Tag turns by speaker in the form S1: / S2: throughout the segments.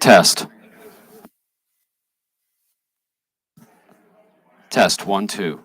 S1: Test. Test 1, 2.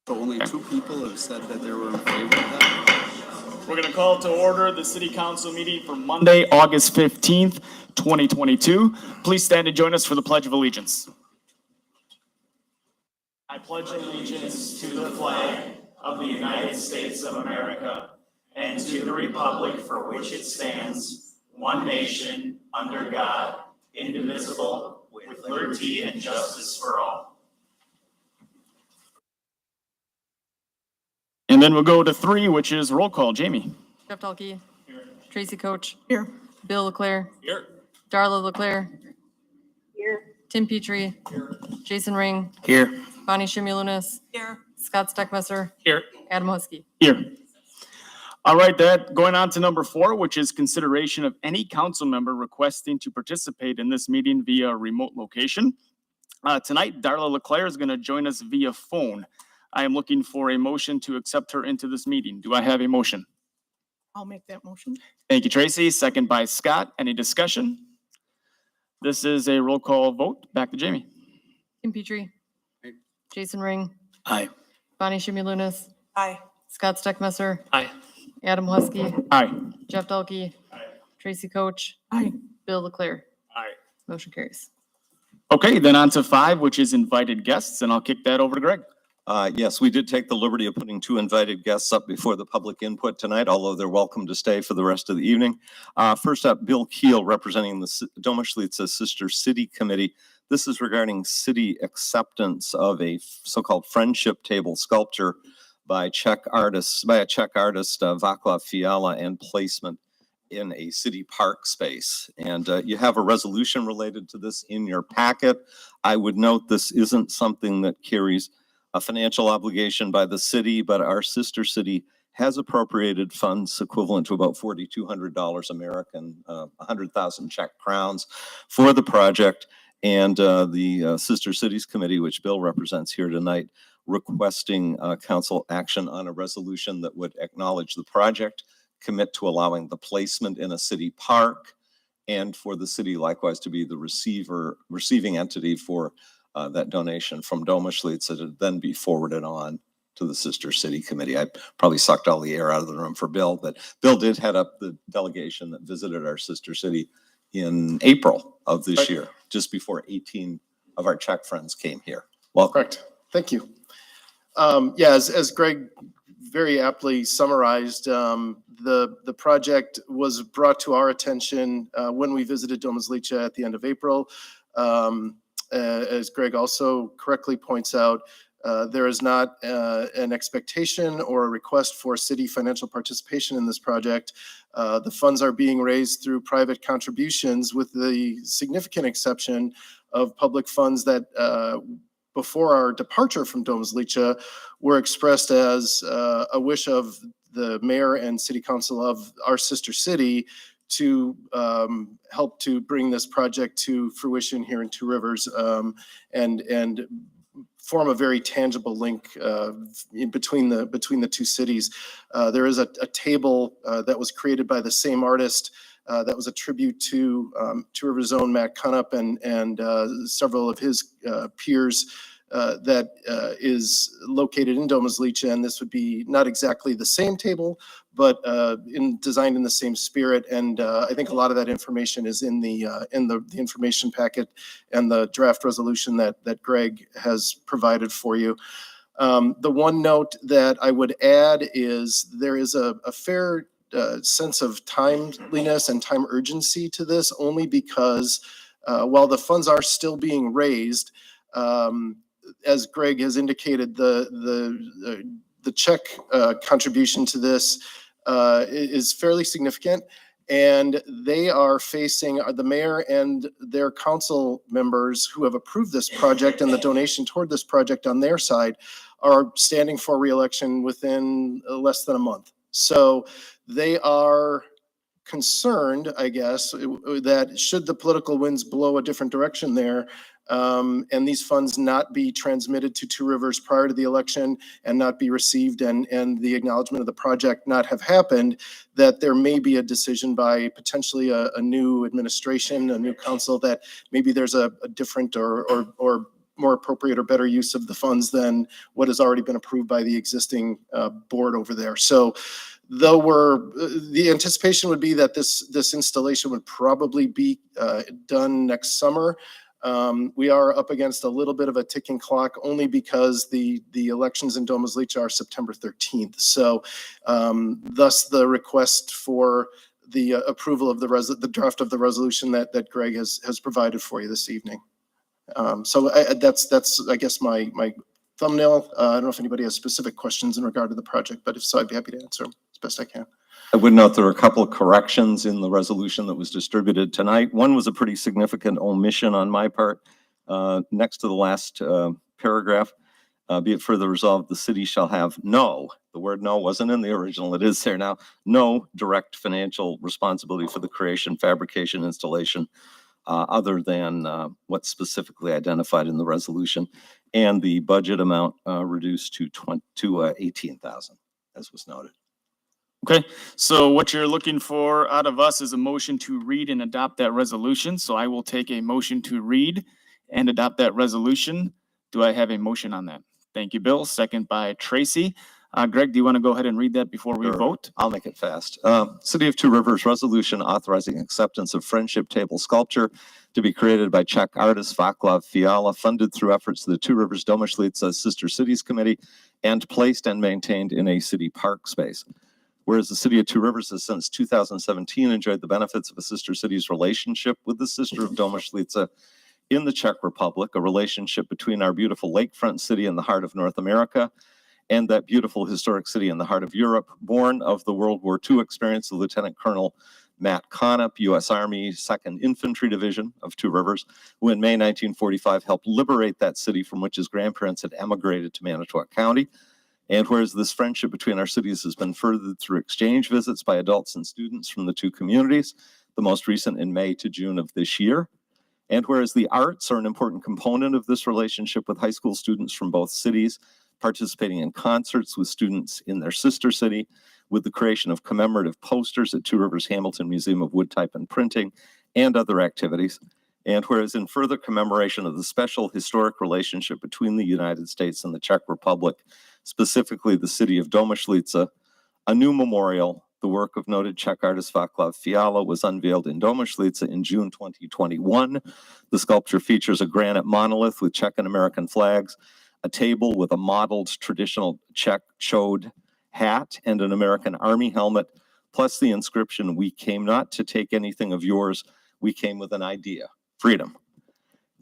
S1: So only 2 people have said that they were in favor of that.
S2: We're going to call to order the City Council meeting for Monday, August 15th, 2022. Please stand and join us for the Pledge of Allegiance. I pledge allegiance to the flag of the United States of America and to the republic for which it stands, one nation, under God, indivisible, with liberty and justice for all. And then we'll go to 3, which is roll call. Jamie.
S3: Jeff Dahlke. Here. Tracy Coach.
S4: Here.
S3: Bill LeClaire.
S2: Here.
S3: Darla LeClaire.
S4: Here.
S3: Tim Petrie.
S2: Here.
S3: Jason Ring.
S2: Here.
S3: Bonnie Shimulunas.
S4: Here.
S3: Scott Steckmesser.
S2: Here.
S3: Adam Husky.
S2: Here. All right, that going on to number 4, which is consideration of any council member requesting to participate in this meeting via remote location. Tonight, Darla LeClaire is going to join us via phone. I am looking for a motion to accept her into this meeting. Do I have a motion?
S4: I'll make that motion.
S2: Thank you, Tracy. Second by Scott. Any discussion? This is a roll call vote. Back to Jamie.
S3: Tim Petrie.
S1: Aye.
S3: Jason Ring.
S2: Aye.
S3: Bonnie Shimulunas.
S4: Aye.
S3: Scott Steckmesser.
S2: Aye.
S3: Adam Husky.
S2: Aye.
S3: Jeff Dahlke.
S2: Aye.
S3: Tracy Coach.
S4: Aye.
S3: Bill LeClaire.
S2: Aye.
S3: Motion carries.
S2: Okay, then on to 5, which is invited guests, and I'll kick that over to Greg.
S5: Yes, we did take the liberty of putting 2 invited guests up before the public input tonight, although they're welcome to stay for the rest of the evening. First up, Bill Keel, representing the Domažlice Sister City Committee. This is regarding city acceptance of a so-called friendship table sculpture by a Czech artist, Václav Fiala, and placement in a city park space. And you have a resolution related to this in your packet. I would note this isn't something that carries a financial obligation by the city, but our sister city has appropriated funds equivalent to about $4,200 American, 100,000 Czech crowns for the project. And the Sister Cities Committee, which Bill represents here tonight, requesting council action on a resolution that would acknowledge the project, commit to allowing the placement in a city park, and for the city likewise to be the receiving entity for that donation from Domažlice to then be forwarded on to the Sister City Committee. I probably sucked all the air out of the room for Bill, but Bill did head up the delegation that visited our sister city in April of this year, just before 18 of our Czech friends came here. Welcome.
S6: Correct. Thank you. Yeah, as Greg very aptly summarized, the project was brought to our attention when we visited Domažlice at the end of April. As Greg also correctly points out, there is not an expectation or a request for city financial participation in this project. The funds are being raised through private contributions, with the significant exception of public funds that before our departure from Domažlice were expressed as a wish of the mayor and city council of our sister city to help to bring this project to fruition here in Two Rivers, and form a very tangible link in between the 2 cities. There is a table that was created by the same artist that was a tribute to Two Rivers' own Matt Cunup and several of his peers that is located in Domažlice, and this would be not exactly the same table, but designed in the same spirit. And I think a lot of that information is in the information packet and the draft resolution that Greg has provided for you. The one note that I would add is there is a fair sense of timeliness and time urgency to this, only because while the funds are still being raised, as Greg has indicated, the Czech contribution to this is fairly significant, and they are facing the mayor and their council members who have approved this project and the donation toward this project on their side are standing for re-election within less than a month. So they are concerned, I guess, that should the political winds blow a different direction there, and these funds not be transmitted to Two Rivers prior to the election and not be received, and the acknowledgement of the project not have happened, that there may be a decision by potentially a new administration, a new council, that maybe there's a different or more appropriate or better use of the funds than what has already been approved by the existing board over there. So though the anticipation would be that this installation would probably be done next summer, we are up against a little bit of a ticking clock only because the elections in Doma's Leach are September 13th. So thus the request for the approval of the draft of the resolution that Greg has provided for you this evening. So that's I guess my thumbnail. I don't know if anybody has specific questions in regard to the project, but if so, I'd be happy to answer them as best I can.
S5: I would note there are a couple of corrections in the resolution that was distributed tonight. One was a pretty significant omission on my part. Next to the last paragraph, be it further resolved, the city shall have the word no wasn't in the original, it is there now, no direct financial responsibility for the creation, fabrication, installation, other than what's specifically identified in the resolution, and the budget amount reduced to 18,000, as was noted.
S2: Okay, so what you're looking for out of us is a motion to read and adopt that resolution. So I will take a motion to read and adopt that resolution. Do I have a motion on that? Thank you, Bill. Second by Tracy. Greg, do you want to go ahead and read that before we
S5: Sure.
S2: vote?
S5: I'll make it fast. City of Two Rivers resolution authorizing acceptance of friendship table sculpture to be created by Czech artist Václav Fiala, funded through efforts of the Two Rivers Domyślnica Sister Cities Committee, and placed and maintained in a city park space. Whereas the city of Two Rivers has since 2017 enjoyed the benefits of a sister city's relationship with the Sister of Domyślnica in the Czech Republic, a relationship between our beautiful lakefront city in the heart of North America and that beautiful historic city in the heart of Europe, born of the World War II experience of Lieutenant Colonel Matt Connop, U.S. Army 2nd Infantry Division of Two Rivers, who in May 1945 helped liberate that city from which his grandparents had emigrated to Manitowoc County. And whereas this friendship between our cities has been furthered through exchange visits by adults and students from the two communities, the most recent in May to June of this year. And whereas the arts are an important component of this relationship with high school students from both cities, participating in concerts with students in their sister city, with the creation of commemorative posters at Two Rivers Hamilton Museum of Wood Type and Printing, and other activities. And whereas in further commemoration of the special historic relationship between the United States and the Czech Republic, specifically the city of Domyślnica, a new memorial, the work of noted Czech artist Václav Fiala, was unveiled in Domyślnica in June 2021. The sculpture features a granite monolith with Czech and American flags, a table with a modeled traditional Czech chod hat and an American Army helmet, plus the inscription, "We came not to take anything of yours, we came with an idea, freedom."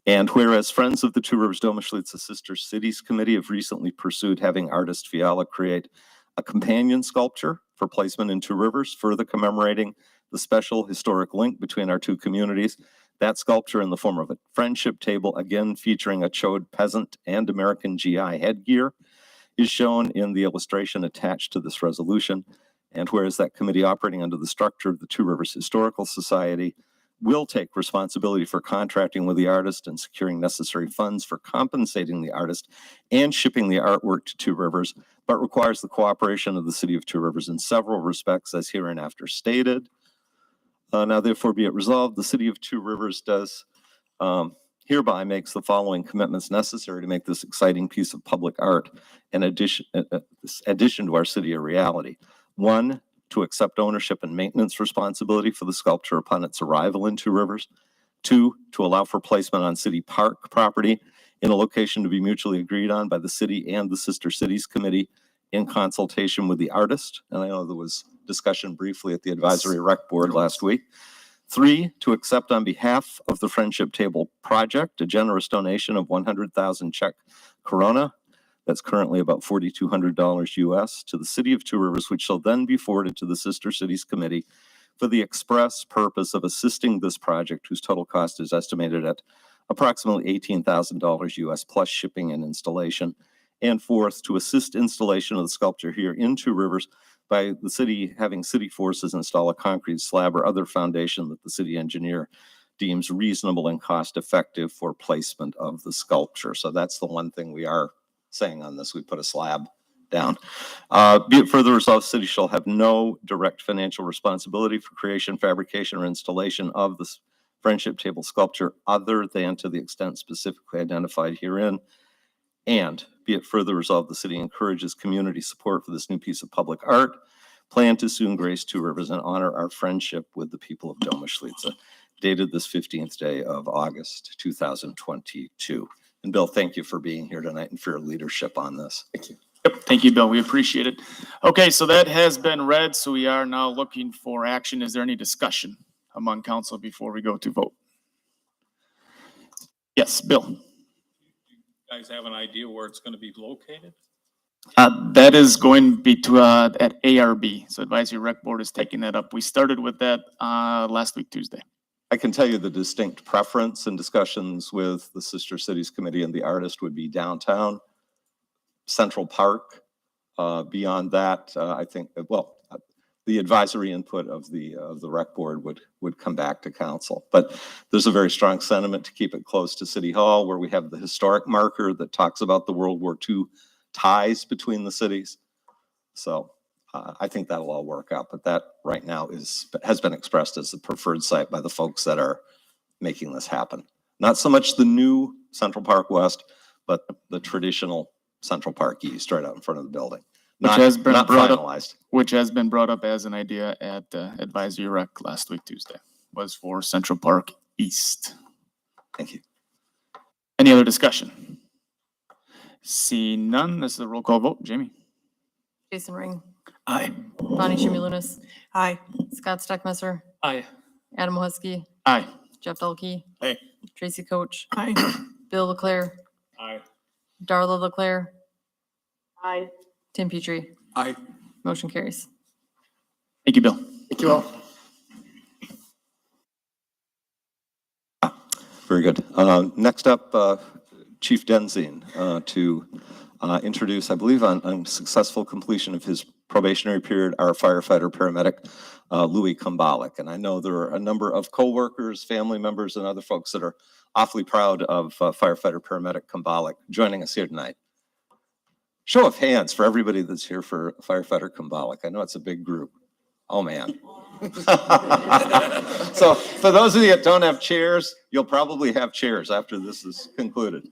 S5: And whereas Friends of the Two Rivers Domyślnica Sister Cities Committee have recently pursued having artist Fiala create a companion sculpture for placement in Two Rivers, further commemorating the special historic link between our two communities, that sculpture in the form of a friendship table, again featuring a chod peasant and American GI headgear, is shown in the illustration attached to this resolution. And whereas that committee operating under the structure of the Two Rivers Historical Society will take responsibility for contracting with the artist and securing necessary funds for compensating the artist and shipping the artwork to Two Rivers, but requires the cooperation of the city of Two Rivers in several respects, as hereinafter stated. Now therefore be it resolved, the city of Two Rivers does hereby makes the following commitments necessary to make this exciting piece of public art an addition to our city a reality. 1, to accept ownership and maintenance responsibility for the sculpture upon its arrival in Two Rivers. 2, to allow for placement on city park property in a location to be mutually agreed on by the city and the Sister Cities Committee in consultation with the artist. And I know there was discussion briefly at the Advisory Rec Board last week. 3, to accept on behalf of the Friendship Table Project a generous donation of 100,000 Czech koruna, that's currently about $4,200 US, to the city of Two Rivers, which shall then be forwarded to the Sister Cities Committee for the express purpose of assisting this project, whose total cost is estimated at approximately $18,000 US plus shipping and installation. And 4th, to assist installation of the sculpture here in Two Rivers by the city having city forces install a concrete slab or other foundation that the city engineer deems reasonable and cost effective for placement of the sculpture. So that's the one thing we are saying on this. We put a slab down. Be it further resolved, the city shall have no direct financial responsibility for creation, fabrication, or installation of this friendship table sculpture other than to the extent specifically identified herein. And be it further resolved, the city encourages community support for this new piece of public art. Plan to soon grace 2 rivers and honor our friendship with the people of Domaschlitz, dated this 15th day of August, 2022. And Bill, thank you for being here tonight and for your leadership on this. Thank you.
S2: Yep, thank you, Bill. We appreciate it. Okay, so that has been read, so we are now looking for action. Is there any discussion among council before we go to vote? Yes, Bill.
S7: Guys have an idea where it's going to be located?
S2: That is going to be to, at ARB, so Advisory Rec Board is taking that up. We started with that, last week, Tuesday.
S5: I can tell you the distinct preference and discussions with the Sister Cities Committee and the artist would be downtown, Central Park. Beyond that, I think, the advisory input of the rec board would come back to council. But there's a very strong sentiment to keep it close to City Hall, where we have the historic marker that talks about the World War II ties between the cities. So I think that'll all work out. But that right now has been expressed as the preferred site by the folks that are making this happen. Not so much the new Central Park West, but the traditional Central Park East right out in front of the building.
S2: Which
S5: Not,
S2: has been
S5: not
S2: brought up.
S5: finalized.
S2: Which has been brought up as an idea at Advisory Rec last week, Tuesday, was for Central Park East.
S5: Thank you.
S2: Any other discussion? See none, this is a roll call vote. Jamie?
S3: Jason Ring,
S2: Aye.
S3: Bonnie Shimmy-Lunas,
S4: Aye.
S3: Scott Steckmesser,
S7: Aye.
S3: Adam Husky,
S2: Aye.
S3: Jeff Dalkey.
S2: Aye.
S3: Tracy Coach,
S4: Aye.
S3: Bill Leclerc,
S7: Aye.
S3: Darla Leclerc,
S4: Aye.
S3: Tim Petrie.
S1: Aye.
S3: Motion carries.
S2: Thank you, Bill.
S6: Thank you all.
S5: Very good. Next up, Chief Denzine to introduce, I believe on successful completion of his probationary period, our firefighter paramedic, Louis Kumbalik. And I know there are a number of coworkers, family members, and other folks that are awfully proud of firefighter paramedic Kumbalik joining us here tonight. Show of hands for everybody that's here for firefighter Kumbalik. I know it's a big group. Oh, man. So for those of you that don't have chairs, you'll probably have chairs after this is concluded.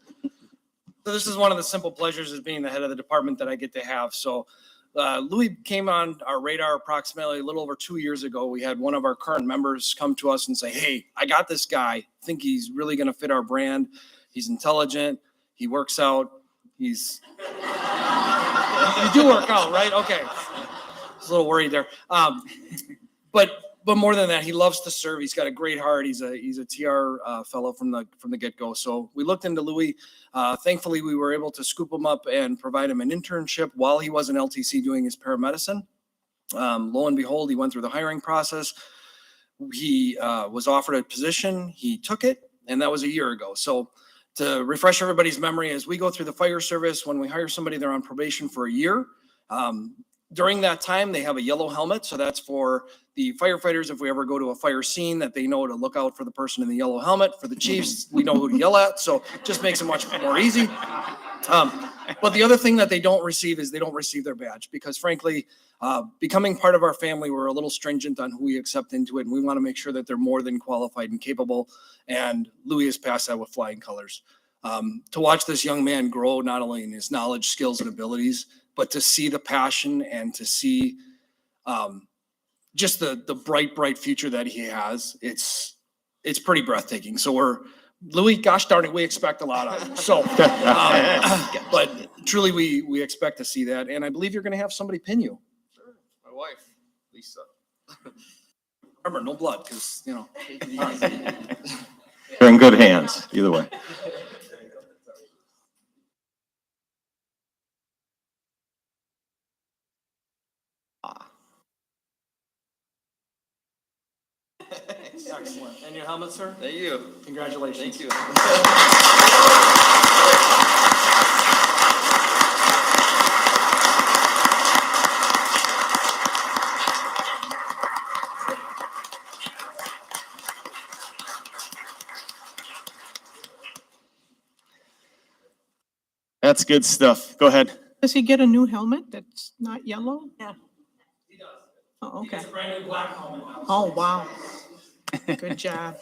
S8: So this is one of the simple pleasures as being the head of the department that I get to have. So Louis came on our radar approximately a little over 2 years ago. We had one of our current members come to us and say, hey, I got this guy. I think he's really going to fit our brand. He's intelligent. He works out. You do work out, right? Okay. I was a little worried there. But more than that, he loves to serve. He's got a great heart. He's a TR fellow from the get-go. So we looked into Louis. Thankfully, we were able to scoop him up and provide him an internship while he was in LTC doing his paramedicine. Lo and behold, he went through the hiring process. He was offered a position. He took it, and that was a year ago. So to refresh everybody's memory, as we go through the fire service, when we hire somebody, they're on probation for a year. During that time, they have a yellow helmet. So that's for the firefighters. If we ever go to a fire scene, that they know to look out for the person in the yellow helmet. For the chiefs, we know who to yell at. So it just makes it much more easy. But the other thing that they don't receive is they don't receive their badge because frankly, becoming part of our family, we're a little stringent on who we accept into it. And we want to make sure that they're more than qualified and capable. And Louis has passed that with flying colors. To watch this young man grow, not only in his knowledge, skills, and abilities, but to see the passion and to see just the bright future that he has, it's pretty breathtaking. So Louis, gosh darn it, we expect a lot out of him. So, but truly we expect to see that. And I believe you're going to have somebody pin you.
S1: Sure. My wife, Lisa.
S8: Remember, no blood, because, you know.
S5: You're in good hands, either way.
S8: Excellent. And your helmet, sir?
S1: Thank you.
S8: Congratulations.
S1: Thank you.
S2: That's good stuff. Go ahead.
S4: Does he get a new helmet that's not yellow?
S8: Yeah. He does.
S4: Oh,
S8: He
S4: okay.
S8: gets a brand new black helmet now.
S4: Oh, wow. Good job.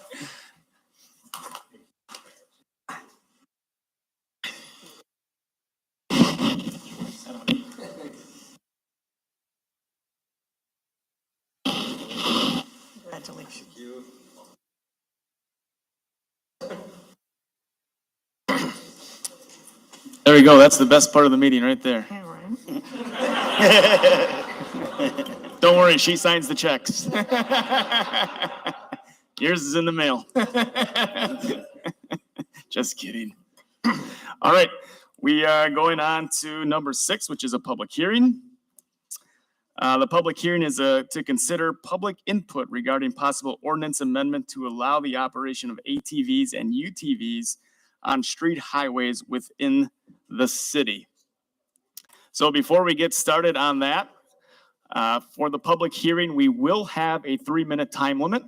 S4: Congratulations.
S2: There we go. That's the best part of the meeting right there.
S4: All right.
S2: Don't worry, she signs the checks. Yours is in the mail. Just kidding. All right, we are going on to number 6, which is a public hearing. The public hearing is to consider public input regarding possible ordinance amendment to allow the operation of ATVs and UTVs on street highways within the city. So before we get started on that, for the public hearing, we will have a 3-minute time limit.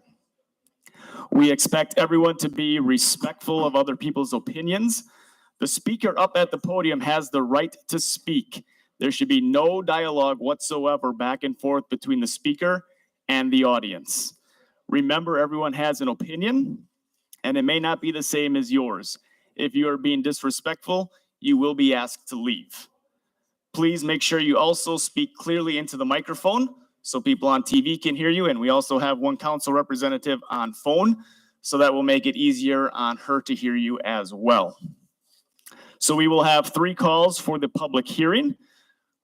S2: We expect everyone to be respectful of other people's opinions. The speaker up at the podium has the right to speak. There should be no dialogue whatsoever back and forth between the speaker and the audience. Remember, everyone has an opinion, and it may not be the same as yours. If you are being disrespectful, you will be asked to leave. Please make sure you also speak clearly into the microphone so people on TV can hear you. And we also have one council representative on phone, so that will make it easier on her to hear you as well. So we will have 3 calls for the public hearing.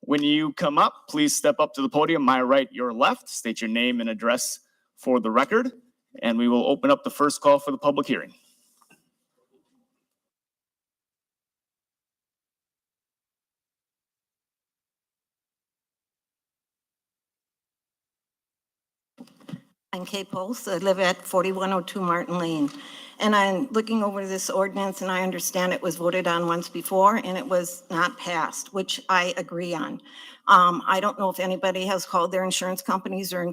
S2: When you come up, please step up to the podium, my right, your left, state your name and address for the record, and we will open up the first call for the public hearing.
S9: I'm Kay Pulse. I live at 4102 Martin Lane. And I'm looking over this ordinance, and I understand it was voted on once before and it was not passed, which I agree on. I don't know if anybody has called their insurance companies or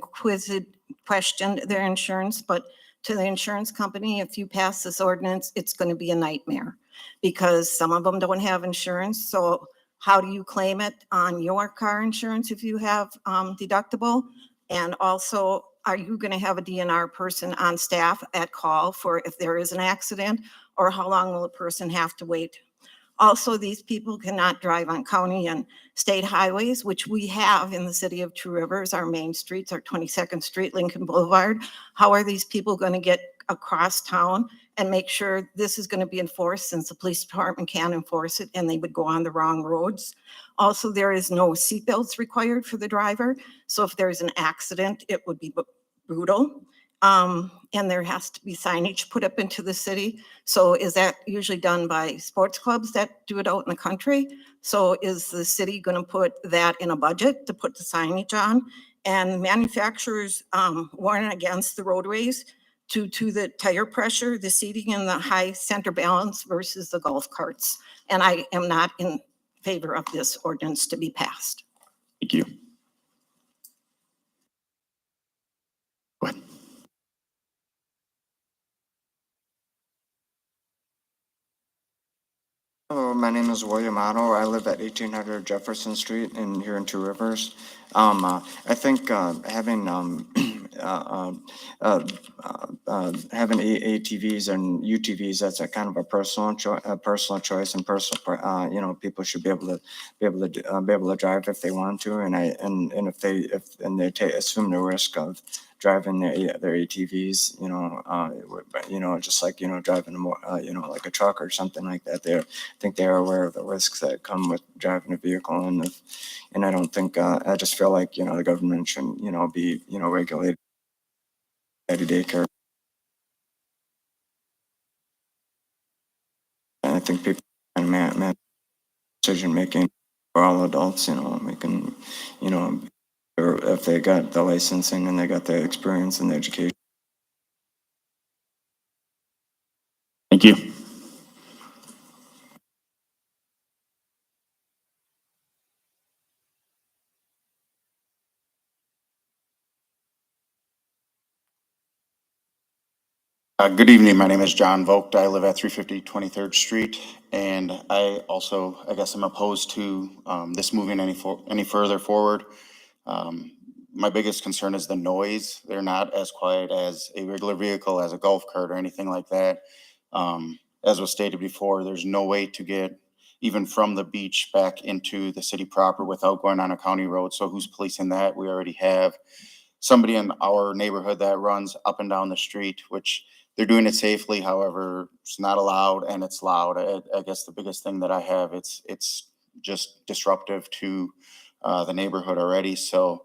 S9: questioned their insurance, but to the insurance company, if you pass this ordinance, it's going to be a nightmare because some of them don't have insurance. So how do you claim it on your car insurance if you have deductible? And also, are you going to have a DNR person on staff at call for if there is an accident, or how long will a person have to wait? Also, these people cannot drive on county and state highways, which we have in the city of Two Rivers, our main streets, our 22nd Street, Lincoln Boulevard. How are these people going to get across town and make sure this is going to be enforced, since the police department can't enforce it and they would go on the wrong roads? Also, there is no seatbelts required for the driver. So if there's an accident, it would be brutal. And there has to be signage put up into the city. So is that usually done by sports clubs that do it out in the country? So is the city going to put that in a budget to put the signage on? And manufacturers warn against the roadways due to the tire pressure, the seating, and the high center balance versus the golf carts. And I am not in favor of this ordinance to be passed.
S2: Thank you. Go ahead.
S10: Hello, my name is William Otto. I live at 1800 Jefferson Street here in Two Rivers. I think having ATVs and UTVs, that's a kind of a personal choice and personal. People should be able to drive if they want to, and if they assume the risk of driving their ATVs, just like, driving a more, like a truck or something like that. I think they're aware of the risks that come with driving a vehicle. And I don't think, I just feel like, the government shouldn't, be, regulated at a daycare. And I think people kind of decision making for all adults, we can, or if they got the licensing and they got the experience and the education.
S2: Thank you.
S11: Good evening. My name is John Vogt. I live at 350 23rd Street, and I guess I'm opposed to this moving any further forward. My biggest concern is the noise. They're not as quiet as a regular vehicle, as a golf cart or anything like that. As was stated before, there's no way to get even from the beach back into the city proper without going on a county road. So who's policing that? We already have somebody in our neighborhood that runs up and down the street, which they're doing it safely. However, it's not allowed and it's loud. I guess the biggest thing that I have, it's just disruptive to the neighborhood already. So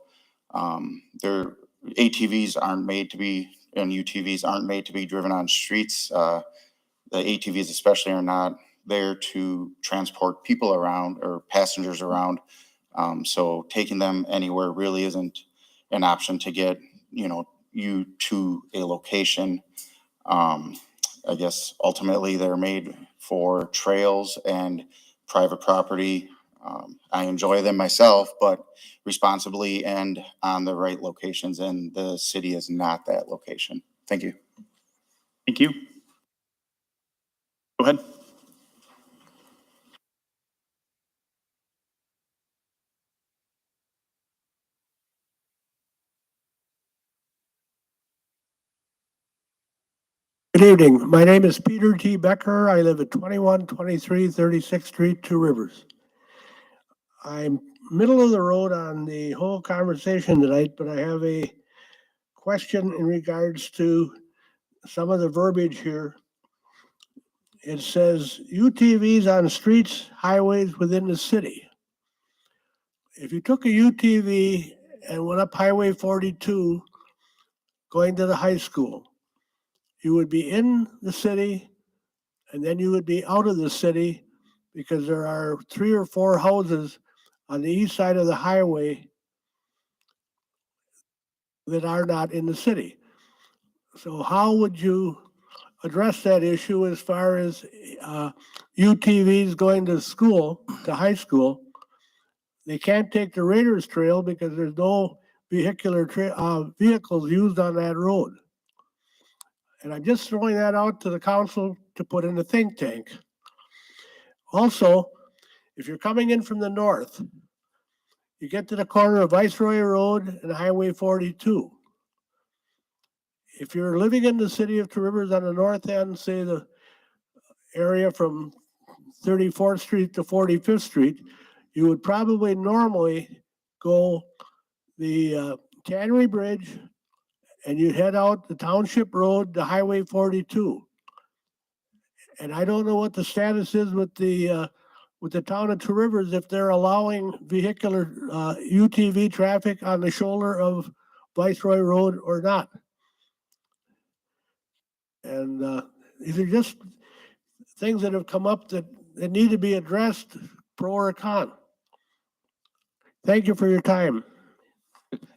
S11: their ATVs aren't made to be, and UTVs aren't made to be driven on streets. The ATVs especially are not there to transport people around or passengers around. So taking them anywhere really isn't an option to get, you to a location. I guess ultimately they're made for trails and private property. I enjoy them myself, but responsibly and on the right locations, and the city is not that location. Thank you.
S2: Thank you. Go ahead.
S12: Good evening. My name is Peter T. Becker. I live at 2123 36th Street, Two Rivers. I'm middle of the road on the whole conversation tonight, but I have a question in regards to some of the verbiage here. It says UTVs on streets, highways within the city. If you took a UTV and went up Highway 42 going to the high school, you would be in the city and then you would be out of the city because there are 3 or 4 houses on the east side of the highway that are not in the city. So how would you address that issue as far as UTVs going to school, to high school? They can't take the Raiders Trail because there's no vehicles used on that road. And I'm just throwing that out to the council to put in the think tank. Also, if you're coming in from the north, you get to the corner of Viceroy Road and Highway 42. If you're living in the city of Two Rivers on the north end, say the area from 34th Street to 45th Street, you would probably normally go the Tannery Bridge and you'd head out the Township Road to Highway 42. And I don't know what the status is with the town of Two Rivers, if they're allowing vehicular UTV traffic on the shoulder of Viceroy Road or not. And these are just things that have come up that need to be addressed, pro or con. Thank you for your time.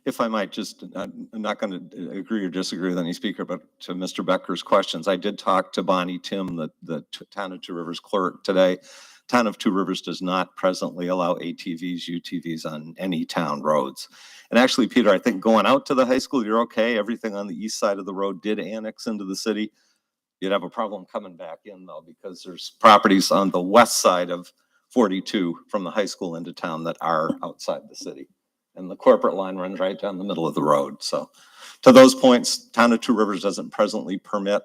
S5: If I might just, I'm not going to agree or disagree with any speaker, but to Mr. Becker's questions, I did talk to Bonnie Tim, the Town of Two Rivers clerk today. Town of Two Rivers does not presently allow ATVs, UTVs on any town roads. And actually, Peter, I think going out to the high school, you're okay. Everything on the east side of the road did annex into the city. You'd have a problem coming back in though, because there's properties on the west side of 42 from the high school into town that are outside the city. And the corporate line runs right down the middle of the road. So to those points, Town of Two Rivers doesn't presently permit,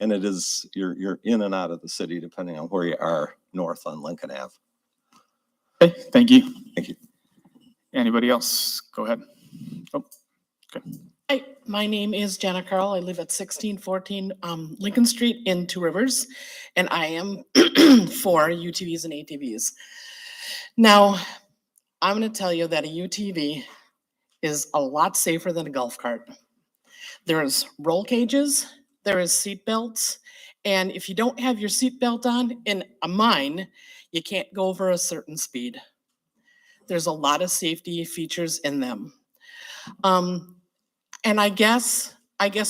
S5: and it is, you're in and out of the city depending on where you are north on Lincoln Ave.
S2: Okay, thank you.
S5: Thank you.
S2: Anybody else? Go ahead. Oh, okay.
S13: Hi, my name is Jenna Carl. I live at 1614 Lincoln Street in Two Rivers, and I am for UTVs and ATVs. Now, I'm going to tell you that a UTV is a lot safer than a golf cart. There's roll cages, there is seat belts, and if you don't have your seat belt on, in mine, you can't go over a certain speed. There's a lot of safety features in them. And I guess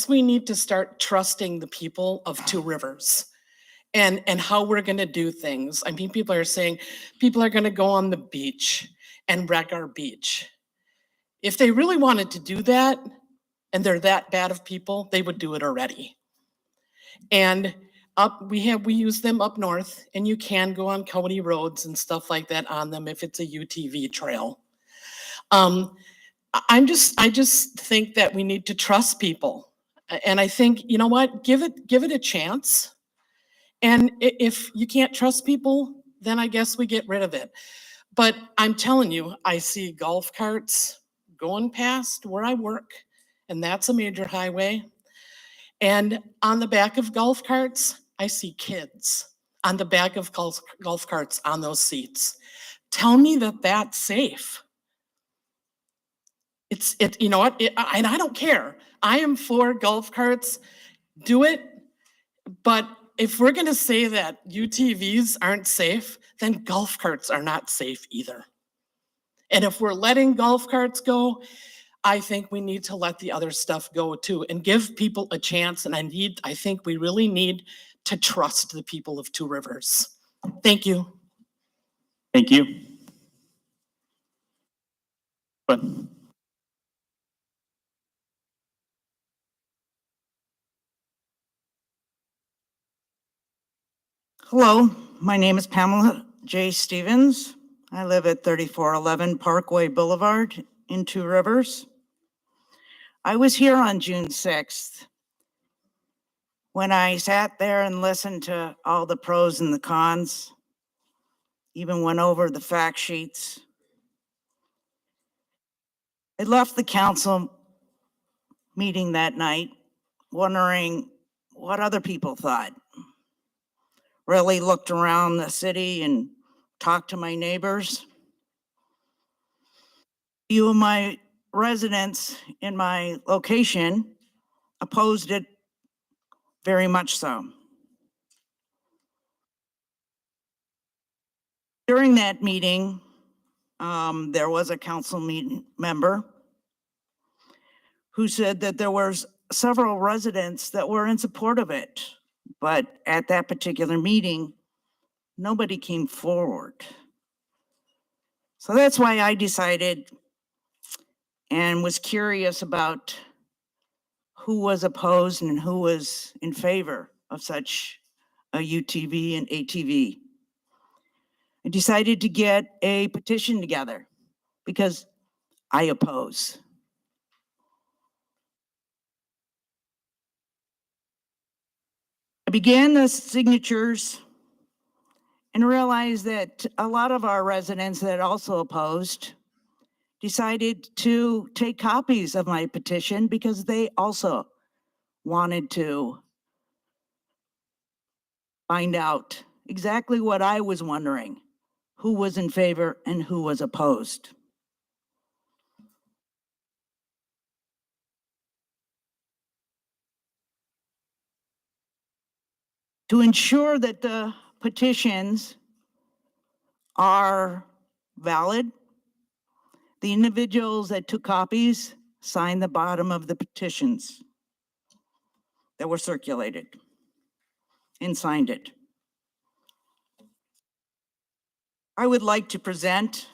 S13: we need to start trusting the people of Two Rivers and how we're going to do things. I mean, people are saying people are going to go on the beach and wreck our beach. If they really wanted to do that, and they're that bad of people, they would do it already. And we use them up north, and you can go on county roads and stuff like that on them if it's a UTV trail. I just think that we need to trust people. And I think, you know what, give it a chance. And if you can't trust people, then I guess we get rid of it. But I'm telling you, I see golf carts going past where I work, and that's a major highway. And on the back of golf carts, I see kids on the back of golf carts on those seats. Tell me that that's safe. You know what, and I don't care. I am for golf carts, do it. But if we're gonna say that UTVs aren't safe, then golf carts are not safe either. And if we're letting golf carts go, I think we need to let the other stuff go too and give people a chance. And I think we really need to trust the people of Two Rivers. Thank you.
S2: Thank you. But
S14: Hello, my name is Pamela J. Stevens. I live at 3411 Parkway Boulevard in Two Rivers. I was here on June 6th when I sat there and listened to all the pros and the cons, even went over the fact sheets. I left the council meeting that night wondering what other people thought. Really looked around the city and talked to my neighbors. Few of my residents in my location opposed it very much so. During that meeting, there was a council member who said that there was several residents that were in support of it. But at that particular meeting, nobody came forward. So that's why I decided and was curious about who was opposed and who was in favor of such a UTV and ATV. I decided to get a petition together because I oppose. I began the signatures and realized that a lot of our residents that also opposed decided to take copies of my petition because they also wanted to find out exactly what I was wondering, who was in favor and who was opposed. To ensure that the petitions are valid, the individuals that took copies signed the bottom of the petitions that were circulated and signed it. I would like to present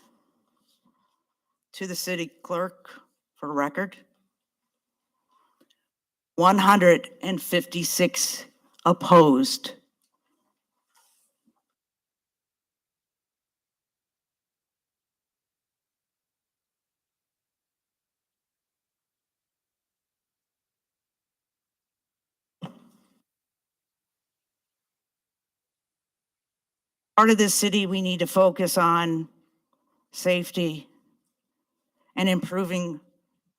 S14: to the city clerk for record 156 opposed. Part of this city, we need to focus on safety and improving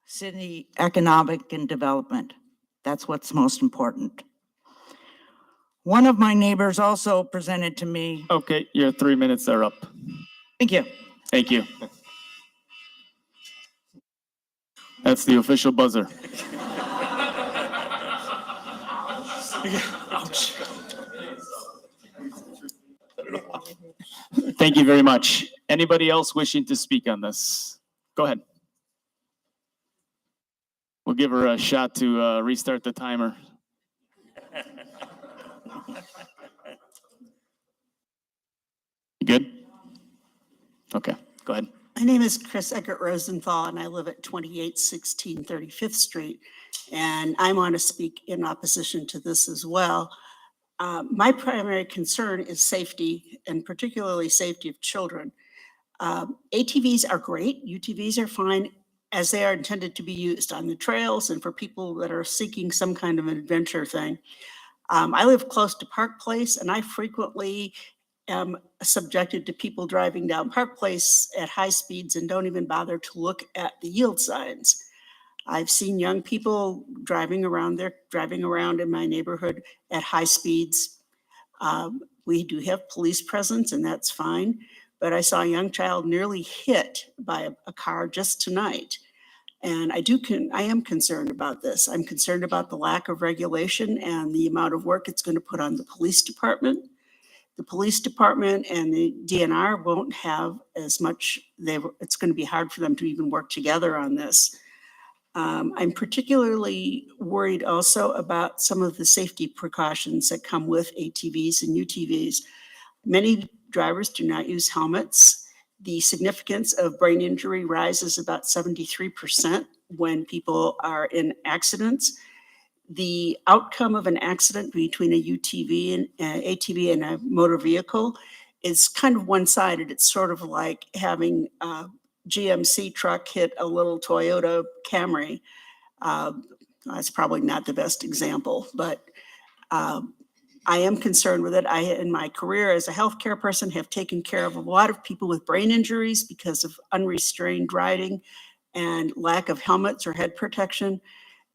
S14: city economic and development. That's what's most important. One of my neighbors also presented to me.
S2: okay, your 3 minutes are up.
S14: Thank you.
S2: Thank you. That's the official buzzer. Thank you very much. Anybody else wishing to speak on this? Go ahead. We'll give her a shot to restart the timer. You good? Okay, go ahead.
S15: My name is Chris Eckert Rosenthal, and I live at 2816 35th Street. And I want to speak in opposition to this as well. My primary concern is safety, and particularly safety of children. ATVs are great. UTVs are fine as they are intended to be used on the trails and for people that are seeking some kind of an adventure thing. I live close to Park Place, and I frequently am subjected to people driving down Park Place at high speeds and don't even bother to look at the yield signs. I've seen young people driving around in my neighborhood at high speeds. We do have police presence, and that's fine. But I saw a young child nearly hit by a car just tonight. And I am concerned about this. I'm concerned about the lack of regulation and the amount of work it's going to put on the police department. The police department and the DNR won't have as much, it's going to be hard for them to even work together on this. I'm particularly worried also about some of the safety precautions that come with ATVs and UTVs. Many drivers do not use helmets. The significance of brain injury rises about 73% when people are in accidents. The outcome of an accident between a ATV and a motor vehicle is kind of one-sided. It's sort of like having a GMC truck hit a little Toyota Camry. That's probably not the best example, but I am concerned with it. I, in my career as a healthcare person, have taken care of a lot of people with brain injuries because of unrestrained riding and lack of helmets or head protection.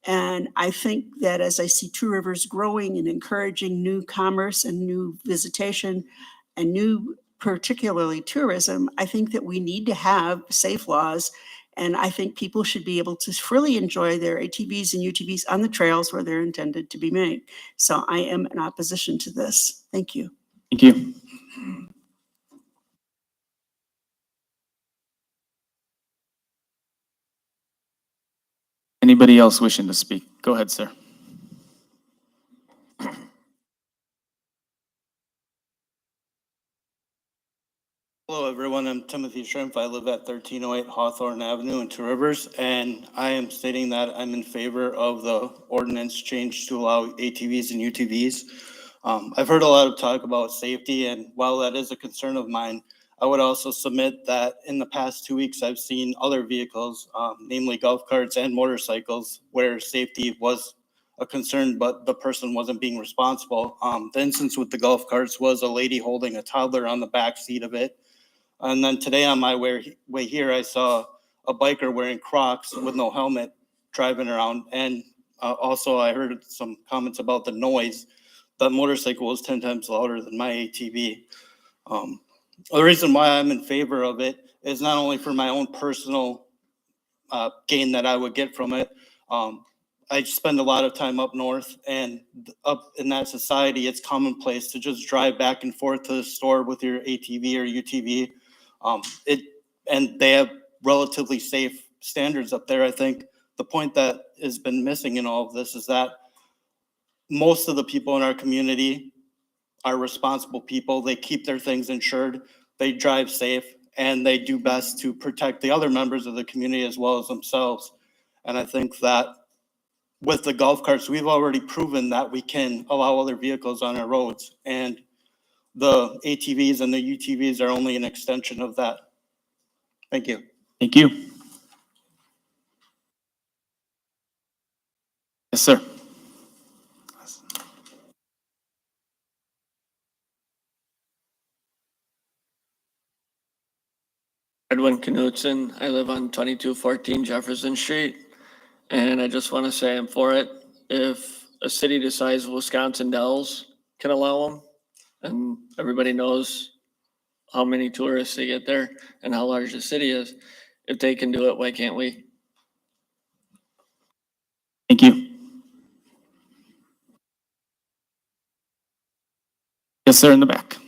S15: And I think that as I see Two Rivers growing and encouraging new commerce and new visitation and new, particularly tourism, I think that we need to have safe laws. And I think people should be able to freely enjoy their ATVs and UTVs on the trails where they're intended to be made. So I am in opposition to this. Thank you.
S2: Thank you. Anybody else wishing to speak? Go ahead, sir.
S16: Hello, everyone. I'm Timothy Shrimp. I live at 1308 Hawthorne Avenue in Two Rivers, and I am stating that I'm in favor of the ordinance change to allow ATVs and UTVs. I've heard a lot of talk about safety, and while that is a concern of mine, I would also submit that in the past 2 weeks, I've seen other vehicles, namely golf carts and motorcycles, where safety was a concern, but the person wasn't being responsible. The instance with the golf carts was a lady holding a toddler on the back seat of it. And then today on my way here, I saw a biker wearing Crocs with no helmet driving around. And also I heard some comments about the noise. That motorcycle was 10 times louder than my ATV. The reason why I'm in favor of it is not only for my own personal gain that I would get from it. I spend a lot of time up north, and up in that society, it's commonplace to just drive back and forth to the store with your ATV or UTV. And they have relatively safe standards up there. I think the point that has been missing in all of this is that most of the people in our community are responsible people. They keep their things insured, they drive safe, and they do best to protect the other members of the community as well as themselves. And I think that with the golf carts, we've already proven that we can allow other vehicles on our roads, and the ATVs and the UTVs are only an extension of that. Thank you.
S2: Thank you. Yes, sir.
S17: Edwin Knutson. I live on 2214 Jefferson Street, and I just want to say I'm for it. If a city the size of Wisconsin Dells can allow them, and everybody knows how many tourists they get there and how large the city is, if they can do it, why can't we?
S2: Thank you. Yes, sir, in the back.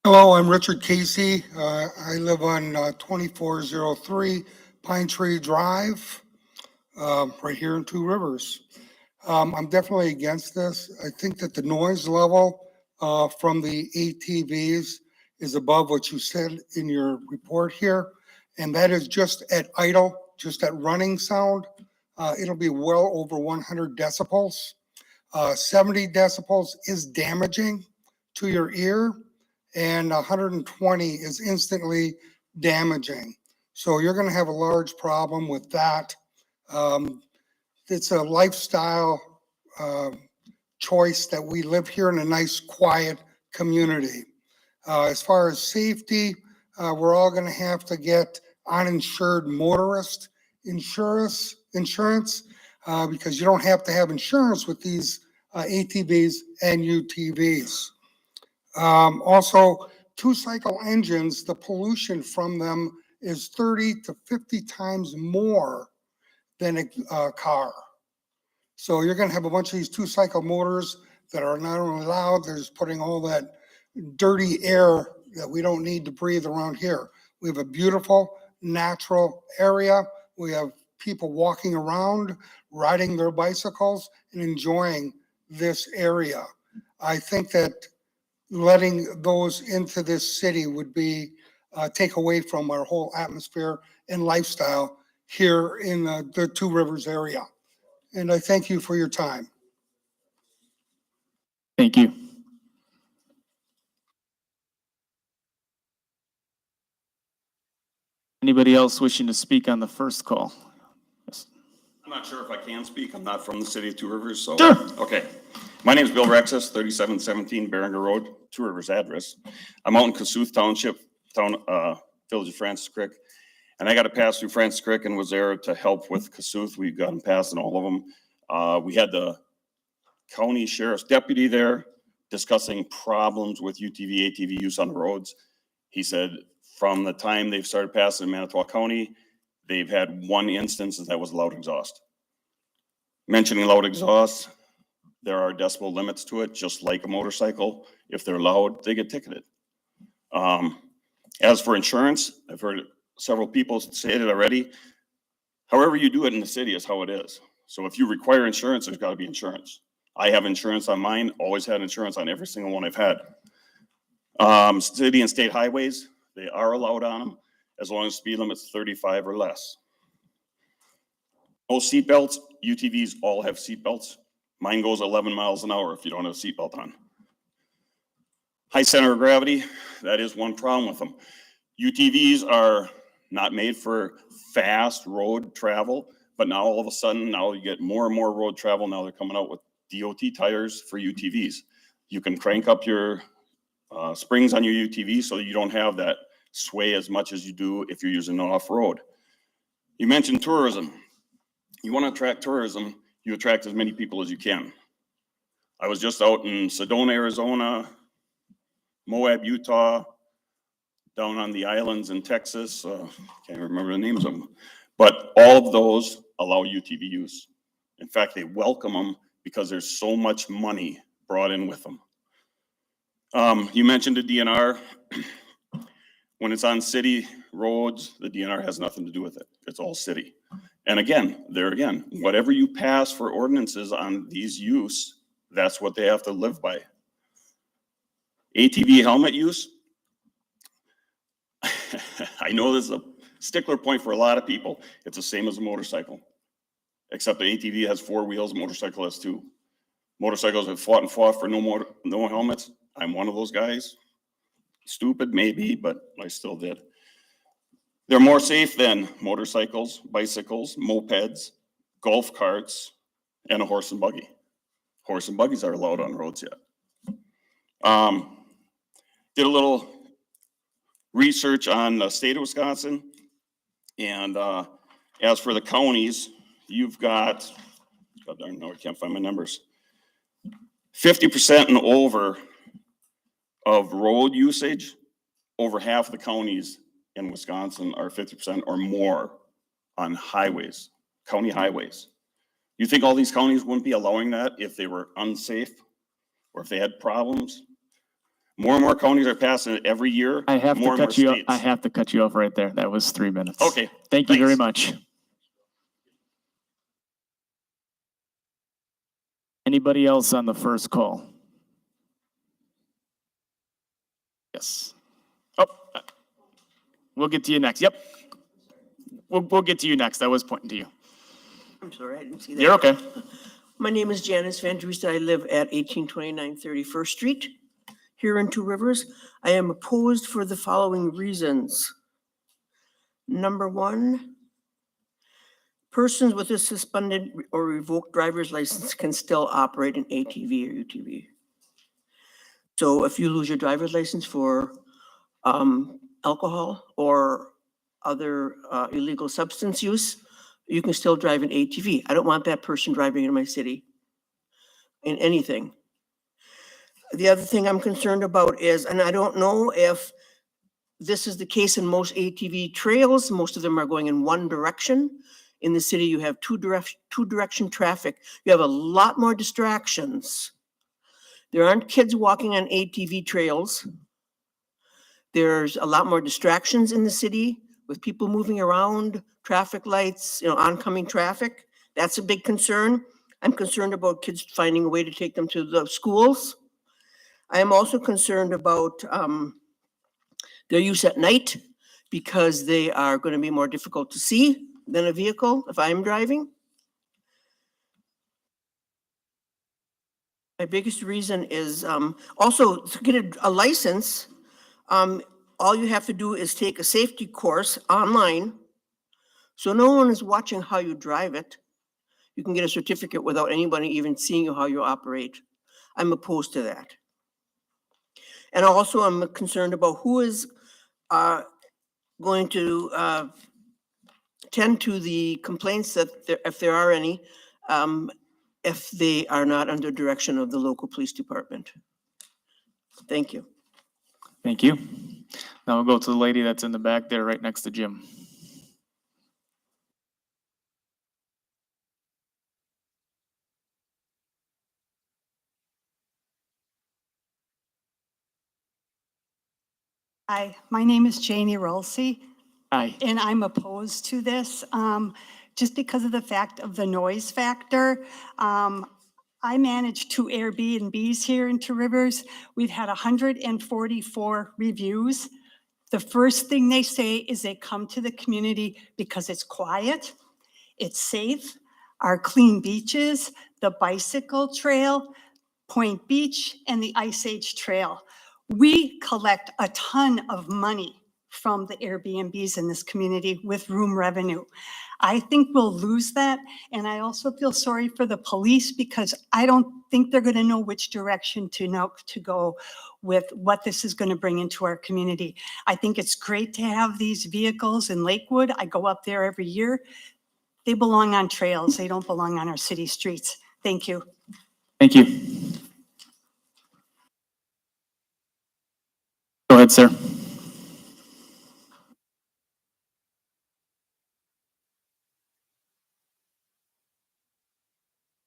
S18: Hello, I'm Richard Casey. I live on 2403 Pine Tree Drive, right here in Two Rivers. I'm definitely against this. I think that the noise level from the ATVs is above what you said in your report here, and that is just at idle, just at running sound. It'll be well over 100 decibels. 70 decibels is damaging to your ear. and 120 is instantly damaging. So you're going to have a large problem with that. It's a lifestyle choice that we live here in a nice, quiet community. As far as safety, we're all going to have to get uninsured motorist insurance because you don't have to have insurance with these ATVs and UTVs. Also, two-cycle engines, the pollution from them is 30 to 50 times more than a car. So you're going to have a bunch of these two-cycle motors that are not only loud, they're just putting all that dirty air that we don't need to breathe around here. We have a beautiful natural area. We have people walking around, riding their bicycles, and enjoying this area. I think that letting those into this city would be take away from our whole atmosphere and lifestyle here in the Two Rivers area. And I thank you for your time.
S2: Thank you. Anybody else wishing to speak on the first call? Yes.
S19: I'm not sure if I can speak. I'm not from the city of Two Rivers, so.
S2: Sure.
S19: Okay. My name is Bill Rexis, 3717 Beringer Road, Two Rivers address. I'm out in Cassuth Township, village of Francis Creek. And I got to pass through Francis Creek and was there to help with Cassuth. We got them passed in all of them. We had the county sheriff's deputy there discussing problems with UTV, ATV use on the roads. He said from the time they've started passing in Manitowoc County, they've had one instance, and that was loud exhaust. Mentioning loud exhaust, there are decibel limits to it, just like a motorcycle. If they're loud, they get ticketed. As for insurance, I've heard several people say it already. However you do it in the city is how it is. So if you require insurance, there's got to be insurance. I have insurance on mine, always had insurance on every single one I've had. City and state highways, they are allowed on them as long as speed limit's 35 or less. Most seatbelts, UTVs all have seatbelts. Mine goes 11 miles an hour if you don't have a seatbelt on. High center of gravity, that is one problem with them. UTVs are not made for fast road travel, but now all of a sudden, now you get more and more road travel. Now they're coming out with DOT tires for UTVs. You can crank up your springs on your UTV so you don't have that sway as much as you do if you're using it off-road. You mentioned tourism. You want to attract tourism, you attract as many people as you can. I was just out in Sedona, Arizona, Moab, Utah, down on the islands in Texas. Can't remember the names of them. But all of those allow UTV use. In fact, they welcome them because there's so much money brought in with them. You mentioned the DNR. When it's on city roads, the DNR has nothing to do with it. It's all city. And again, whatever you pass for ordinances on these use, that's what they have to live by. ATV helmet use. I know this is a stickler point for a lot of people. It's the same as a motorcycle, except the ATV has 4 wheels, motorcycle has 2. Motorcycles have fought for no helmets. I'm one of those guys. Stupid, maybe, but I still did. They're more safe than motorcycles, bicycles, mopeds, golf carts, and a horse and buggy. Horse and buggies are allowed on roads yet. Did a little research on the state of Wisconsin. And as for the counties, you've got, God darn, no, I can't find my numbers. 50% and over of road usage, over half the counties in Wisconsin are 50% or more on highways, county highways. You think all these counties wouldn't be allowing that if they were unsafe or if they had problems? More and more counties are passing it every year.
S2: I have
S19: more
S2: to
S19: and
S2: cut you.
S19: more
S2: I
S19: states.
S2: have to cut you off right there. That was 3 minutes.
S19: Okay.
S2: Thank you very
S19: Thanks.
S2: much. Anybody else on the first call? Yes. Oh, we'll get to you next. Yep. We'll get to you next. I was pointing to you.
S20: I'm sorry, I didn't see that.
S2: You're okay.
S20: My name is Janice Van Droost. I live at 1829 31st Street. here in Two Rivers. I am opposed for the following reasons. Number one, persons with a suspended or revoked driver's license can still operate an ATV or UTV. So if you lose your driver's license for alcohol or other illegal substance use, you can still drive an ATV. I don't want that person driving in my city in anything. The other thing I'm concerned about is, and I don't know if this is the case in most ATV trails, most of them are going in one direction. In the city, you have two direction traffic. You have a lot more distractions. There aren't kids walking on ATV trails. There's a lot more distractions in the city with people moving around, traffic lights, oncoming traffic. That's a big concern. I'm concerned about kids finding a way to take them to the schools. I am also concerned about their use at night because they are going to be more difficult to see than a vehicle if I'm driving. My biggest reason is also to get a license. All you have to do is take a safety course online. So no one is watching how you drive it. You can get a certificate without anybody even seeing how you operate. I'm opposed to that. And also I'm concerned about who is going to tend to the complaints that if there are any, if they are not under direction of the local police department. Thank you.
S2: Thank you. Now we'll go to the lady that's in the back there, right next to Jim.
S21: Hi, my name is Janie Rolsey.
S2: Hi.
S21: And I'm opposed to this just because of the fact of the noise factor. I manage 2 Airbnbs here in Two Rivers. We've had 144 reviews. The first thing they say is they come to the community because it's quiet, it's safe, our clean beaches, the bicycle trail, Point Beach, and the Ice Age Trail. We collect a ton of money from the Airbnbs in this community with room revenue. I think we'll lose that. And I also feel sorry for the police because I don't think they're going to know which direction to go with what this is going to bring into our community. I think it's great to have these vehicles in Lakewood. I go up there every year. They belong on trails. They don't belong on our city streets. Thank you.
S2: Thank you. Go ahead, sir.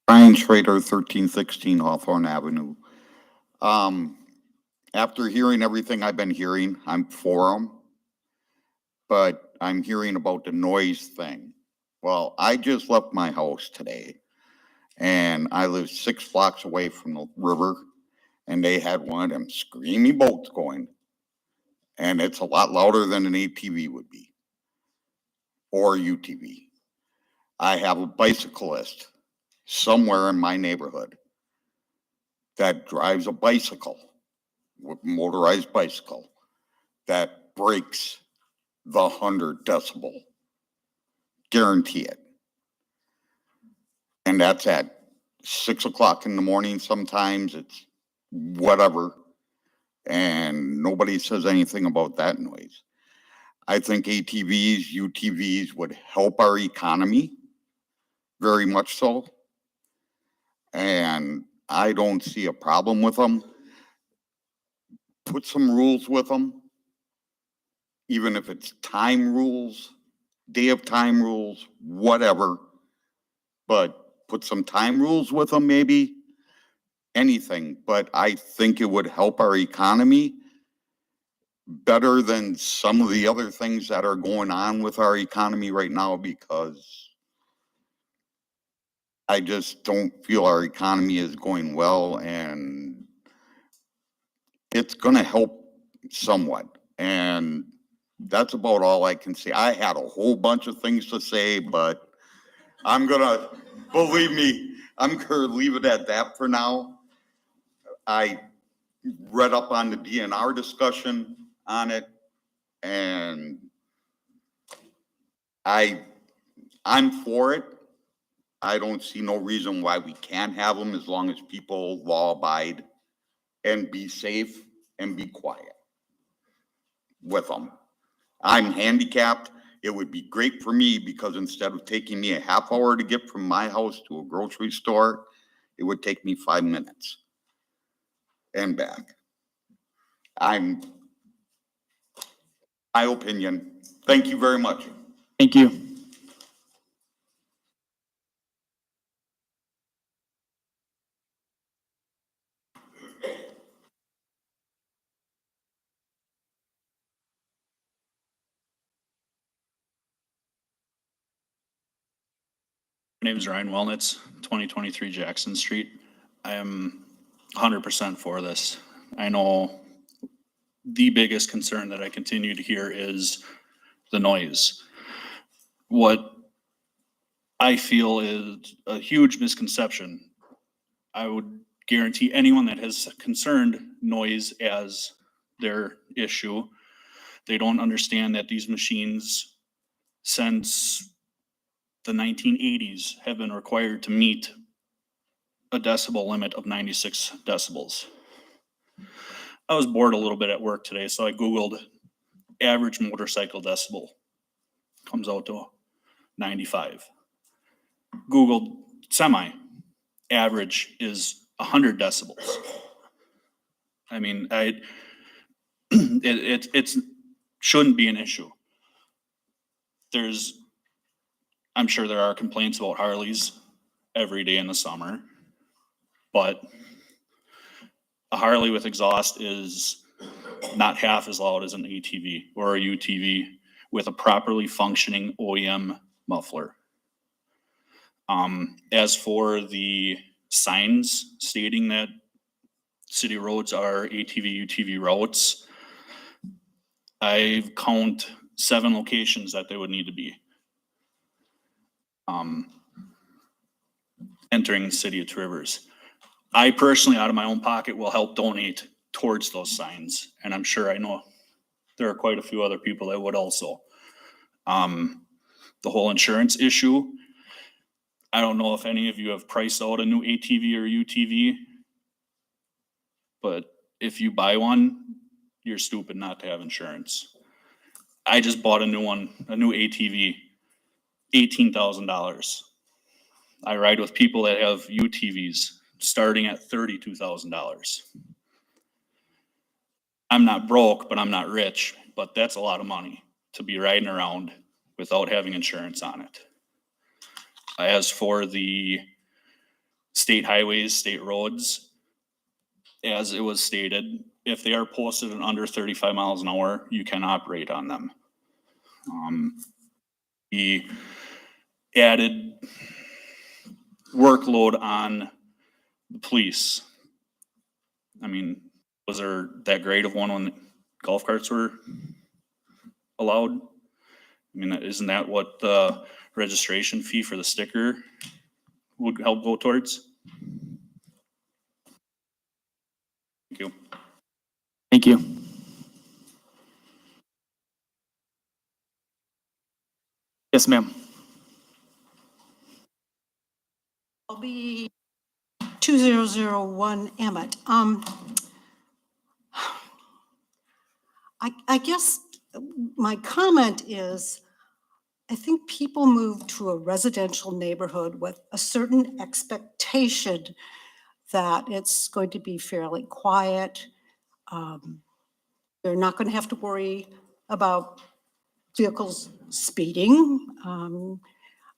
S22: Brian Schrader, 1316 Hawthorne Avenue. After hearing everything I've been hearing, I'm for them. But I'm hearing about the noise thing. Well, I just left my house today and I live 6 blocks away from the river and they had one of them screamy boats going. And it's a lot louder than an ATV would be or UTV. I have a bicyclist somewhere in my neighborhood that drives a bicycle, motorized bicycle, that breaks the 100 decibel. Guarantee it. And that's at 6 o'clock in the morning. Sometimes it's whatever. And nobody says anything about that noise. I think ATVs, UTVs would help our economy very much so. And I don't see a problem with them. Put some rules with them, even if it's time rules, day of time rules, whatever. But put some time rules with them, maybe anything. But I think it would help our economy better than some of the other things that are going on with our economy right now, because I just don't feel our economy is going well, and it's going to help somewhat. And that's about all I can say. I had a whole bunch of things to say, but I'm going to, believe me, I'm going to leave it at that for now. I read up on the DNR discussion on it, and I'm for it. I don't see no reason why we can't have them as long as people law abide and be safe and be quiet with them. I'm handicapped. It would be great for me because instead of taking me a half hour to get from my house to a grocery store, it would take me 5 minutes and back. My opinion. Thank you very much.
S2: Thank you.
S3: My name is Ryan Wellnitz, 2023 Jackson Street. I am 100% for this. I know the biggest concern that I continue to hear is the noise. What I feel is a huge misconception. I would guarantee anyone that has concerned noise as their issue, they don't understand that these machines, since the 1980s, have been required to meet a decibel limit of 96 decibels. I was bored a little bit at work today, so I Googled average motorcycle decibel. Comes out to 95. Googled semi. Average is 100 decibels. I mean, it shouldn't be an issue. I'm sure there are complaints about Harleys every day in the summer, but a Harley with exhaust is not half as loud as an ATV or a UTV with a properly functioning OEM muffler. As for the signs stating that city roads are ATV, UTV routes, I count 7 locations that they would need to be entering the city of Two Rivers. I personally, out of my own pocket, will help donate towards those signs, and I'm sure I know there are quite a few other people that would also. The whole insurance issue, I don't know if any of you have priced out a new ATV or UTV, but if you buy one, you're stupid not to have insurance. I just bought a new one, a new ATV, $18,000. I ride with people that have UTVs starting at $32,000. I'm not broke, but I'm not rich, but that's a lot of money to be riding around without having insurance on it. As for the state highways, state roads, as it was stated, if they are posted at under 35 miles an hour, you can operate on them. The added workload on the police. I mean, was there that great of one when golf carts were allowed? I mean, isn't that what the registration fee for the sticker would help go towards? Thank you.
S2: Thank you. Yes, ma'am.
S21: I'll be 2001 Emmett. I guess my comment is, I think people move to a residential neighborhood with a certain expectation that it's going to be fairly quiet. They're not going to have to worry about vehicles speeding.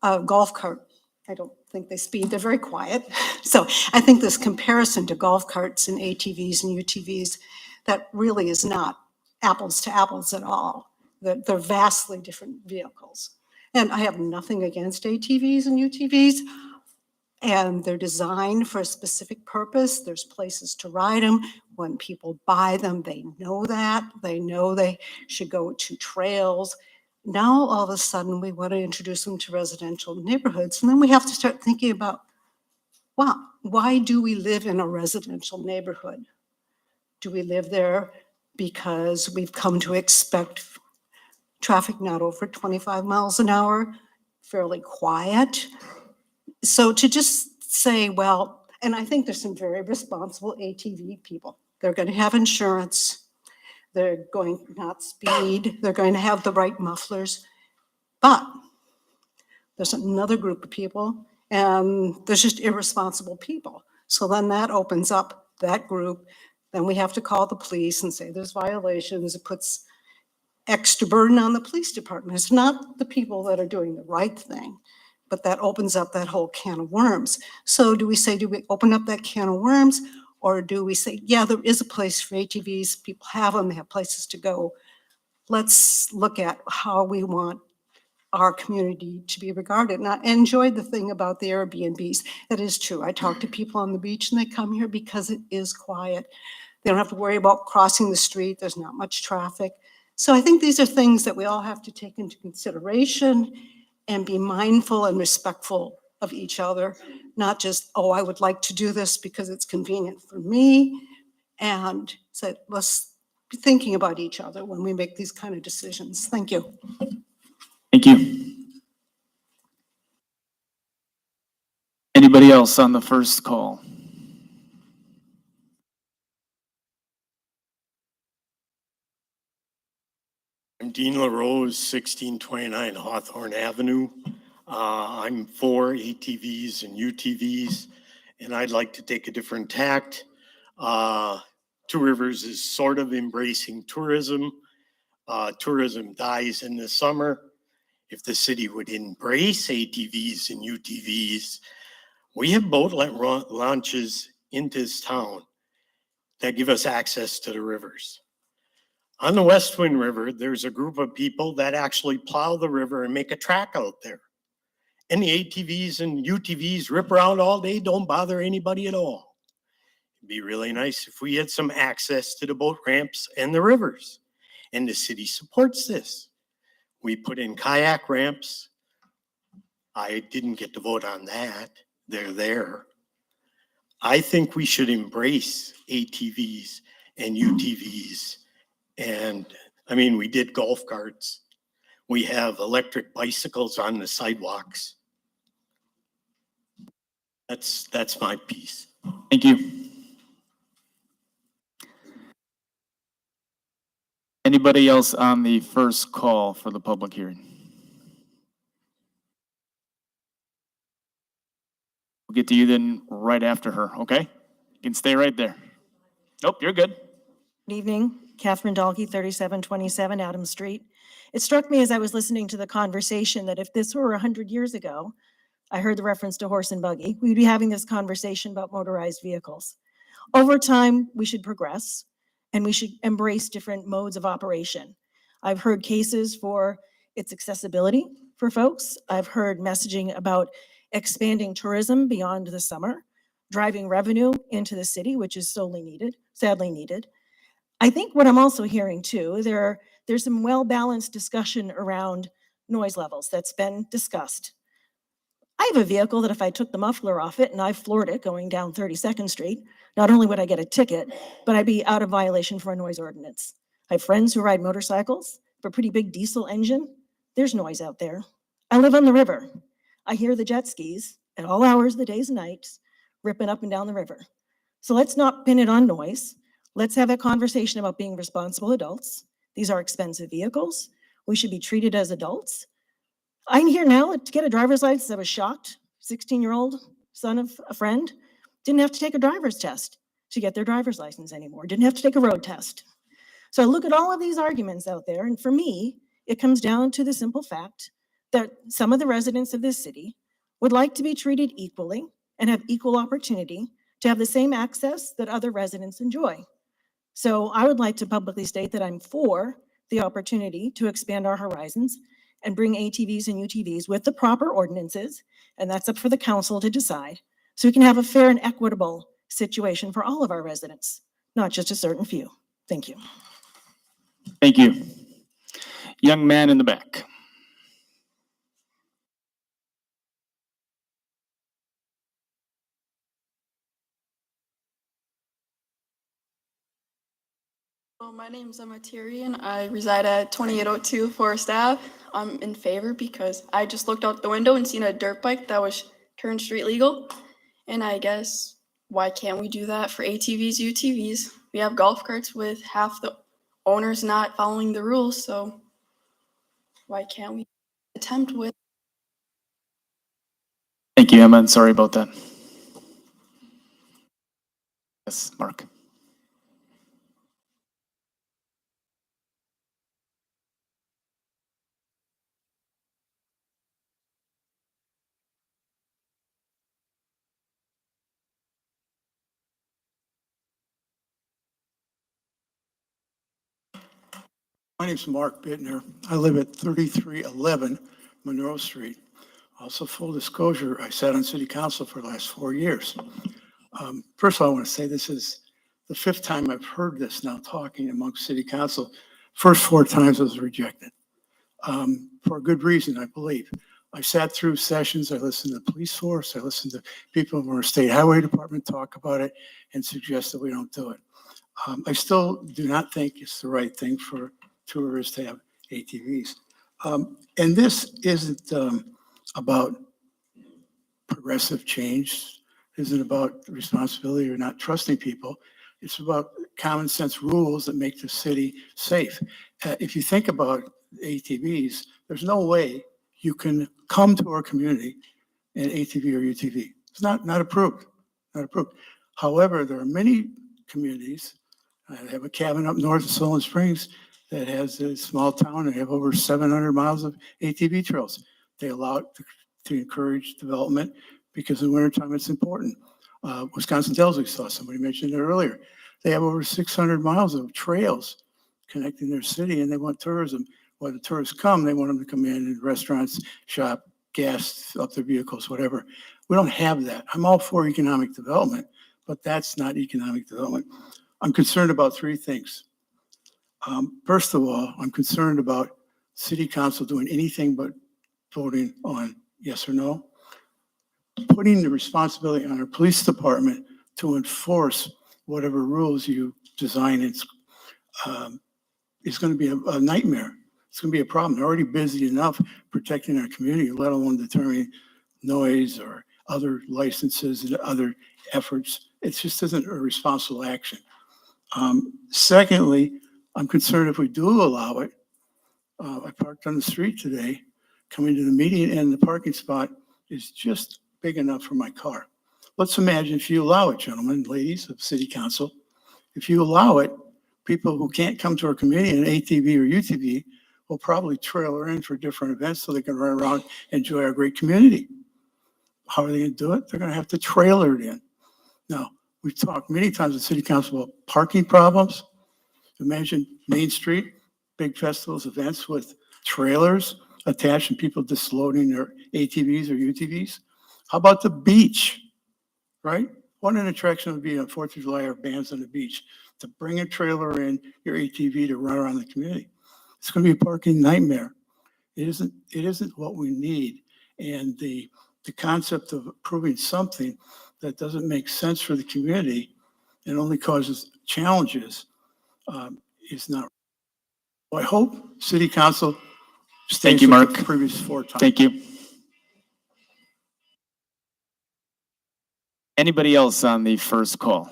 S21: A golf cart, I don't think they speed, they're very quiet. So I think this comparison to golf carts and ATVs and UTVs, that really is not apples to apples at all. They're vastly different vehicles. And I have nothing against ATVs and UTVs, and they're designed for a specific purpose. There's places to ride them. When people buy them, they know that. They know they should go to trails. Now, all of a sudden, we want to introduce them to residential neighborhoods, and then we have to start thinking about, wow, why do we live in a residential neighborhood? Do we live there because we've come to expect traffic not over 25 miles an hour, fairly quiet? So to just say, well, and I think there's some very responsible ATV people. They're going to have insurance. They're going to not speed. They're going to have the right mufflers. But there's another group of people, and there's just irresponsible people. So then that opens up that group. Then we have to call the police and say there's violations. It puts extra burden on the police department. It's not the people that are doing the right thing, but that opens up that whole can of worms. So do we open up that can of worms, or do we say, yeah, there is a place for ATVs, people have them, they have places to go. Let's look at how we want our community to be regarded. And I enjoyed the thing about the Airbnbs. That is true. I talk to people on the beach and they come here because it is quiet. They don't have to worry about crossing the street. There's not much traffic. So I think these are things that we all have to take into consideration and be mindful and respectful of each other, not just, oh, I would like to do this because it's convenient for me. And so let's be thinking about each other when we make these kind of decisions. Thank you.
S2: Thank you. Anybody else on the first call?
S6: I'm Dean LaRose, 1629 Hawthorne Avenue. I'm for ATVs and UTVs, and I'd like to take a different tact. Two Rivers is sort of embracing tourism. Tourism dies in the summer. If the city would embrace ATVs and UTVs, we have boat launches into this town that give us access to the rivers. On the West Wind River, there's a group of people that actually plow the river and make a track out there. And the ATVs and UTVs rip around all day, don't bother anybody at all. It'd be really nice if we had some access to the boat ramps and the rivers. And the city supports this. We put in kayak ramps. I didn't get to vote on that. They're there. I think we should embrace ATVs and UTVs. And I mean, we did golf carts. We have electric bicycles on the sidewalks. That's my piece.
S2: Thank you. Anybody else on the first call for the public hearing? We'll get to you then right after her, okay? You can stay right there. Nope, you're good.
S7: Good evening, Catherine Dahlke, 3727 Adams Street. It struck me as I was listening to the conversation that if this were 100 years ago, I heard the reference to horse and buggy, we'd be having this conversation about motorized vehicles. Over time, we should progress and we should embrace different modes of operation. I've heard cases for its accessibility for folks. I've heard messaging about expanding tourism beyond the summer, driving revenue into the city, which is sadly needed. I think what I'm also hearing too, there's some well-balanced discussion around noise levels that's been discussed. I have a vehicle that if I took the muffler off it and I floored it going down 32nd Street, not only would I get a ticket, but I'd be out of violation for a noise ordinance. I have friends who ride motorcycles, have a pretty big diesel engine. There's noise out there. I live on the river. I hear the jet skis at all hours of the days and nights ripping up and down the river. So let's not pin it on noise. Let's have a conversation about being responsible adults. These are expensive vehicles. We should be treated as adults. I'm here now to get a driver's license. I was shocked. 16-year-old son of a friend didn't have to take a driver's test to get their driver's license anymore. Didn't have to take a road test. So I look at all of these arguments out there, and for me, it comes down to the simple fact that some of the residents of this city would like to be treated equally and have equal opportunity to have the same access that other residents enjoy. So I would like to publicly state that I'm for the opportunity to expand our horizons and bring ATVs and UTVs with the proper ordinances, and that's up for the council to decide, so we can have a fair and equitable situation for all of our residents, not just a certain few. Thank you.
S2: Thank you. Young man in the back.
S1: My name's Emma Tyrion. I reside at 2802 Forest Ave. I'm in favor because I just looked out the window and seen a dirt bike that was turned street legal. And I guess, why can't we do that for ATVs, UTVs? We have golf carts with half the owners not following the rules, so why can't we attempt with?
S2: Thank you, Emma, and sorry about that. Yes, Mark.
S8: My name's Mark Bittner. I live at 3311 Monroe Street. Also, full disclosure, I sat on city council for the last 4 years. First of all, I want to say this is the 5th time I've heard this now talking amongst city council. First 4 times I was rejected, for a good reason, I believe. I sat through sessions, I listened to the police force, I listened to people from our state highway department talk about it and suggest that we don't do it. I still do not think it's the right thing for tourists to have ATVs. And this isn't about progressive change, isn't about responsibility or not trusting people. It's about common sense rules that make the city safe. If you think about ATVs, there's no way you can come to our community in ATV or UTV. It's not approved, not approved. However, there are many communities. I have a cabin up north of Solon Springs that has a small town and have over 700 miles of ATV trails. They allow it to encourage development because in wintertime it's important. Wisconsin Dells, we saw somebody mentioned it earlier. They have over 600 miles of trails connecting their city and they want tourism. When the tourists come, they want them to come in and restaurants, shop, gas up their vehicles, whatever. We don't have that. I'm all for economic development, but that's not economic development. I'm concerned about 3 things. First of all, I'm concerned about city council doing anything but voting on yes or no. Putting the responsibility on our police department to enforce whatever rules you design is going to be a nightmare. It's going to be a problem. They're already busy enough protecting our community, let alone determining noise or other licenses and other efforts. It just isn't a responsible action. Secondly, I'm concerned if we do allow it. I parked on the street today coming to the meeting and the parking spot is just big enough for my car. Let's imagine if you allow it, gentlemen, ladies of city council, if you allow it, people who can't come to our community in ATV or UTV will probably trailer in for different events so they can run around and enjoy our great community. How are they going to do it? They're going to have to trailer it in. Now, we've talked many times in city council about parking problems. Imagine Main Street, big festivals, events with trailers attached and people just loading their ATVs or UTVs. How about the beach, right? What an attraction would be on 4th of July or bands on the beach to bring a trailer in your ATV to run around the community. It's going to be a parking nightmare. It isn't what we need. And the concept of approving something that doesn't make sense for the community and only causes challenges is not. I hope city council stays
S2: Thank you,
S8: with
S2: Mark.
S8: the previous 4 times.
S2: Thank you. Anybody else on the first call?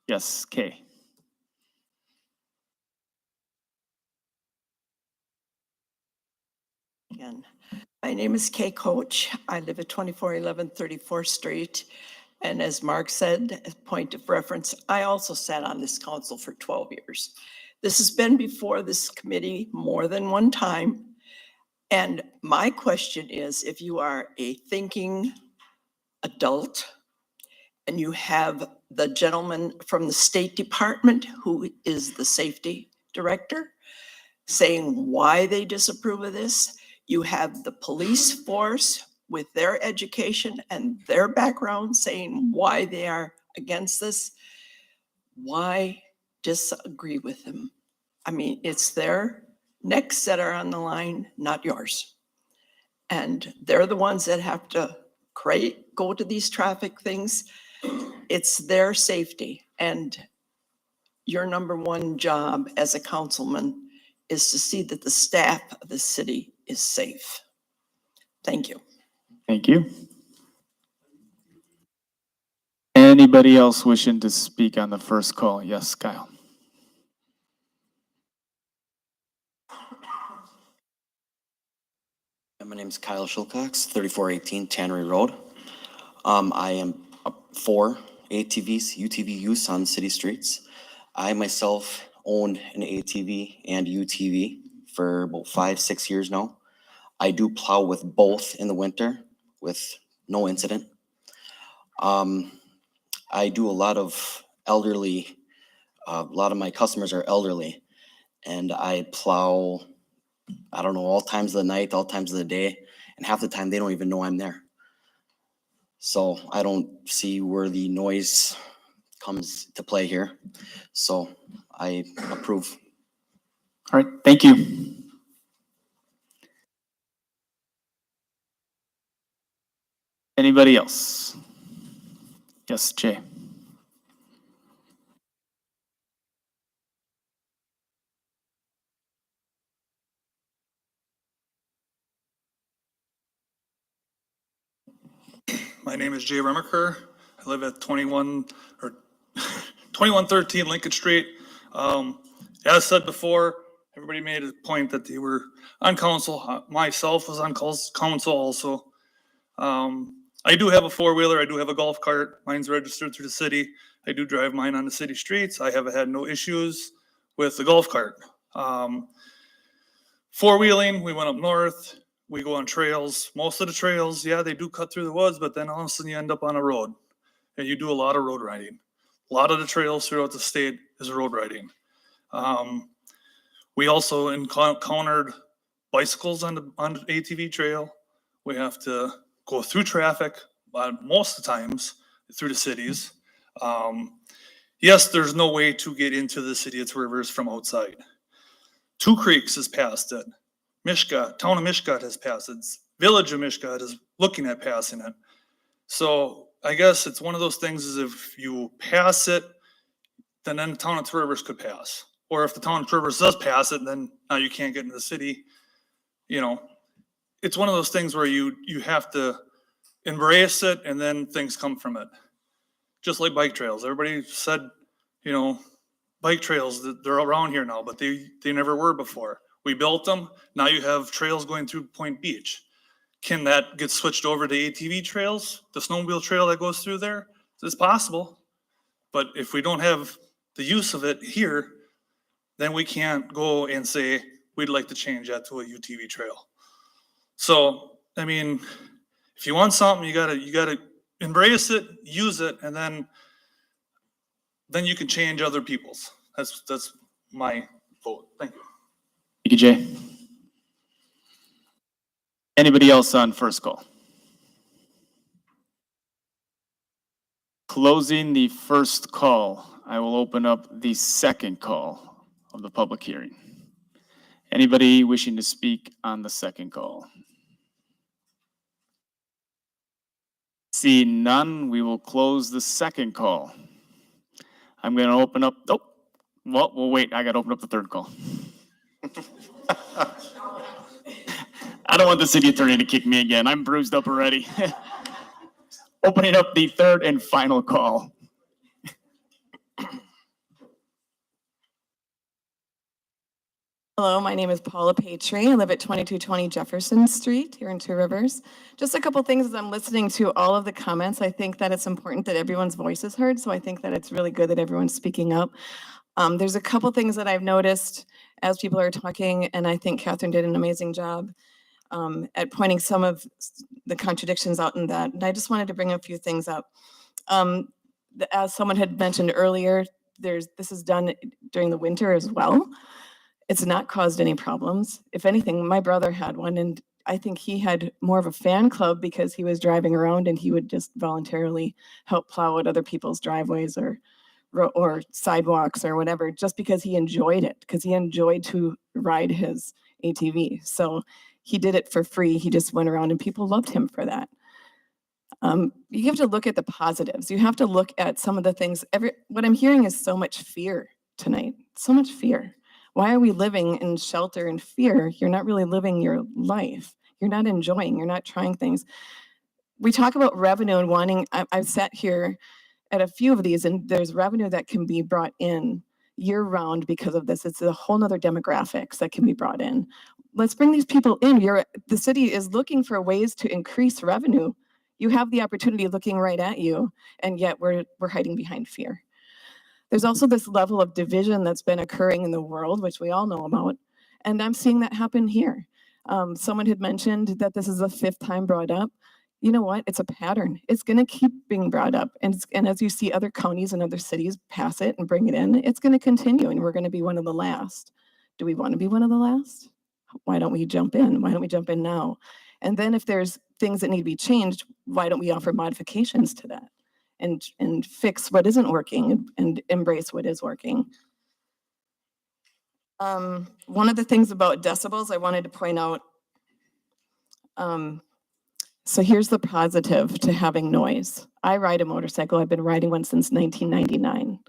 S2: Yes, Kay.
S23: Again. My name is Kay Coach. I live at 2411 34th Street. And as Mark said, as point of reference, I also sat on this council for 12 years. This has been before this committee more than one time. And my question is, if you are a thinking adult and you have the gentleman from the State Department who is the safety director saying why they disapprove of this, you have the police force with their education and their background saying why they are against this, why disagree with them? I mean, it's their necks that are on the line, not yours. And they're the ones that have to go to these traffic things. It's their safety. And your number one job as a councilman is to see that the staff of the city is safe. Thank you.
S2: Thank you. Anybody else wishing to speak on the first call? Yes, Kyle.
S4: My name is Kyle Shilcox, 3418 Tannery Road. I am for ATVs, UTV use on city streets. I myself owned an ATV and UTV for about 5-6 years now. I do plow with both in the winter with no incident. I do a lot of elderly, a lot of my customers are elderly, and I plow, I don't know, all times of the night, all times of the day, and half the time they don't even know I'm there. So I don't see where the noise comes to play here. So I approve.
S2: All right, thank you. Anybody else? Yes, Jay.
S9: My name is Jay Remaker. I live at 2113 Lincoln Street. As said before, everybody made a point that they were on council. Myself was on council also. I do have a four-wheeler. I do have a golf cart. Mine's registered through the city. I do drive mine on the city streets. I have had no issues with the golf cart. Four-wheeling, we went up north. We go on trails. Most of the trails, yeah, they do cut through the woods, but then all of a sudden you end up on a road and you do a lot of road riding. A lot of the trails throughout the state is road riding. We also encountered bicycles on the ATV trail. We have to go through traffic most of the times through the cities. Yes, there's no way to get into the city of Rivers from outside. Two Creeks has passed it. Mishka, town of Mishka has passed it. Village of Mishka is looking at passing it. So I guess it's one of those things is if you pass it, then the town of Rivers could pass. Or if the town of Rivers does pass it, then now you can't get into the city. You know, it's one of those things where you have to embrace it and then things come from it. Just like bike trails. Everybody said, you know, bike trails, they're around here now, but they never were before. We built them. Now you have trails going through Point Beach. Can that get switched over to ATV trails? The snowmobile trail that goes through there? It's possible. But if we don't have the use of it here, then we can't go and say, we'd like to change that to a UTV trail. So, I mean, if you want something, you gotta embrace it, use it, and then you can change other people's. That's my vote. Thank you.
S2: Thank you, Jay. Anybody else on first call? Closing the first call, I will open up the second call of the public hearing. Anybody wishing to speak on the second call? See none, we will close the second call. I'm going to open up, we'll wait. I got to open up the third call. I don't want the city attorney to kick me again. I'm bruised up already. Opening up the third and final call.
S10: Hello, my name is Paula Patry. I live at 2220 Jefferson Street here in Two Rivers. Just a couple things as I'm listening to all of the comments. I think that it's important that everyone's voice is heard. So I think that it's really good that everyone's speaking up. There's a couple things that I've noticed as people are talking, and I think Catherine did an amazing job at pointing some of the contradictions out in that. And I just wanted to bring a few things up. As someone had mentioned earlier, this is done during the winter as well. It's not caused any problems. If anything, my brother had one, and I think he had more of a fan club because he was driving around and he would just voluntarily help plow out other people's driveways or sidewalks or whatever, just because he enjoyed it, because he enjoyed to ride his ATV. So he did it for free. He just went around and people loved him for that. You have to look at the positives. You have to look at some of the things. What I'm hearing is so much fear tonight. So much fear. Why are we living in shelter and fear? You're not really living your life. You're not enjoying, you're not trying things. We talk about revenue and wanting, I've sat here at a few of these and there's revenue that can be brought in year round because of this. It's a whole nother demographics that can be brought in. Let's bring these people in. The city is looking for ways to increase revenue. You have the opportunity looking right at you, and yet we're hiding behind fear. There's also this level of division that's been occurring in the world, which we all know about, and I'm seeing that happen here. Someone had mentioned that this is the 5th time brought up. You know what? It's a pattern. It's going to keep being brought up. And as you see other counties and other cities pass it and bring it in, it's going to continue, and we're going to be one of the last. Do we want to be one of the last? Why don't we jump in? Why don't we jump in now? And then if there's things that need to be changed, why don't we offer modifications to that and fix what isn't working and embrace what is working? One of the things about decibels I wanted to point out, so here's the positive to having noise. I ride a motorcycle. I've been riding one since 1999.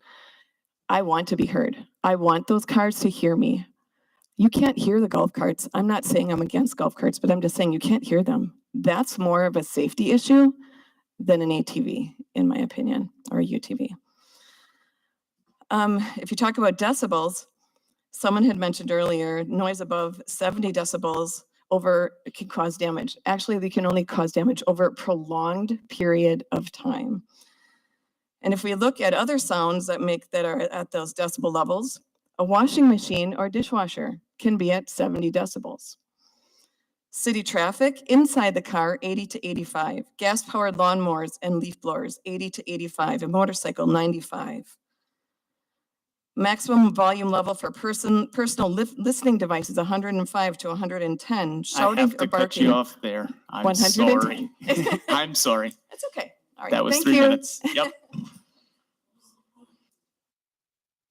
S10: I want to be heard. I want those cars to hear me. You can't hear the golf carts. I'm not saying I'm against golf carts, but I'm just saying you can't hear them. That's more of a safety issue than an ATV, in my opinion, or a UTV. If you talk about decibels, someone had mentioned earlier, noise above 70 decibels it can cause damage. Actually, they can only cause damage over a prolonged period of time. And if we look at other sounds that are at those decibel levels, a washing machine or dishwasher can be at 70 decibels. City traffic inside the car, 80 to 85. Gas-powered lawnmowers and leaf blowers, 80 to 85. A motorcycle, 95. Maximum volume level for personal listening devices, 105 to 110.
S2: I
S10: Shouting
S2: have
S10: or
S2: to cut you
S10: barking.
S2: off there. I'm
S10: 110.
S2: sorry. I'm sorry.
S10: That's okay. All right.
S2: That was
S10: Thank
S2: 3
S10: you.
S2: minutes. Yep.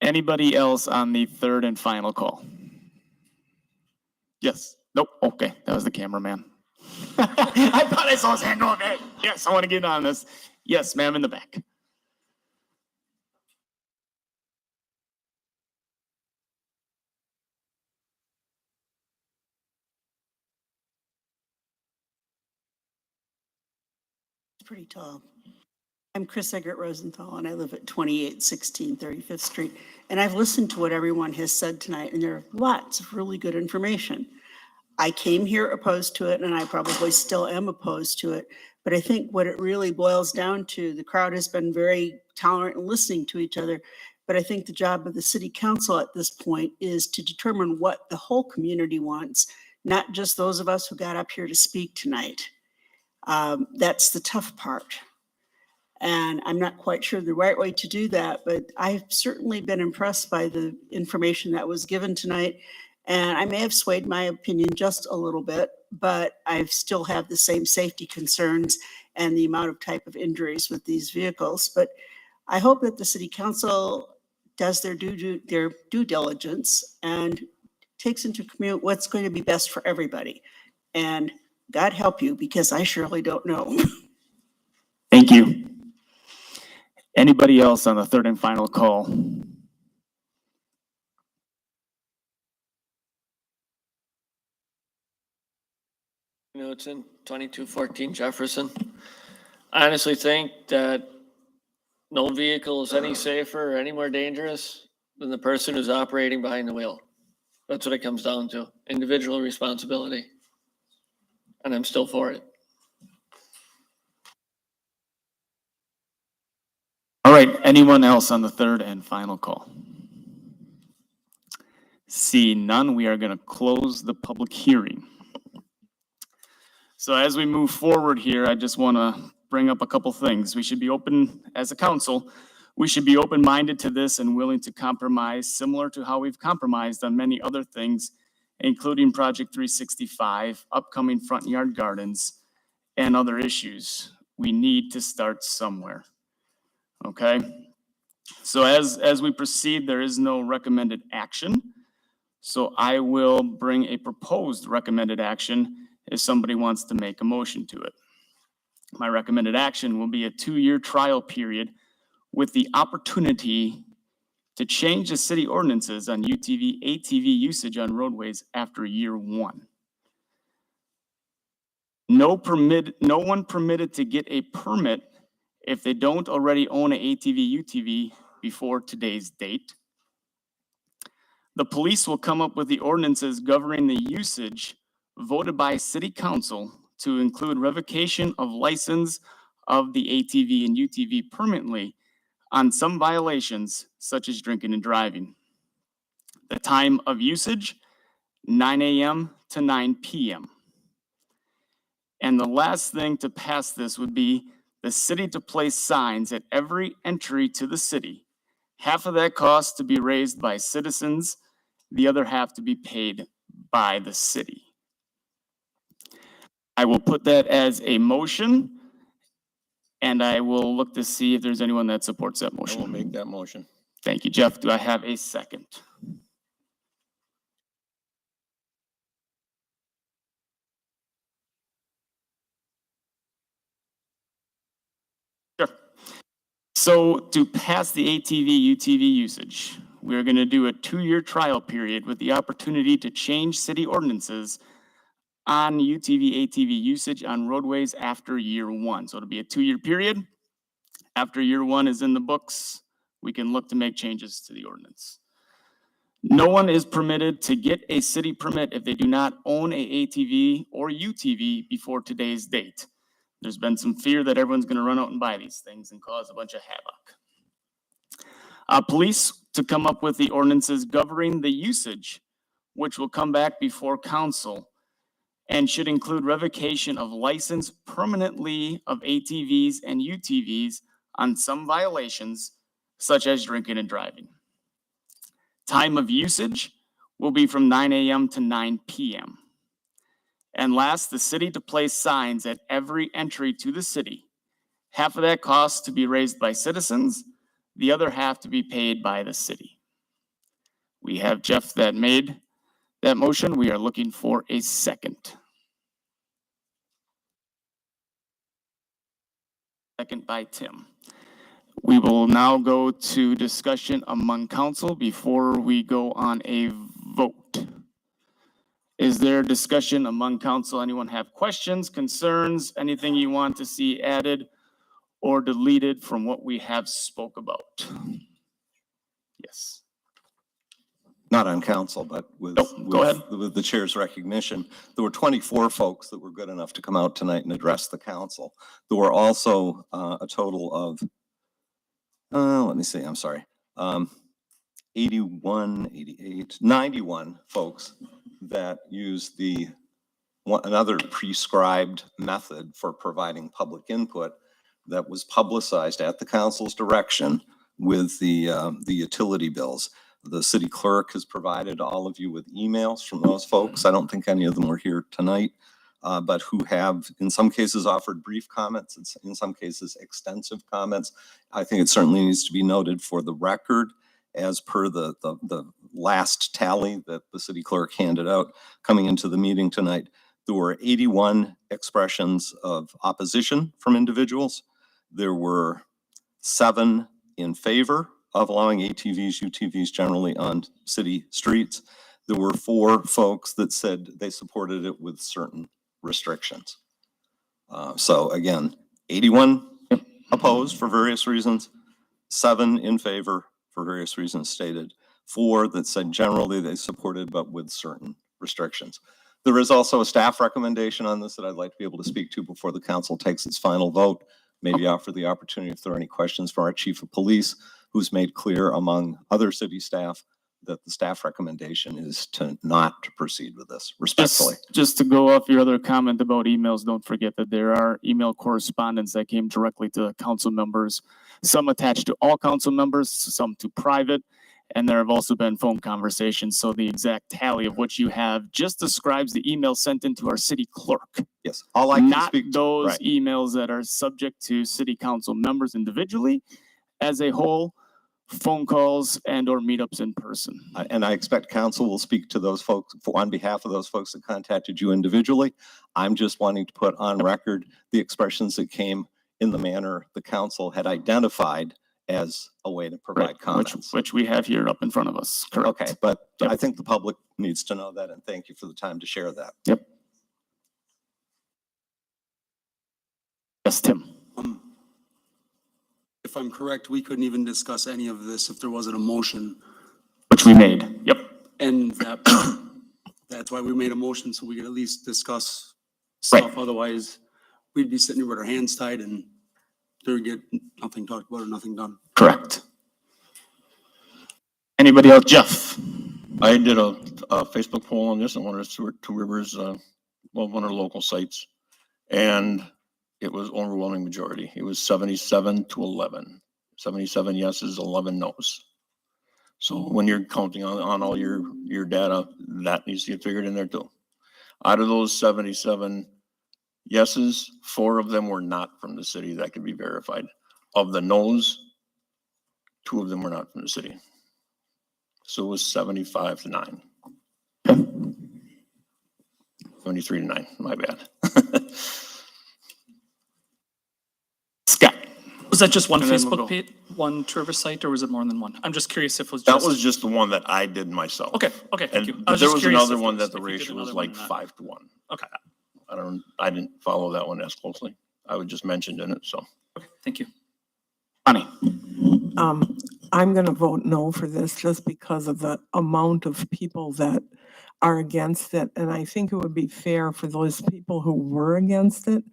S2: Anybody else on the 3rd and final call? Yes. Nope. Okay. That was the cameraman. I thought I saw his hand going there. Yes, I want to get on this. Yes, ma'am, in the back.
S15: Pretty tall. I'm Chris Eggert Rosenthal, and I live at 2816 35th Street. And I've listened to what everyone has said tonight, and there are lots of really good information. I came here opposed to it, and I probably still am opposed to it. But I think what it really boils down to, the crowd has been very tolerant and listening to each other. But I think the job of the city council at this point is to determine what the whole community wants, not just those of us who got up here to speak tonight. That's the tough part. And I'm not quite sure the right way to do that, but I've certainly been impressed by the information that was given tonight. And I may have swayed my opinion just a little bit, but I still have the same safety concerns and the amount of type of injuries with these vehicles. But I hope that the city council does their due diligence and takes into account what's going to be best for everybody. And God help you, because I surely don't know.
S2: Thank you. Anybody else on the 3rd and final call?
S17: Knudsen, 2214 Jefferson. I honestly think that no vehicle is any safer or any more dangerous than the person who's operating behind the wheel. That's what it comes down to, individual responsibility. And I'm still for it.
S2: All right, anyone else on the 3rd and final call? See none, we are going to close the public hearing. So as we move forward here, I just want to bring up a couple things. We should be open, as a council, we should be open-minded to this and willing to compromise, similar to how we've compromised on many other things, including Project 365, upcoming front yard gardens, and other issues. We need to start somewhere. Okay? So as we proceed, there is no recommended action. So I will bring a proposed recommended action if somebody wants to make a motion to it. My recommended action will be a 2-year trial period with the opportunity to change the city ordinances on UTV, ATV usage on roadways after year 1. No one permitted to get a permit if they don't already own an ATV, UTV before today's date. The police will come up with the ordinances governing the usage voted by city council to include revocation of license of the ATV and UTV permanently on some violations such as drinking and driving. The time of usage, 9 a.m. to 9 p.m. And the last thing to pass this would be the city to place signs at every entry to the city. Half of that cost to be raised by citizens, the other half to be paid by the city. I will put that as a motion, and I will look to see if there's anyone that supports that motion.
S5: I will make that motion.
S2: Thank you, Jeff. Do I have a second? Sure. So to pass the ATV, UTV usage, we're going to do a 2-year trial period with the opportunity to change city ordinances on UTV, ATV usage on roadways after year 1. So it'll be a 2-year period. After year 1 is in the books, we can look to make changes to the ordinance. No one is permitted to get a city permit if they do not own a ATV or UTV before today's date. There's been some fear that everyone's going to run out and buy these things and cause a bunch of havoc. Police to come up with the ordinances governing the usage, which will come back before council and should include revocation of license permanently of ATVs and UTVs on some violations such as drinking and driving. Time of usage will be from 9 a.m. to 9 p.m. And last, the city to place signs at every entry to the city. Half of that cost to be raised by citizens, the other half to be paid by the city. We have Jeff that made that motion. We are looking for a second. Second by Tim. We will now go to discussion among council before we go on a vote. Is there discussion among council? Anyone have questions, concerns, anything you want to see added or deleted from what we have spoke about? Yes.
S11: Not on council, but with,
S2: go ahead.
S11: With the chair's recognition, there were 24 folks that were good enough to come out tonight and address the council. There were also a total of, let me see, I'm sorry, 81, 88, 91 folks that used another prescribed method for providing public input that was publicized at the council's direction with the utility bills. The city clerk has provided all of you with emails from those folks. I don't think any of them were here tonight, but who have in some cases offered brief comments, in some cases extensive comments. I think it certainly needs to be noted for the record, as per the last tally that the city clerk handed out coming into the meeting tonight. There were 81 expressions of opposition from individuals. There were 7 in favor of allowing ATVs, UTVs generally on city streets. There were 4 folks that said they supported it with certain restrictions. So again, 81 opposed for various reasons, 7 in favor for various reasons stated, 4 that said generally they supported but with certain restrictions. There is also a staff recommendation on this that I'd like to be able to speak to before the council takes its final vote. Maybe offer the opportunity if there are any questions for our chief of police, who's made clear among other city staff that the staff recommendation is to not to proceed with this respectfully.
S2: Just to go off your other comment about emails, don't forget that there are email correspondence that came directly to council members, some attached to all council members, some to private, and there have also been phone conversations. So the exact tally of what you have just describes the email sent into our city clerk.
S11: Yes, all I can
S2: not
S11: speak to,
S2: those
S11: right.
S2: emails that are subject to city council members individually. As a whole, phone calls and or meetups in person.
S11: And I expect council will speak to those folks on behalf of those folks that contacted you individually. I'm just wanting to put on record the expressions that came in the manner the council had identified as a way to provide
S2: Right,
S11: comments.
S2: which we have here up in front of us, correct?
S11: Okay, but
S2: Yep.
S11: I think the public needs to know that, and thank you for the time to share that.
S2: Yep. Yes, Tim.
S5: If I'm correct, we couldn't even discuss any of this if there wasn't a motion.
S2: Which we made, yep.
S5: And that, that's why we made a motion, so we could at least discuss
S2: Right.
S5: stuff. Otherwise, we'd be sitting here with our hands tied and there'd get nothing talked about or nothing done.
S2: Correct. Anybody else? Jeff?
S12: I did a Facebook poll on this on one of the Two Rivers, one of the local sites, and it was overwhelming majority. It was 77 to 11. 77 yeses, 11 nos. So when you're counting on all your data, that needs to get figured in there too. Out of those 77 yeses, 4 of them were not from the city. That can be verified. Of the nos, 2 of them were not from the city. So it was 75 to 9. 73 to 9, my bad.
S2: Scott.
S13: Was that just one
S2: And then we'll
S13: Facebook
S2: go.
S13: page, one Two Rivers site, or was it more than one? I'm just curious if it was
S12: That
S13: just.
S12: was just the one that I did myself.
S13: Okay, okay, thank
S12: And
S13: you. I was
S12: there
S13: just
S12: was
S13: curious
S12: another
S13: if it
S12: one
S13: was-
S12: that the
S13: if you did
S12: ratio was
S13: another
S12: like
S13: one or not.
S12: 5 to 1.
S13: Okay,
S12: I didn't follow that one as closely. I was just mentioned in it, so.
S13: thank you.
S2: Bonnie.
S24: I'm gonna vote no for this just because of the amount of people that are against it. And I think it would be fair for those people who were against it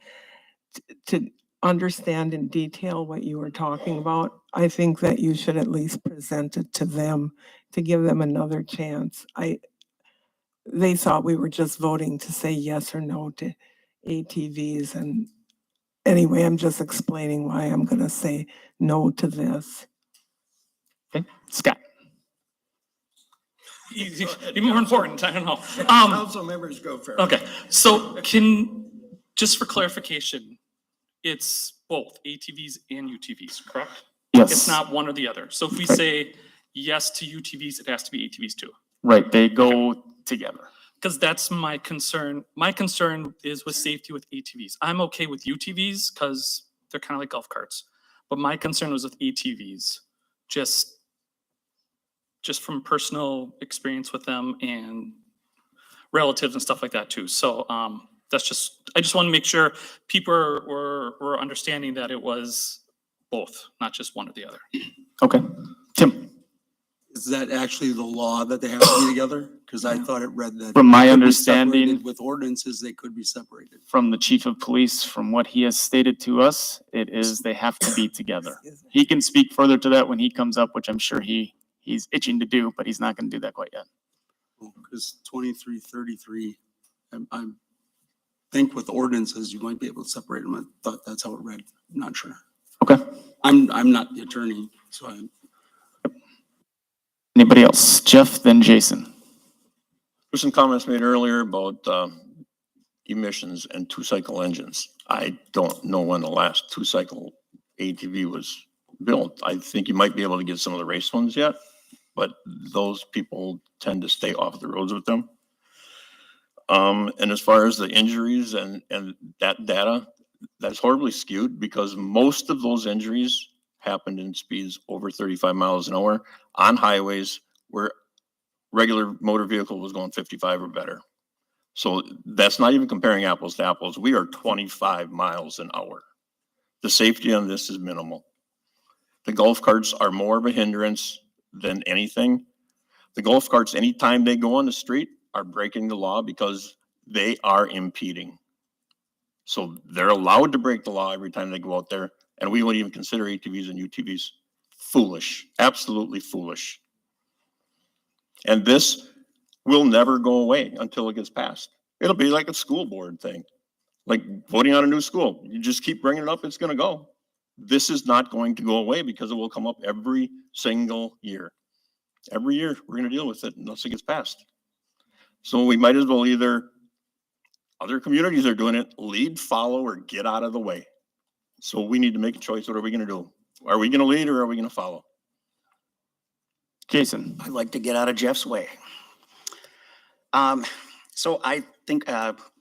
S24: to understand in detail what you were talking about. I think that you should at least present it to them to give them another chance. They thought we were just voting to say yes or no to ATVs. And anyway, I'm just explaining why I'm gonna say no to this.
S2: Okay, Scott.
S13: Even more important, I don't know.
S6: Council members go first.
S13: Okay, so just for clarification, it's both ATVs and UTVs, correct?
S2: Yes.
S13: It's not one or the other. So if we say yes to UTVs, it has to be ATVs too.
S2: Right, they go together.
S13: Because that's my concern. My concern is with safety with ATVs. I'm okay with UTVs because they're kind of like golf carts. But my concern was with ATVs, just from personal experience with them and relatives and stuff like that too. So that's just, I just want to make sure people were understanding that it was both, not just one or the other.
S2: Okay, Tim.
S5: Is that actually the law that they have to be together? Because I thought it read that.
S2: From my
S5: they could be
S2: understanding-
S5: separated. With ordinances, they could be separated.
S2: From the chief of police, from what he has stated to us, it is they have to be together. He can speak further to that when he comes up, which I'm sure he's itching to do, but he's not gonna do that quite yet.
S5: Because 2333, I think with ordinances, you might be able to separate them. I thought that's how it read. I'm not sure.
S2: Okay.
S5: I'm not the attorney, so I'm.
S2: Anybody else? Jeff, then Jason.
S12: There's some comments made earlier about emissions and two-cycle engines. I don't know when the last two-cycle ATV was built. I think you might be able to get some of the race ones yet, but those people tend to stay off the roads with them. And as far as the injuries and that data, that's horribly skewed because most of those injuries happened in speeds over 35 miles an hour on highways where regular motor vehicle was going 55 or better. So that's not even comparing apples to apples. We are 25 miles an hour. The safety on this is minimal. The golf carts are more of a hindrance than anything. The golf carts, anytime they go on the street, are breaking the law because they are impeding. So they're allowed to break the law every time they go out there. And we wouldn't even consider ATVs and UTVs foolish, absolutely foolish. And this will never go away until it gets passed. It'll be like a school board thing, like voting on a new school. You just keep bringing it up, it's gonna go. This is not going to go away because it will come up every single year. Every year, we're gonna deal with it unless it gets passed. So we might as well either, other communities are doing it, lead, follow, or get out of the way. So we need to make a choice. What are we gonna do? Are we gonna lead or are we gonna follow?
S2: Jason.
S25: I'd like to get out of Jeff's way. So I think,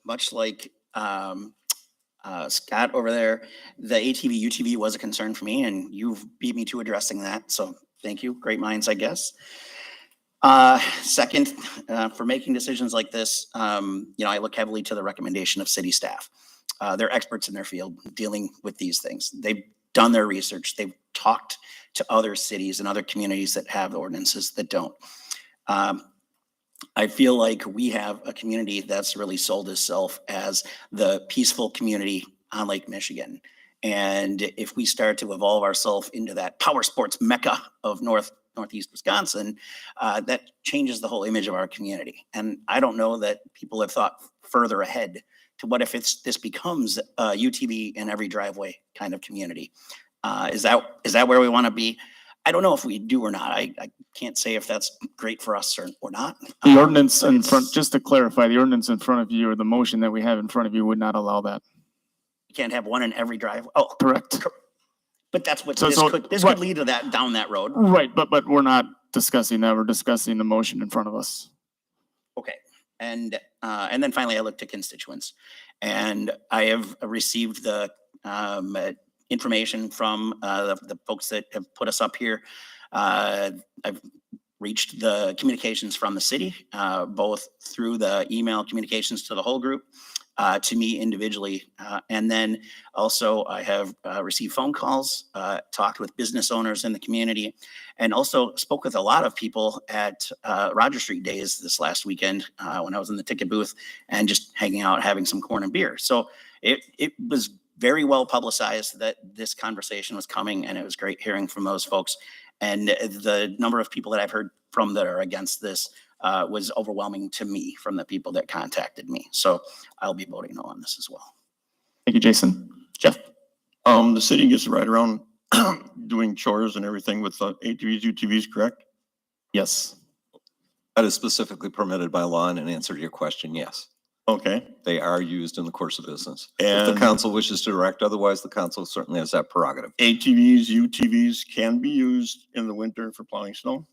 S25: much like
S14: Scott over there, the ATV, UTV was a concern for me, and you've beat me to addressing that. So thank you. Great minds, I guess. Second, for making decisions like this, I look heavily to the recommendation of city staff. They're experts in their field dealing with these things. They've done their research. They've talked to other cities and other communities that have ordinances that don't. I feel like we have a community that's really sold itself as the peaceful community on Lake Michigan. And if we start to evolve ourselves into that power sports mecca of Northeast Wisconsin, that changes the whole image of our community. And I don't know that people have thought further ahead to what if this becomes a UTV in every driveway kind of community. Is that where we want to be? I don't know if we do or not. I can't say if that's great for us or not.
S2: The ordinance in front, just to clarify, the ordinance in front of you or the motion that we have in front of you would not allow that.
S14: You can't have one in every driveway. Oh,
S2: correct.
S14: But that's what
S2: So-
S14: this
S2: so-
S14: could
S2: right.
S14: lead to that down that road.
S2: Right, but we're not discussing that. We're discussing the motion in front of us.
S14: Okay, and then finally, I look to constituents, and I have received the information from the folks that have put us up here. I've reached the communications from the city, both through the email communications to the whole group, to me individually, and then also I have received phone calls, talked with business owners in the community, and also spoke with a lot of people at Roger Street Days this last weekend when I was in the ticket booth and just hanging out, having some corn and beer. So it was very well publicized that this conversation was coming, and it was great hearing from those folks. And the number of people that I've heard from that are against this was overwhelming to me from the people that contacted me. So I'll be voting no on this as well.
S2: Thank you, Jason. Jeff?
S12: The city gets to ride around doing chores and everything with ATVs, UTVs, correct?
S2: Yes.
S11: That is specifically permitted by law, and in answer to your question, yes.
S12: Okay.
S11: They are used in the course of business. If
S12: And
S11: the council wishes to direct otherwise, the council certainly has that prerogative.
S12: ATVs, UTVs can be used in the winter for plowing snow?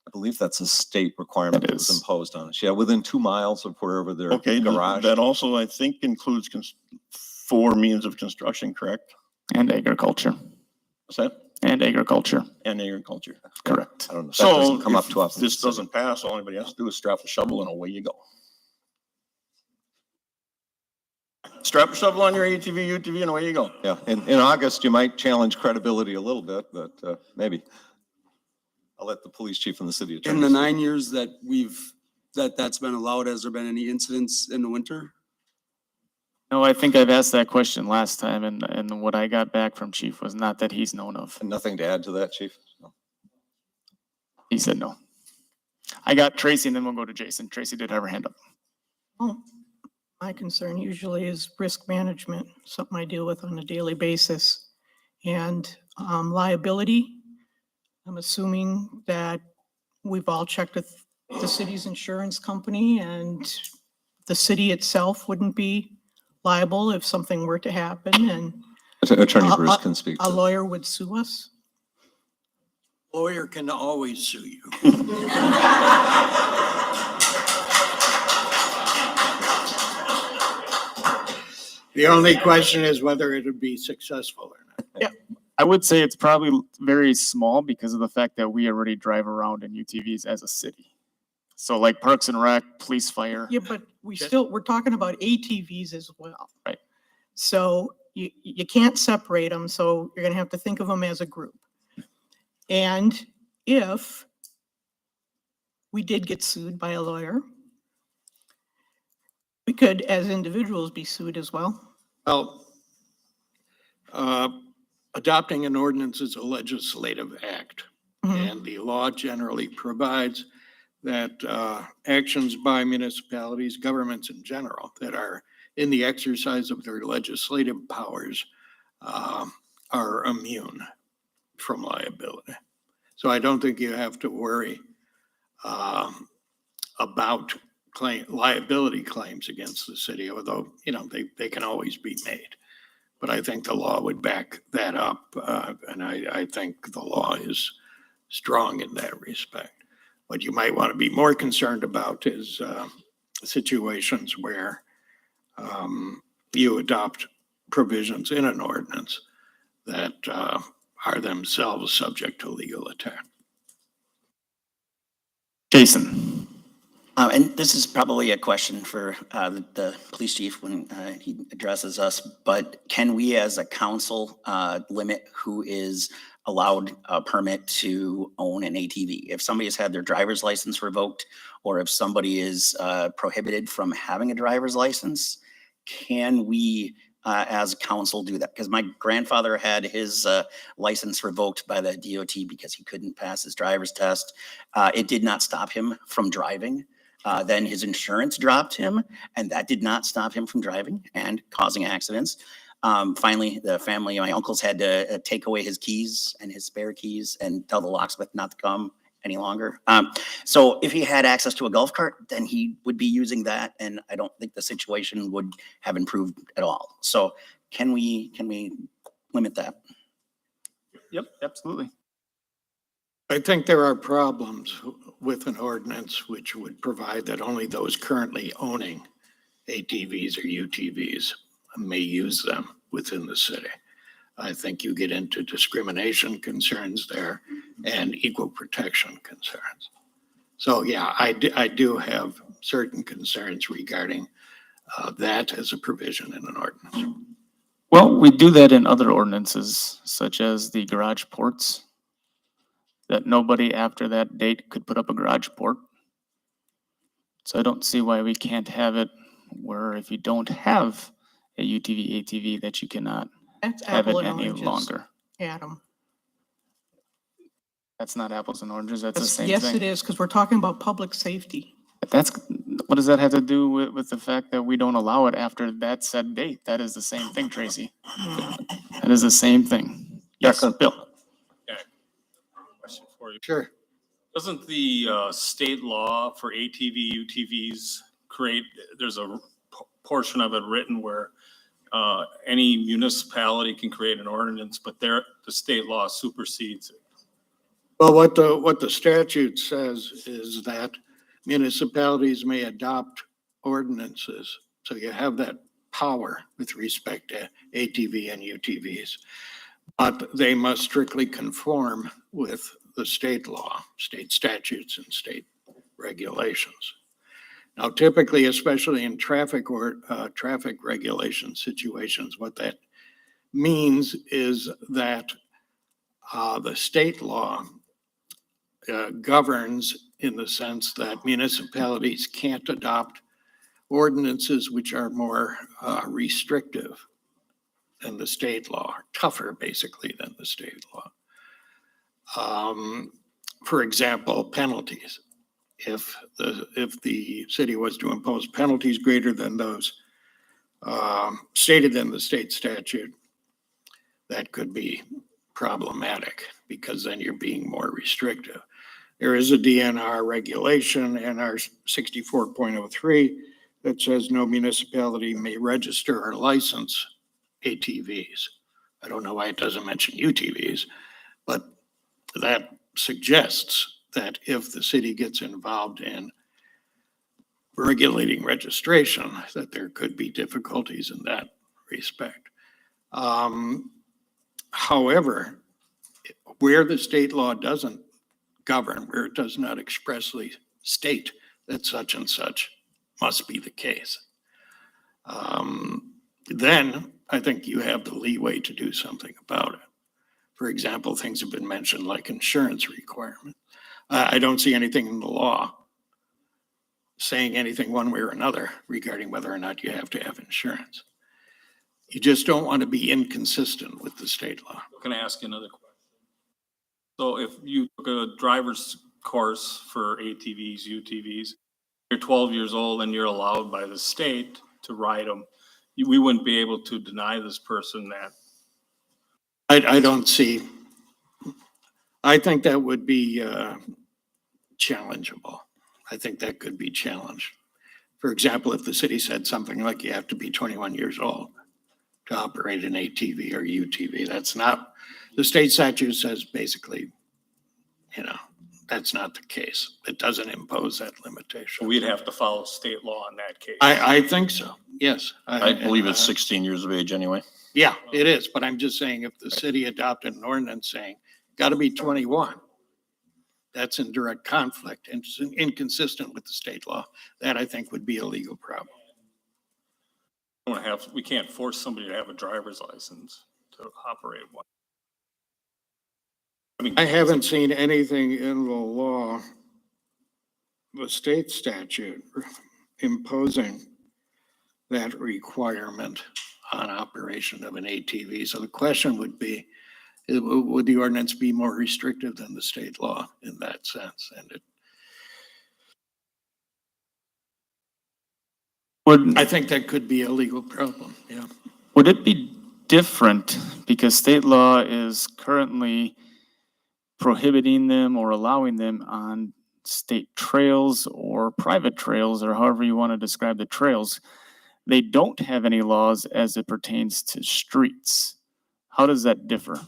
S11: I believe that's a state requirement that was imposed on us. Yeah, within 2 miles of wherever their
S12: Okay,
S11: garage.
S12: that also, I think, includes 4 means of construction, correct?
S2: And agriculture.
S12: What's that?
S2: And agriculture.
S12: And agriculture.
S2: Correct.
S11: I don't know. That
S12: So
S11: doesn't come up
S12: if
S11: too often.
S12: this doesn't pass, all anybody has to do is strap a shovel and away you go. Strap a shovel on your ATV, UTV, and away you go.
S11: Yeah, in August, you might challenge credibility a little bit, but maybe. I'll let the police chief and the city attorney.
S5: In the 9 years that that's been allowed, has there been any incidents in the winter?
S2: No, I think I've asked that question last time, and what I got back from chief was not that he's known of.
S11: And nothing to add to that, chief? No.
S2: He said no. I got Tracy, and then we'll go to Jason. Tracy did have her hand up.
S16: Well, my concern usually is risk management, something I deal with on a daily basis. And liability, I'm assuming that we've all checked with the city's insurance company, and the city itself wouldn't be liable if something were to happen, and
S11: Attorney Bruce can speak
S16: a
S11: to.
S16: lawyer would sue us.
S18: Lawyer can always sue you. The only question is whether it would be successful or not.
S2: Yeah. I would say it's probably very small because of the fact that we already drive around in UTVs as a city. So like Parks and Rec, police, fire.
S16: Yeah, but we're talking about ATVs as well.
S2: Right.
S16: So you can't separate them, so you're gonna have to think of them as a group. And if we did get sued by a lawyer, we could, as individuals, be sued as well.
S18: Well, adopting an ordinance is a legislative act, and the law generally provides that actions by municipalities, governments in general, that are in the exercise of their legislative powers are immune from liability. So I don't think you have to worry about liability claims against the city, although, they can always be made. But I think the law would back that up, and I think the law is strong in that respect. What you might want to be more concerned about is situations where you adopt provisions in an ordinance that are themselves subject to legal attack.
S2: Jason.
S14: And this is probably a question for the police chief when he addresses us, but can we as a council limit who is allowed a permit to own an ATV? If somebody has had their driver's license revoked, or if somebody is prohibited from having a driver's license, can we as a council do that? Because my grandfather had his license revoked by the DOT because he couldn't pass his driver's test. It did not stop him from driving. Then his insurance dropped him, and that did not stop him from driving and causing accidents. Finally, the family, my uncles had to take away his keys and his spare keys and tell the locksmith not to come any longer. So if he had access to a golf cart, then he would be using that, and I don't think the situation would have improved at all. So can we limit that?
S2: Yep, absolutely.
S18: I think there are problems with an ordinance which would provide that only those currently owning ATVs or UTVs may use them within the city. I think you get into discrimination concerns there and equal protection concerns. So yeah, I do have certain concerns regarding that as a provision in an ordinance.
S2: Well, we do that in other ordinances, such as the garage ports, that nobody after that date could put up a garage port. So I don't see why we can't have it where if you don't have a UTV, ATV, that you cannot
S16: That's
S2: have it
S16: apple and
S2: any
S16: oranges,
S2: longer.
S16: Adam.
S2: That's not apples and oranges, that's the same
S16: Yes,
S2: thing.
S16: it is, because we're talking about public safety.
S2: But that's, what does that have to do with the fact that we don't allow it after that said date? That is the same thing, Tracy. That is the same thing. Yes, Bill.
S3: Question for you.
S18: Sure.
S3: Doesn't the state law for ATV, UTVs create, there's a portion of it written where any municipality can create an ordinance, but the state law supersedes it?
S18: Well, what the statute says is that municipalities may adopt ordinances. So you have that power with respect to ATV and UTVs, but they must strictly conform with the state law, state statutes and state regulations. Now, typically, especially in traffic regulation situations, what that means is that the state law governs in the sense that municipalities can't adopt ordinances which are more restrictive than the state law, tougher basically than the state law. For example, penalties. If the city was to impose penalties greater than those stated in the state statute, that could be problematic because then you're being more restrictive. There is a DNR regulation, NR 64.03, that says no municipality may register or license ATVs. I don't know why it doesn't mention UTVs, but that suggests that if the city gets involved in regulating registration, that there could be difficulties in that respect. However, where the state law doesn't govern, where it does not expressly state that such and such must be the case, then I think you have the leeway to do something about it. For example, things have been mentioned like insurance requirement. I don't see anything in the law saying anything one way or another regarding whether or not you have to have insurance. You just don't want to be inconsistent with the state law.
S3: Can I ask you another question? So if you took a driver's course for ATVs, UTVs, you're 12 years old and you're allowed by the state to ride them, we wouldn't be able to deny this person that.
S18: I don't see, I think that would be challengeable. I think that could be challenged. For example, if the city said something like you have to be 21 years old to operate an ATV or UTV, that's not, the state statute says basically, that's not the case. It doesn't impose that limitation.
S3: We'd have to follow state law in that case.
S18: I think so, yes.
S12: I believe it's 16 years of age anyway.
S18: Yeah, it is, but I'm just saying if the city adopted an ordinance saying, gotta be 21, that's in direct conflict and it's inconsistent with the state law. That I think would be a legal problem.
S3: We can't force somebody to have a driver's license to operate one.
S18: I haven't seen anything in the law, the state statute imposing that requirement on operation of an ATV. So the question would be, would the ordinance be more restrictive than the state law in that sense? And I think that could be a legal problem, yeah.
S2: Would it be different because state law is currently prohibiting them or allowing them on state trails or private trails, or however you want to describe the trails? They don't have any laws as it pertains to streets. How does that differ?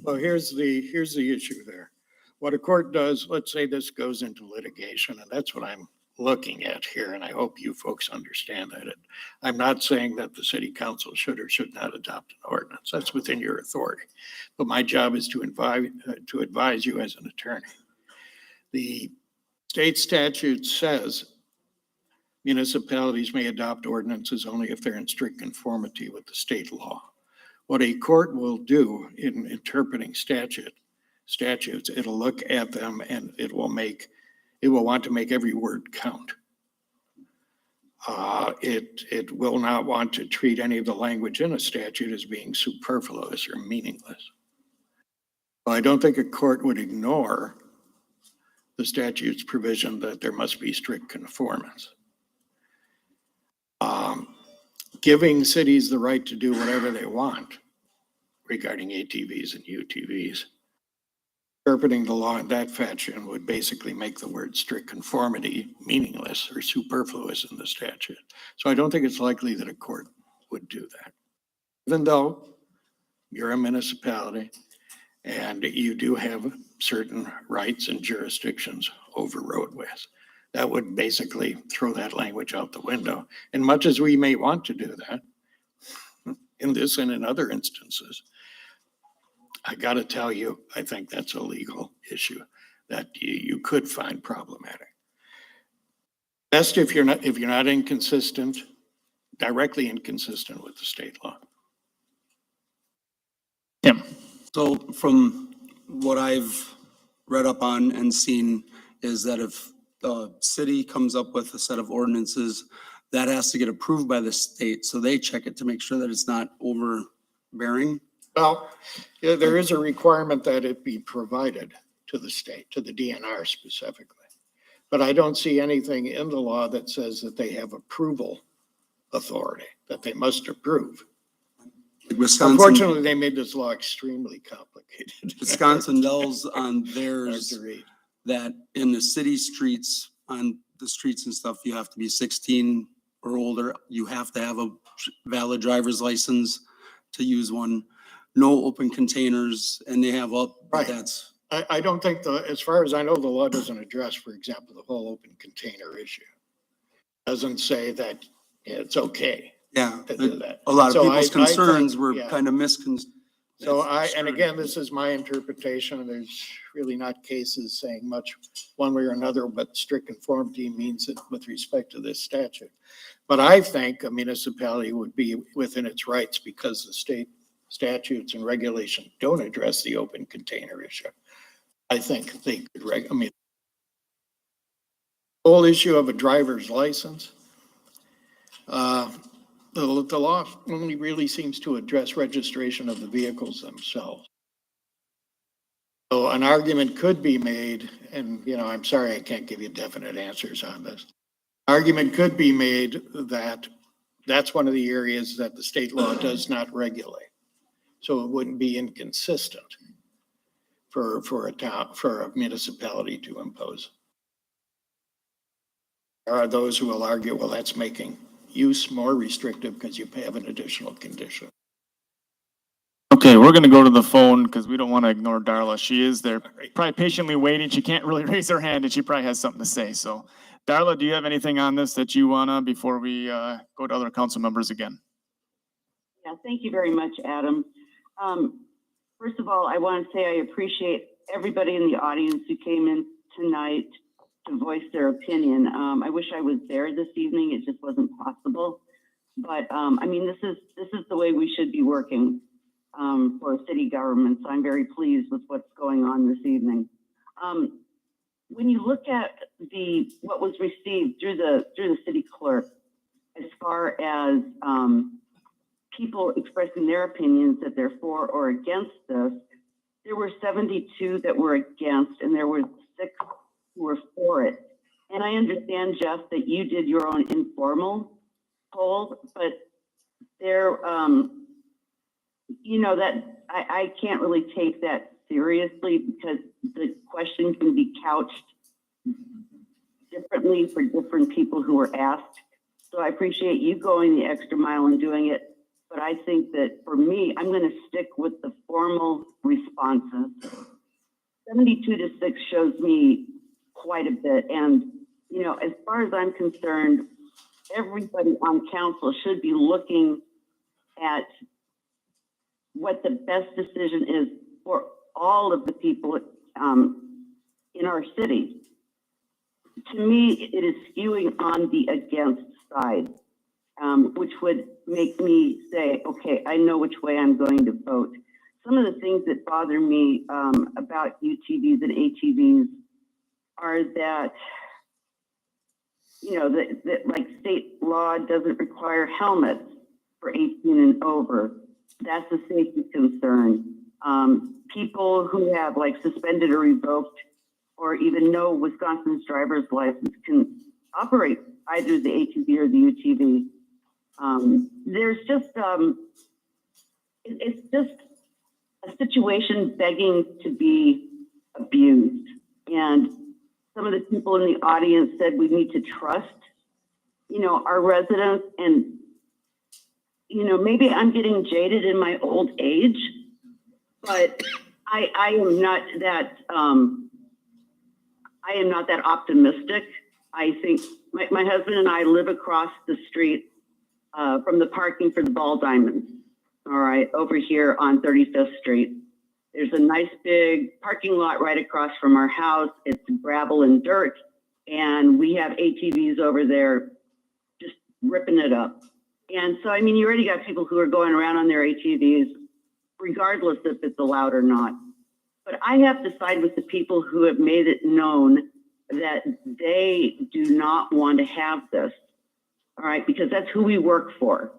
S18: Well, here's the issue there. What a court does, let's say this goes into litigation, and that's what I'm looking at here, and I hope you folks understand that. I'm not saying that the city council should or should not adopt an ordinance. That's within your authority. But my job is to advise you as an attorney. The state statute says municipalities may adopt ordinances only if they're in strict conformity with the state law. What a court will do in interpreting statutes, it'll look at them and it will want to make every word count. It will not want to treat any of the language in a statute as being superfluous or meaningless. Well, I don't think a court would ignore the statute's provision that there must be strict conformance. Giving cities the right to do whatever they want regarding ATVs and UTVs, interpreting the law in that fashion would basically make the word strict conformity meaningless or superfluous in the statute. So I don't think it's likely that a court would do that. Even though you're a municipality and you do have certain rights and jurisdictions over roadways, that would basically throw that language out the window. And much as we may want to do that, in this and in other instances, I got to tell you, I think that's a legal issue that you could find problematic. Best if you're not inconsistent, directly inconsistent with the state law.
S2: Tim.
S5: So from what I've read up on and seen is that if the city comes up with a set of ordinances, that has to get approved by the state. So they check it to make sure that it's not overbearing.
S18: Well, yeah, there is a requirement that it be provided to the state, to the DNR specifically. But I don't see anything in the law that says that they have approval authority, that they must approve.
S5: Wisconsin,
S18: Unfortunately, they made this law extremely complicated.
S5: Wisconsin Dells on theirs that in the city streets, on the streets and stuff, you have to be 16 or older. You have to have a valid driver's license to use one. No open containers, and they have all,
S18: Right.
S5: That's.
S18: I don't think as far as I know, the law doesn't address, for example, the whole open container issue. Doesn't say that it's okay
S5: Yeah,
S18: to do that.
S5: a lot of
S18: So
S5: people's
S18: I think,
S5: concerns were
S18: yeah.
S5: kind of
S18: So and again, this is my interpretation. There's really not cases saying much one way or another, but strict conformity means it with respect to this statute. But I think a municipality would be within its rights because the state statutes and regulations don't address the open container issue. I think they could, the whole issue of a driver's license, the law only really seems to address registration of the vehicles themselves. So an argument could be made, and I'm sorry I can't give you definite answers on this. Argument could be made that that's one of the areas that the state law does not regulate. So it wouldn't be inconsistent for a municipality to impose. There are those who will argue, well, that's making use more restrictive because you have an additional condition.
S2: Okay, Okay, we're gonna go to the phone because we don't want to ignore Darla. She is there, probably patiently waiting. She can't really raise her hand and she probably has something to say. So Darla, do you have anything on this that you wanna, before we go to other council members again?
S19: Yeah, thank you very much, Adam. First of all, I want to say I appreciate everybody in the audience who came in tonight to voice their opinion. I wish I was there this evening. It just wasn't possible. But I mean, this is the way we should be working for city government. So I'm very pleased with what's going on this evening. When you look at what was received through the city clerk, as far as people expressing their opinions that they're for or against this, there were 72 that were against, and there were 6 who were for it. And I understand, Jeff, that you did your own informal poll, but there, you know, that I can't really take that seriously because the question can be couched differently for different people who were asked. So I appreciate you going the extra mile and doing it. But I think that for me, I'm going to stick with the formal responses. 72-6 shows me quite a bit. And, you know, as far as I'm concerned, everybody on council should be looking at what the best decision is for all of the people in our city. To me, it is skewing on the against side. Which would make me say, okay, I know which way I'm going to vote. Some of the things that bother me about UTVs and ATVs are that, you know, that like state law doesn't require helmets for 18 and over. That's a safety concern. People who have like suspended or revoked or even no Wisconsin's driver's license can operate either the ATV or the UTV. There's just, it's just a situation begging to be abused. And some of the people in the audience said we need to trust, you know, our residents. And, you know, maybe I'm getting jaded in my old age, but I am not that, I am not that optimistic. I think my husband and I live across the street from the parking for the Ball Diamonds, all right, over here on 35th Street. There's a nice big parking lot right across from our house. It's gravel and dirt, and we have ATVs over there just ripping it up. And so, I mean, you already got people who are going around on their ATVs, regardless if it's allowed or not. But I have to side with the people who have made it known that they do not want to have this. All right, because that's who we work for.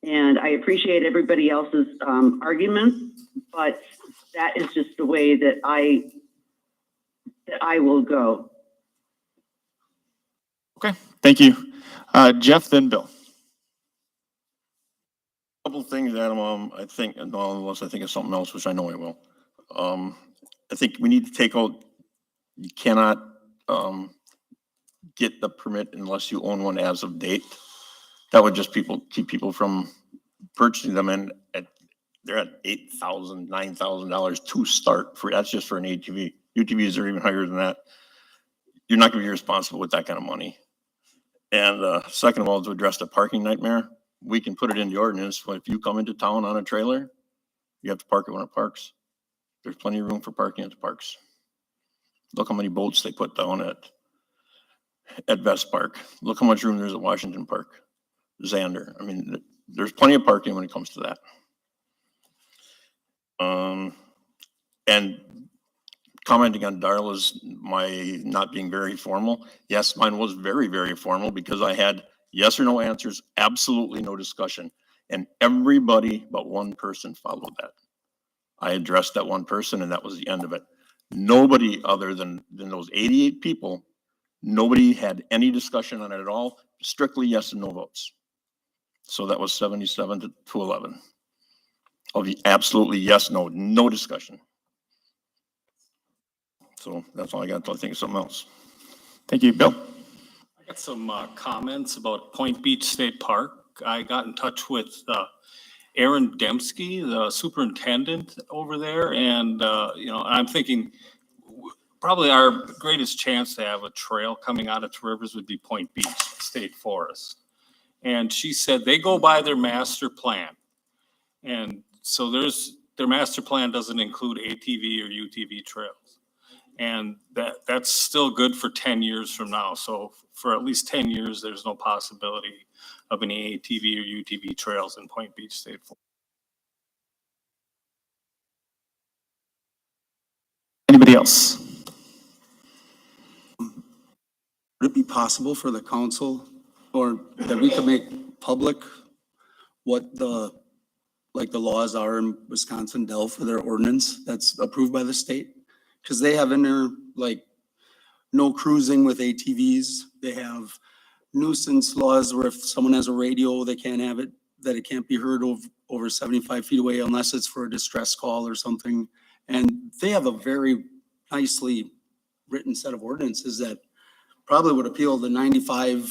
S19: And I appreciate everybody else's arguments, but that is just the way that I will go.
S2: Okay, thank you. Jeff, then Bill.
S12: Couple things, Adam, I think, unless I think of something else, which I know I will. I think we need to take out, you cannot get the permit unless you own one as of date. That would just keep people from purchasing them, and they're at $8,000, $9,000 to start for. That's just for an ATV. UTVs are even higher than that. You're not going to be responsible with that kind of money. And second of all, to address the parking nightmare, we can put it in the ordinance. If you come into town on a trailer, you have to park it when it parks. There's plenty of room for parking at the parks. Look how many boats they put down at Vest Park. Look how much room there's at Washington Park, Xander. I mean, there's plenty of parking when it comes to that. And commenting on Darla's, my not being very formal. Yes, mine was very, very formal because I had yes or no answers, absolutely no discussion. And everybody but one person followed that. I addressed that one person and that was the end of it. Nobody other than those 88 people, nobody had any discussion on it at all, strictly yes and no votes. So that was 77 to 11. Of the absolutely yes, no discussion. So that's all I got until I think of something else.
S2: Thank you, Bill.
S3: I got some comments about Point Beach State Park. I got in touch with Aaron Dembski, the superintendent over there. And, I'm thinking probably our greatest chance to have a trail coming out of Two Rivers would be Point Beach State Forest. And she said they go by their master plan. And so their master plan doesn't include ATV or UTV trails. And that's still good for 10 years from now. So for at least 10 years, there's no possibility of any ATV or UTV trails in Point Beach State Forest.
S2: Anybody else?
S5: Would it be possible for the council or that we could make public what the laws are in Wisconsin, Dell, for their ordinance that's approved by the state? Because they have in there, no cruising with ATVs. They have nuisance laws where if someone has a radio, they can't have it, that it can't be heard over 75 feet away unless it's for a distress call or something. And they have a very nicely written set of ordinances that probably would appeal to 95,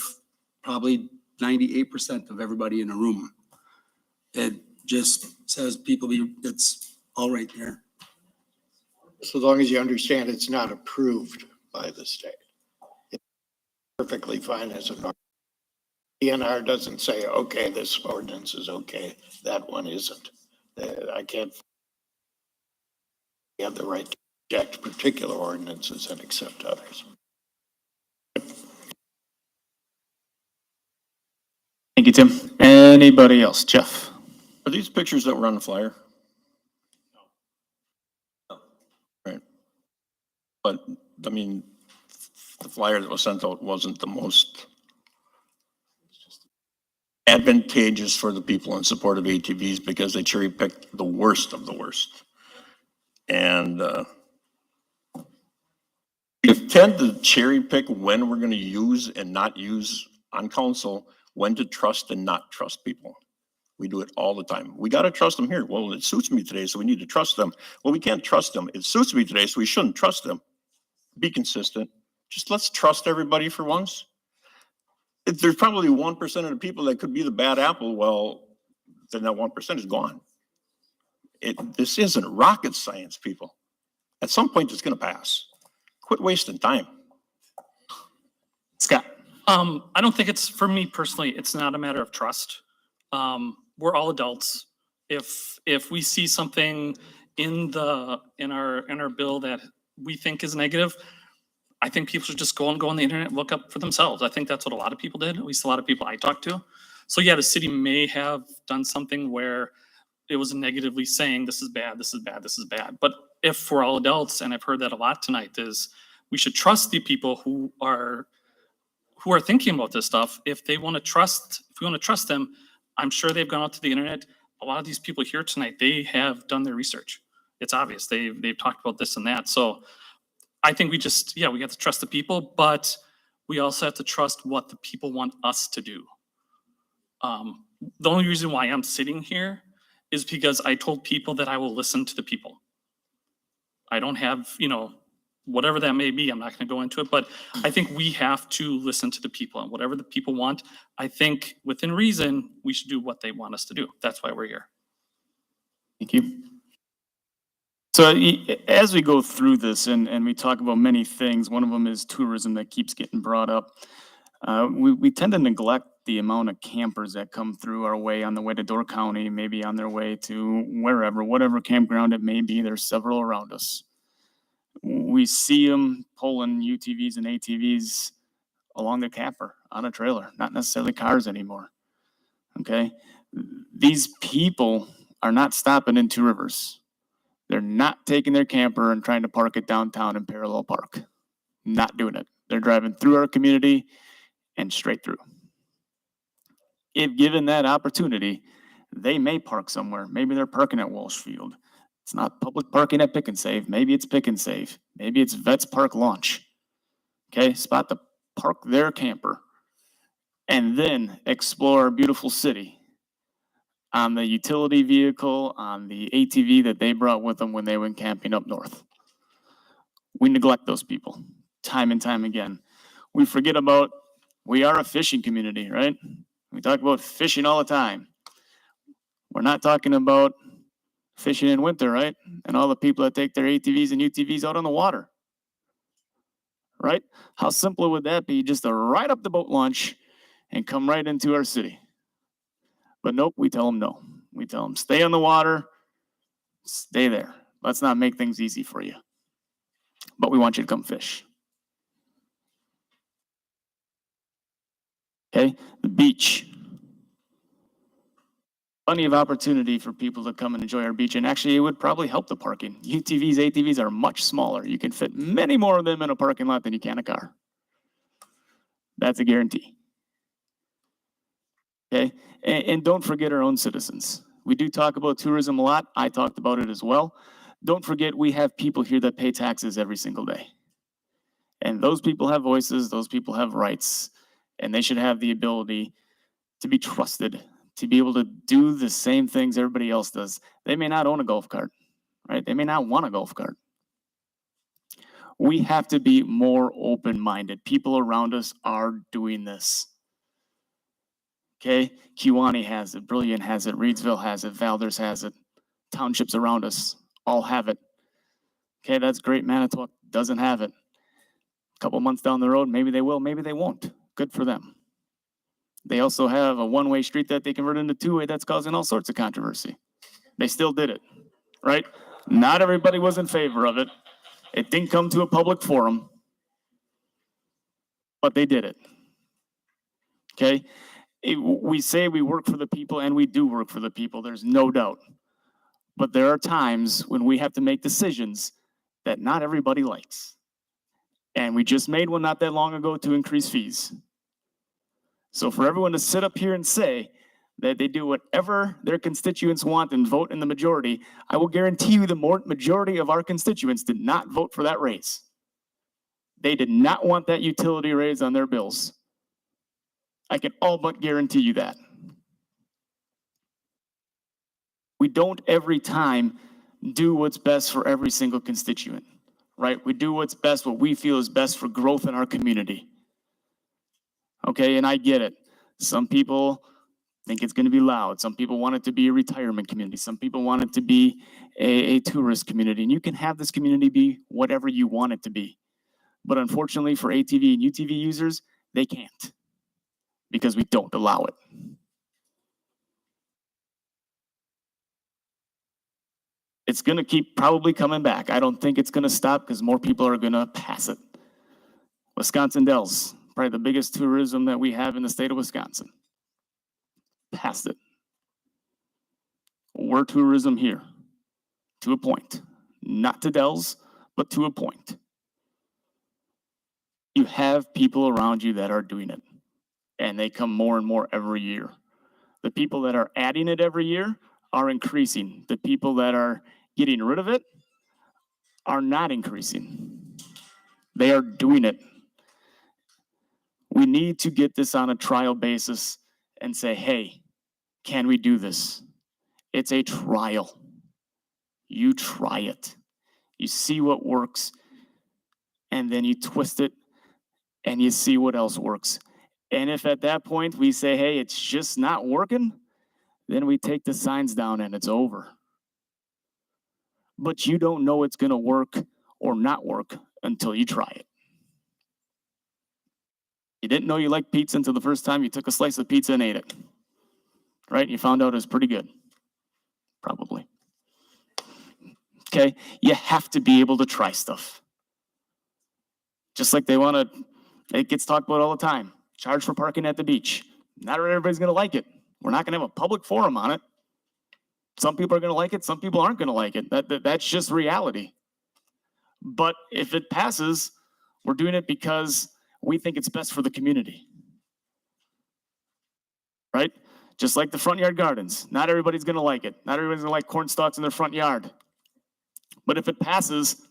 S5: probably 98% of everybody in a room. It just says it's all right there.
S18: So long as you understand it's not approved by the state. It's perfectly fine as an ordinance. DNR doesn't say, okay, this ordinance is okay, that one isn't. I can't. You have the right to reject particular ordinances and accept others.
S2: Thank you, Tim. Anybody else? Jeff?
S12: Are these pictures that were on the flyer? No. Right. But, I mean, the flyer that was sent out wasn't the most advantageous for the people in support of ATVs because they cherry picked the worst of the worst. And we tend to cherry pick when we're going to use and not use on council, when to trust and not trust people. We do it all the time. We got to trust them here. Well, it suits me today, so we need to trust them. Well, we can't trust them. It suits me today, so we shouldn't trust them. Be consistent. Just let's trust everybody for once. If there's probably 1% of the people that could be the bad apple, well, then that 1% is gone. This isn't rocket science, people. At some point, it's going to pass. Quit wasting time.
S2: Scott?
S13: I don't think it's, for me personally, it's not a matter of trust. We're all adults. If we see something in our bill that we think is negative, I think people should just go on the internet and look up for themselves. I think that's what a lot of people did, at least a lot of people I talked to. So yeah, the city may have done something where it was negatively saying this is bad, this is bad, this is bad. But if we're all adults, and I've heard that a lot tonight, is we should trust the people who are thinking about this stuff. If we want to trust them, I'm sure they've gone out to the internet. A lot of these people here tonight, they have done their research. It's obvious. They've talked about this and that. So I think we have to trust the people, but we also have to trust what the people want us to do. The only reason why I'm sitting here is because I told people that I will listen to the people. I don't have, whatever that may be, I'm not going to go into it, but I think we have to listen to the people, and whatever the people want, I think within reason, we should do what they want us to do. That's why we're here.
S2: Thank you. So as we go through this and we talk about many things, one of them is tourism that keeps getting brought up. We tend to neglect the amount of campers that come through our way on the way to Door County, maybe on their way to whatever campground it may be. There's several around us. We see them pulling UTVs and ATVs along the camper on a trailer, not necessarily cars anymore. Okay. These people are not stopping in Two Rivers. They're not taking their camper and trying to park it downtown in parallel park. Not doing it. They're driving through our community and straight through. If given that opportunity, they may park somewhere. Maybe they're parking at Walsh Field. It's not public parking at Pick and Save. Maybe it's Pick and Save. Maybe it's Vets Park Launch. Okay, spot to park their camper and then explore our beautiful city on the utility vehicle, on the ATV that they brought with them when they went camping up north. We neglect those people time and time again. We forget about, we are a fishing community, right? We talk about fishing all the time. We're not talking about fishing in winter, right? And all the people that take their ATVs and UTVs out on the water, right? How simple would that be just to ride up the boat launch and come right into our city? But nope, we tell them no. We tell them stay on the water, stay there. Let's not make things easy for you. But we want you to come fish. Okay, the beach. Plenty of opportunity for people to come and enjoy our beach, and actually it would probably help the parking. UTVs, ATVs are much smaller. You can fit many more of them in a parking lot than you can a car. That's a guarantee. Okay, and don't forget our own citizens. We do talk about tourism a lot. I talked about it as well. Don't forget we have people here that pay taxes every single day. And those people have voices, those people have rights, and they should have the ability to be trusted, to be able to do the same things everybody else does. They may not own a golf cart, right? They may not want a golf cart. We have to be more open-minded. People around us are doing this. Okay, Kewanee has it, Brilliant has it, Reedsville has it, Valders has it, townships around us all have it. Okay, that's great. Manitowoc doesn't have it. A couple months down the road, maybe they will, maybe they won't. Good for them. They also have a one-way street that they converted into two-way that's causing all sorts of controversy. They still did it, right? Not everybody was in favor of it. It didn't come to a public forum, but they did it. Okay? We say we work for the people, and we do work for the people. There's no doubt. But there are times when we have to make decisions that not everybody likes. And we just made one not that long ago to increase fees. So for everyone to sit up here and say that they do whatever their constituents want and vote in the majority, I will guarantee you the majority of our constituents did not vote for that raise. They did not want that utility raise on their bills. I can all but guarantee you that. We don't every time do what's best for every single constituent, right? We do what's best, what we feel is best for growth in our community. Okay, and I get it. Some people think it's going to be loud. Some people want it to be a retirement community. Some people want it to be a tourist community. And you can have this community be whatever you want it to be. But unfortunately for ATV and UTV users, they can't because we don't allow it. It's going to keep probably coming back. I don't think it's going to stop because more people are going to pass it. Wisconsin Dells, probably the biggest tourism that we have in the state of Wisconsin. Passed it. We're tourism here to a point. Not to Dells, but to a point. You have people around you that are doing it, and they come more and more every year. The people that are adding it every year are increasing. The people that are getting rid of it are not increasing. They are doing it. We need to get this on a trial basis and say, hey, can we do this? It's a trial. You try it. You see what works, and then you twist it, and you see what else works. And if at that point we say, hey, it's just not working, then we take the signs down and it's over. But you don't know it's going to work or not work until you try it. You didn't know you liked pizza until the first time you took a slice of pizza and ate it. Right? You found out it was pretty good. Probably. Okay? You have to be able to try stuff. Just like it gets talked about all the time. Charge for parking at the beach. Not everybody's going to like it. We're not going to have a public forum on it. Some people are going to like it. Some people aren't going to like it. That's just reality. But if it passes, we're doing it because we think it's best for the community. Right? Just like the front yard gardens. Not everybody's going to like it. Not everybody's going to like corn stalks in their front yard. But if it passes,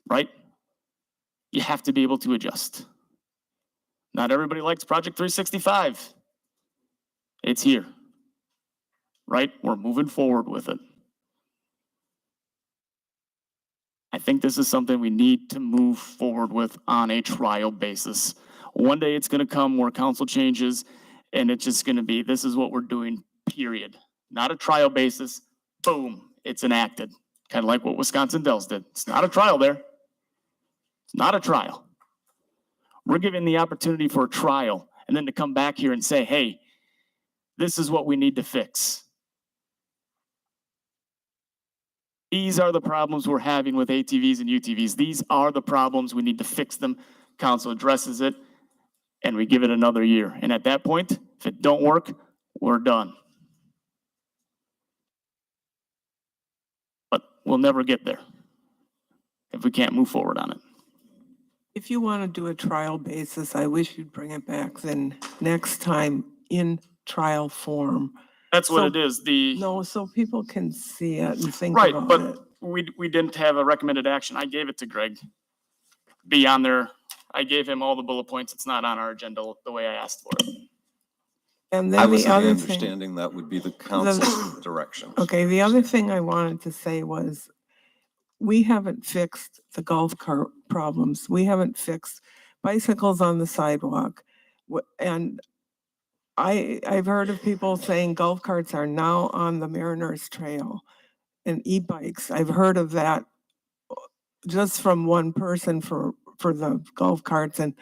S2: right, you have to be able to adjust. Not everybody likes Project 365. It's here. Right? We're moving forward with it. I think this is something we need to move forward with on a trial basis. One day it's going to come where council changes, and it's just going to be, this is what we're doing, period. not a trial basis, boom, it's enacted. Kind of like what Wisconsin Dells did. It's not a trial there. It's not a trial. We're given the opportunity for a trial and then to come back here and say, hey, this is what we need to fix. These are the problems we're having with ATVs and UTVs. These are the problems. We need to fix them. Council addresses it, and we give it another year. And at that point, if it don't work, we're done. But we'll never get there if we can't move forward on it.
S24: If you want to do a trial basis, I wish you'd bring it back then next time in trial form.
S2: That's what
S24: So-
S2: it is.
S24: No, so people can see it and think
S2: Right,
S24: about
S2: but
S24: it.
S2: we didn't have a recommended action. I gave it to Greg. Be on there. I gave him all the bullet points. It's not on our agenda the way I asked for it.
S24: And
S11: I
S24: then
S11: was
S24: the
S11: of the
S24: other thing.
S11: understanding that would be the council's direction.
S24: Okay, the other thing I wanted to say was, we haven't fixed the golf cart problems. We haven't fixed bicycles on the sidewalk. And I've heard of people saying golf carts are now on the Mariners Trail and e-bikes. I've heard of that just from one person for the golf carts and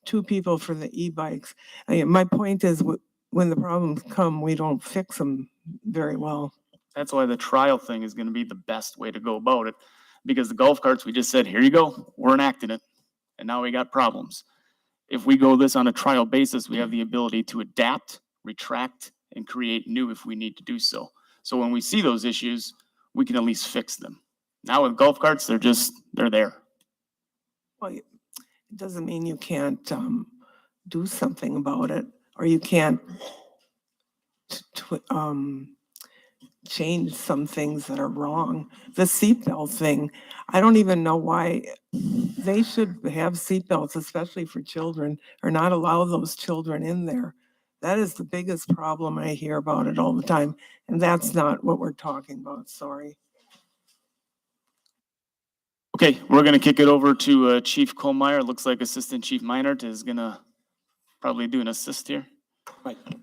S24: two people for the e-bikes. My point is, when the problems come, we don't fix them very well.
S2: That's why the trial thing is going to be the best way to go about it. Because the golf carts, we just said, here you go, we're enacting it. And now we got problems. If we go this on a trial basis, we have the ability to adapt, retract, and create new if we need to do so. So when we see those issues, we can at least fix them. Now with golf carts, they're there.
S24: Well, it doesn't mean you can't do something about it, or you can't change some things that are wrong. The seatbelt thing, I don't even know why they should have seatbelts, especially for children, or not allow those children in there. That is the biggest problem. I hear about it all the time, and that's not what we're talking about. Sorry.
S2: Okay, we're going to kick it over to Chief Colmeyer. Looks like Assistant Chief Meinert is going to probably do an assist here.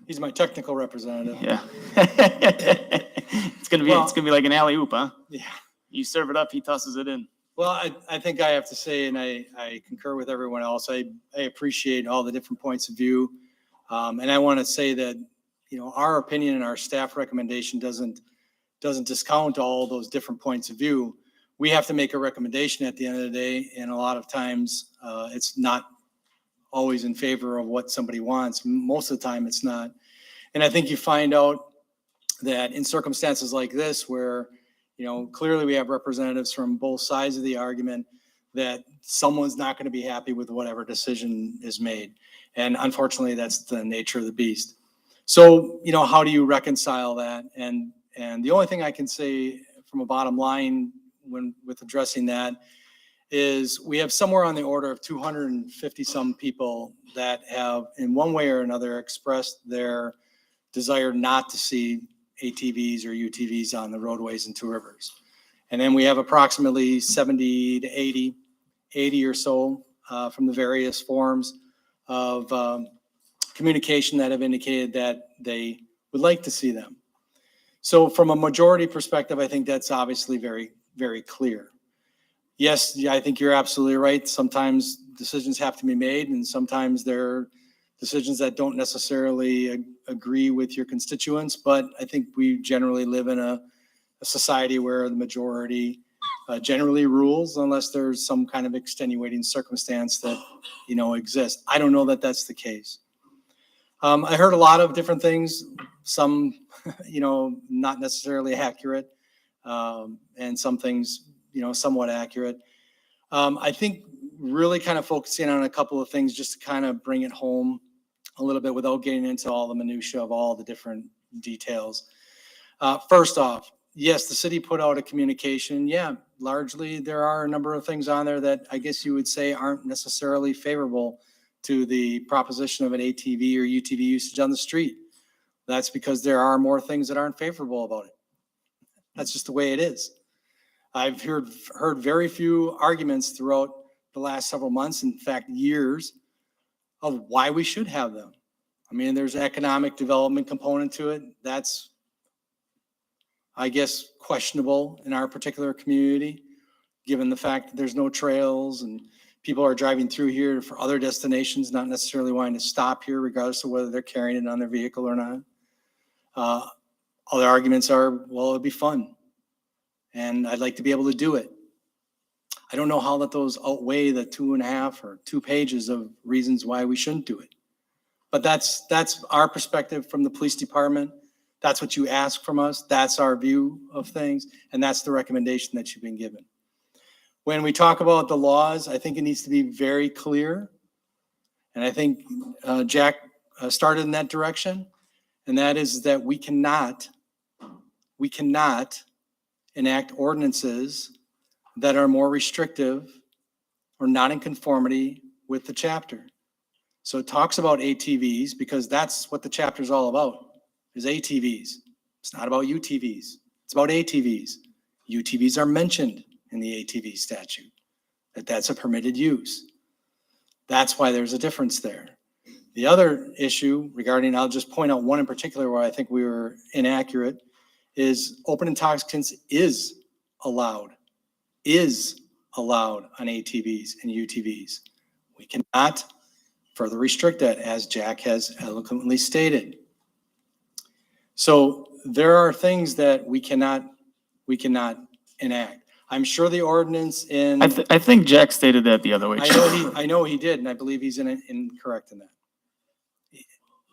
S7: He's my technical representative.
S2: Yeah. It's gonna be like an alley-oop, huh?
S7: Yeah.
S2: You serve it up, he tosses it in.
S7: Well, I think I have to say, and I concur with everyone else, I appreciate all the different points of view. And I want to say that, our opinion and our staff recommendation doesn't discount all those different points of view. We have to make a recommendation at the end of the day, and a lot of times it's not always in favor of what somebody wants. Most of the time it's not. And I think you find out that in circumstances like this, where, clearly we have representatives from both sides of the argument, that someone's not going to be happy with whatever decision is made. And unfortunately, that's the nature of the beast. So, how do you reconcile that? And the only thing I can say from a bottom line with addressing that is we have somewhere on the order of 250 some people that have in one way or another expressed their desire not to see ATVs or UTVs on the roadways in Two Rivers. And then we have approximately 70 to 80 or so from the various forms of communication that have indicated that they would like to see them. So from a majority perspective, I think that's obviously very, very clear. Yes, I think you're absolutely right. Sometimes decisions have to be made, and sometimes they're decisions that don't necessarily agree with your constituents. But I think we generally live in a society where the majority generally rules, unless there's some kind of extenuating circumstance that exists. I don't know that that's the case. I heard a lot of different things, some not necessarily accurate, and some things somewhat accurate. I think really kind of focusing on a couple of things just to kind of bring it home a little bit without getting into all the minutia of all the different details. First off, yes, the city put out a communication. Yeah, largely there are a number of things on there that I guess you would say aren't necessarily favorable to the proposition of an ATV or UTV usage on the street. That's because there are more things that aren't favorable about it. That's just the way it is. I've heard very few arguments throughout the last several months, in fact, years, of why we should have them. I mean, there's an economic development component to it. That's I guess, questionable in our particular community, given the fact that there's no trails and people are driving through here for other destinations, not necessarily wanting to stop here regardless of whether they're carrying it on their vehicle or not. Other arguments are, well, it'd be fun and I'd like to be able to do it. I don't know how that those outweigh the 2.5 or 2 pages of reasons why we shouldn't do it. But that's our perspective from the police department. That's what you ask from us. That's our view of things. And that's the recommendation that you've been given. When we talk about the laws, I think it needs to be very clear. And I think Jack started in that direction. And that is that we cannot enact ordinances that are more restrictive or not in conformity with the chapter. So it talks about ATVs because that's what the chapter is all about, is ATVs. It's not about UTVs. It's about ATVs. UTVs are mentioned in the ATV statute, that's a permitted use. That's why there's a difference there. The other issue regarding, I'll just point out one in particular where I think we were inaccurate, is open intoxicants is allowed on ATVs and UTVs. We cannot further restrict that, as Jack has eloquently stated. So there are things that we cannot enact. I'm sure the ordinance in.
S2: I think Jack stated that the other way.
S7: I know he did, and I believe he's incorrect in that.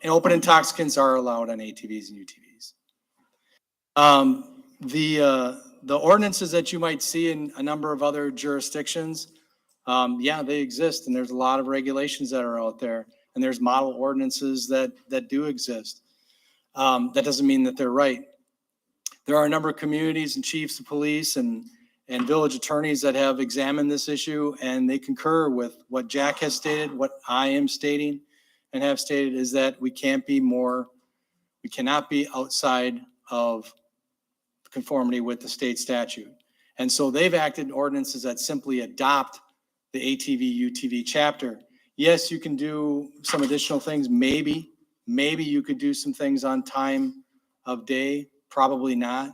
S7: And open intoxicants are allowed on ATVs and UTVs. The ordinances that you might see in a number of other jurisdictions, yeah, they exist, and there's a lot of regulations that are out there, and there's model ordinances that do exist. That doesn't mean that they're right. There are a number of communities and chiefs of police and village attorneys that have examined this issue, and they concur with what Jack has stated, what I am stating and have stated, is that we cannot be outside of conformity with the state statute. And so they've acted ordinances that simply adopt the ATV UTV chapter. Yes, you can do some additional things. Maybe you could do some things on time of day, probably not.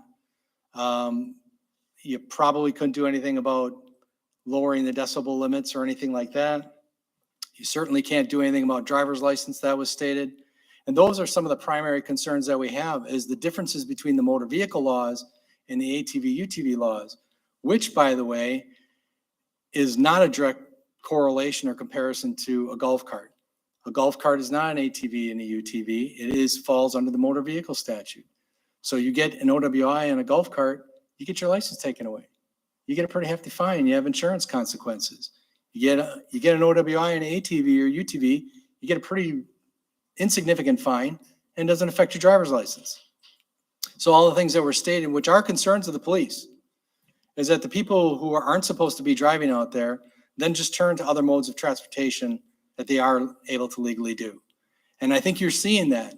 S7: You probably couldn't do anything about lowering the decibel limits or anything like that. You certainly can't do anything about driver's license, that was stated. And those are some of the primary concerns that we have, is the differences between the motor vehicle laws and the ATV UTV laws, which, by the way, is not a direct correlation or comparison to a golf cart. A golf cart is not an ATV and a UTV. It falls under the motor vehicle statute. So you get an OWI on a golf cart, you get your license taken away. You get a pretty hefty fine. You have insurance consequences. You get an OWI on an ATV or UTV, you get a pretty insignificant fine and doesn't affect your driver's license. So all the things that were stated, which are concerns of the police, is that the people who aren't supposed to be driving out there then just turn to other modes of transportation that they are able to legally do. And I think you're seeing that.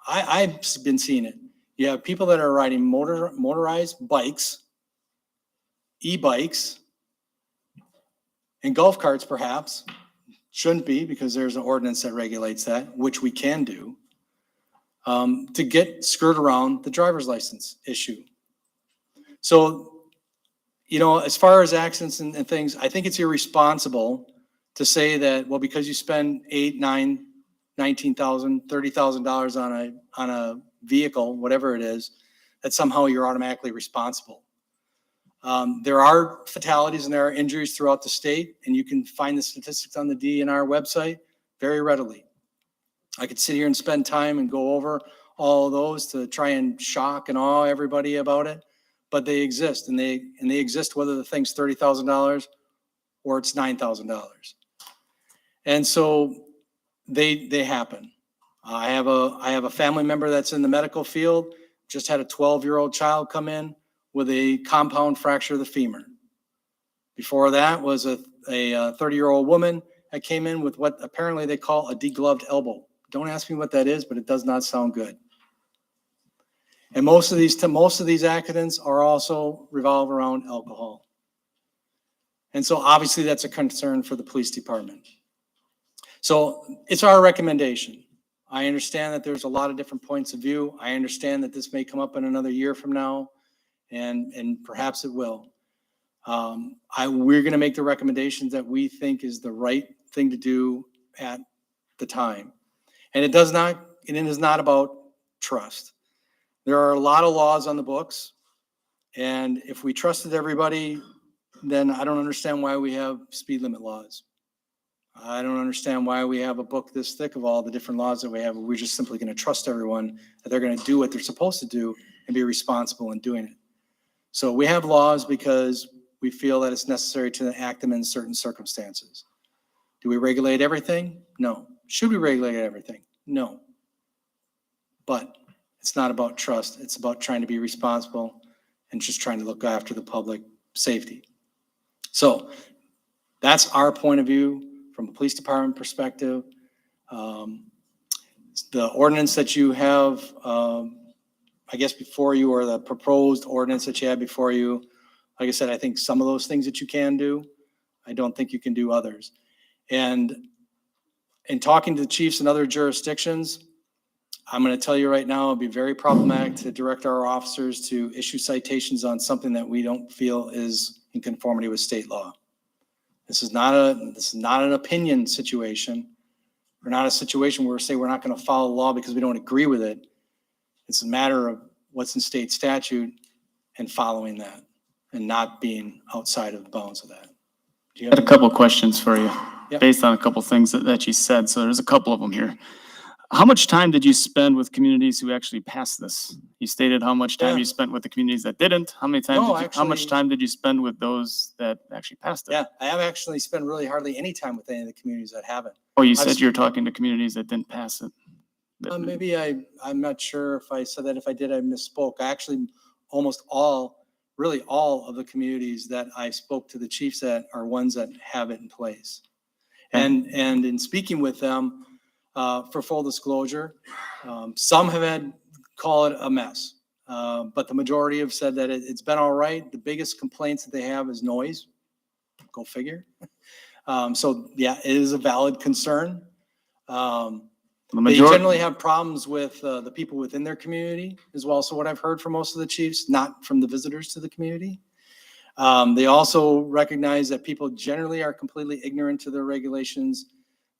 S7: I've been seeing it. You have people that are riding motorized bikes, e-bikes, and golf carts perhaps. Shouldn't be, because there's an ordinance that regulates that, which we can do, to skirt around the driver's license issue. So, as far as accidents and things, I think it's irresponsible to say that, well, because you spend $8,000, $9,000, $19,000, $30,000 on a vehicle, whatever it is, that somehow you're automatically responsible. There are fatalities and there are injuries throughout the state, and you can find the statistics on the DNR website very readily. I could sit here and spend time and go over all of those to try and shock and awe everybody about it, but they exist, and they exist whether the thing's $30,000 or it's $9,000. And so they happen. I have a family member that's in the medical field, just had a 12-year-old child come in with a compound fracture of the femur. Before that was a 30-year-old woman that came in with what apparently they call a degloved elbow. Don't ask me what that is, but it does not sound good. And most of these accidents are also revolve around alcohol. And so obviously that's a concern for the police department. So it's our recommendation. I understand that there's a lot of different points of view. I understand that this may come up in another year from now. and perhaps it will. We're going to make the recommendations that we think is the right thing to do at the time. And it is not about trust. There are a lot of laws on the books. And if we trusted everybody, then I don't understand why we have speed limit laws. I don't understand why we have a book this thick of all the different laws that we have. We're just simply going to trust everyone that they're going to do what they're supposed to do and be responsible in doing it. So we have laws because we feel that it's necessary to act them in certain circumstances. Do we regulate everything? No. Should we regulate everything? No. But it's not about trust. It's about trying to be responsible and just trying to look after the public safety. So that's our point of view from a police department perspective. The ordinance that you have, I guess before you, or the proposed ordinance that you have before you, like I said, I think some of those things that you can do, I don't think you can do others. And in talking to the chiefs in other jurisdictions, I'm going to tell you right now, it'd be very problematic to direct our officers to issue citations on something that we don't feel is in conformity with state law. This is not an opinion situation. We're not a situation where we say we're not going to follow the law because we don't agree with it. It's a matter of what's in state statute and following that and not being outside of the bounds of that.
S2: I had a couple questions for you
S7: Yep.
S2: based on a couple things that you said. So there's a couple of them here. How much time did you spend with communities who actually passed this? You stated how much time
S7: Yeah.
S2: you spent with the communities that didn't. How many times?
S7: No,
S2: how much
S7: actually-
S2: time did you spend with those that actually passed it?
S7: Yeah, I have actually spent really hardly any time with any of the communities that haven't.
S2: Oh, you
S7: I've
S2: said
S7: s-
S2: you're talking to communities that didn't pass it.
S7: Maybe I'm not sure if I said that. If I did, I misspoke. Actually, really all of the communities that I spoke to the chiefs at are ones that have it in place. And in speaking with them, for full disclosure, some have call it a mess. But the majority have said that it's been all right. The biggest complaints that they have is noise. Go figure. So yeah, it is a valid concern. They generally have problems with the people within their community as well. So what I've heard from most of the chiefs, not from the visitors to the community. They also recognize that people generally are completely ignorant to the regulations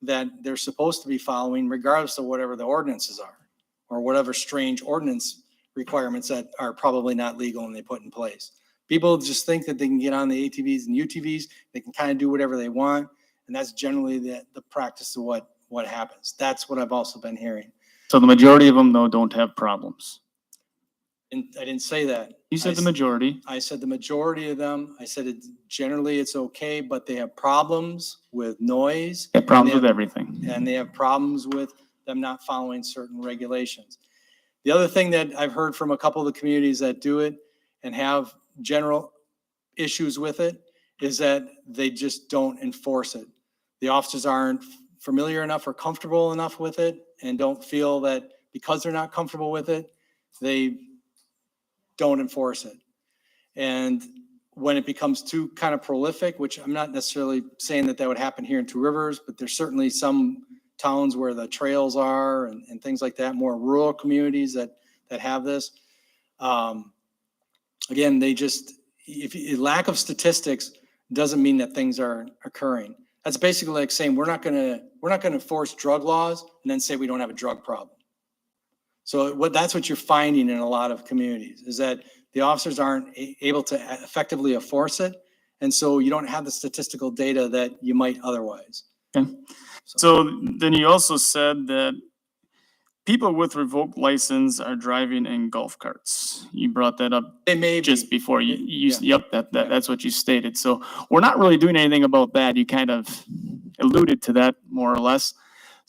S7: that they're supposed to be following, regardless of whatever the ordinances are, or whatever strange ordinance requirements that are probably not legal and they put in place. People just think that they can get on the ATVs and UTVs, they can kind of do whatever they want, and that's generally the practice of what happens. That's what I've also been hearing.
S2: So the majority of them though don't have problems.
S7: And I didn't say that.
S2: You said the majority.
S7: I said the majority of them. I said generally it's okay, but they have problems with noise.
S2: Have problems
S7: and
S2: with everything.
S7: And they have problems with them not following certain regulations. The other thing that I've heard from a couple of the communities that do it and have general issues with it is that they just don't enforce it. The officers aren't familiar enough or comfortable enough with it and don't feel that because they're not comfortable with it, they don't enforce it. And when it becomes too kind of prolific, which I'm not necessarily saying that would happen here in Two Rivers, but there's certainly some towns where the trails are and things like that, more rural communities that have this. Again, lack of statistics doesn't mean that things are occurring. That's basically like saying we're not gonna enforce drug laws and then say we don't have a drug problem. So that's what you're finding in a lot of communities is that the officers aren't able to effectively enforce it. And so you don't have the statistical data that you might otherwise.
S2: Okay. So then you also said that people with revoked license are driving in golf carts. You brought that up
S7: They may
S2: just before yep, that's what you stated. So we're not really doing anything about that. You kind of alluded to that more or less.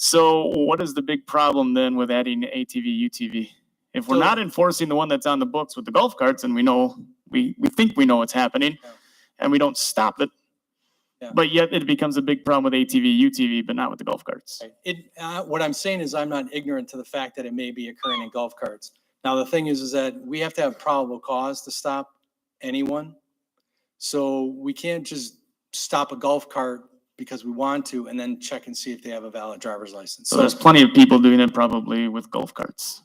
S2: So what is the big problem then with adding ATV, UTV? If we're not enforcing the one that's on the books with the golf carts and we think we know what's happening and we don't stop it, but yet it becomes a big problem with ATV, UTV, but not with the golf carts.
S7: What I'm saying is I'm not ignorant to the fact that it may be occurring in golf carts. Now, the thing is that we have to have probable cause to stop anyone. So we can't just stop a golf cart because we want to and then check and see if they have a valid driver's license.
S2: So there's plenty of people doing it probably with golf carts.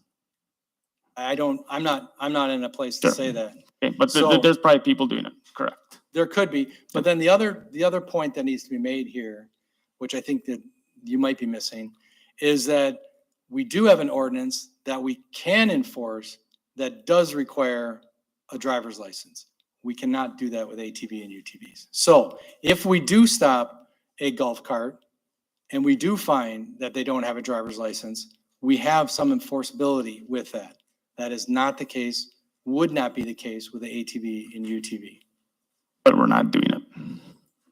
S7: I'm not in a place to say that.
S2: Okay, but
S7: So-
S2: there's probably people doing it, correct?
S7: There could be, but then the other point that needs to be made here, which I think that you might be missing, is that we do have an ordinance that we can enforce that does require a driver's license. We cannot do that with ATV and UTVs. So if we do stop a golf cart and we do find that they don't have a driver's license, we have some enforceability with that. That is not the case, would not be the case with the ATV and UTV.
S2: But we're not doing it.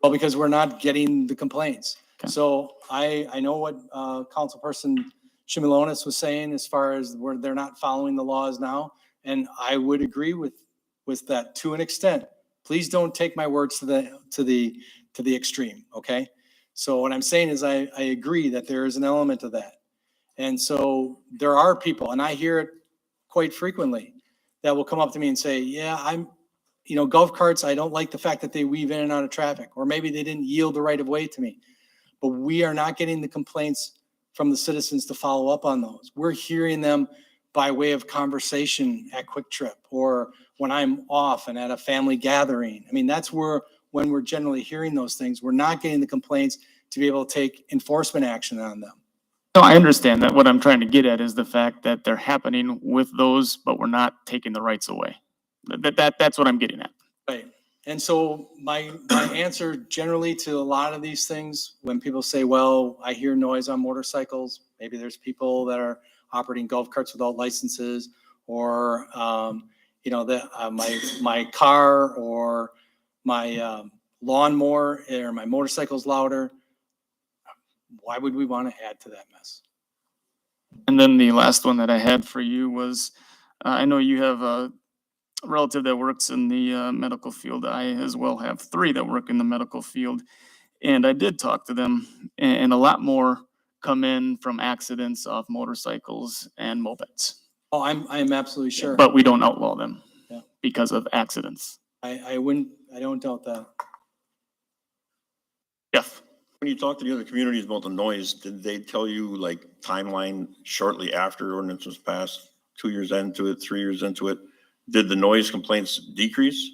S7: Well, because we're not getting the complaints. So I know what Councilperson Shimilonis was saying as far as where they're not following the laws now. And I would agree with that to an extent. Please don't take my words to the extreme, okay? So what I'm saying is I agree that there is an element of that. And so there are people, and I hear it quite frequently, that will come up to me and say, yeah, golf carts, I don't like the fact that they weave in and out of traffic, or maybe they didn't yield the right of way to me. But we are not getting the complaints from the citizens to follow up on those. We're hearing them by way of conversation at Quick Trip, or when I'm off and at a family gathering. I mean, that's when we're generally hearing those things. We're not getting the complaints to be able to take enforcement action on them.
S2: No, I understand that. What I'm trying to get at is the fact that they're happening with those, but we're not taking the rights away. That's what I'm getting at.
S7: Right. And so my answer generally to a lot of these things, when people say, well, I hear noise on motorcycles, maybe there's people that are operating golf carts without licenses, or, my car or my lawnmower or my motorcycle's louder. Why would we want to add to that mess?
S2: And then the last one that I had for you was, I know you have a relative that works in the medical field. I as well have 3 that work in the medical field. And I did talk to them, and a lot more come in from accidents off motorcycles and mopeds.
S7: Oh, I'm absolutely sure.
S2: But we don't outlaw them
S7: Yeah.
S2: because of accidents.
S7: I don't doubt that.
S2: Jeff?
S12: When you talk to the other communities about the noise, did they tell you like timeline shortly after ordinance was passed, 2 years into it, 3 years into it? Did the noise complaints decrease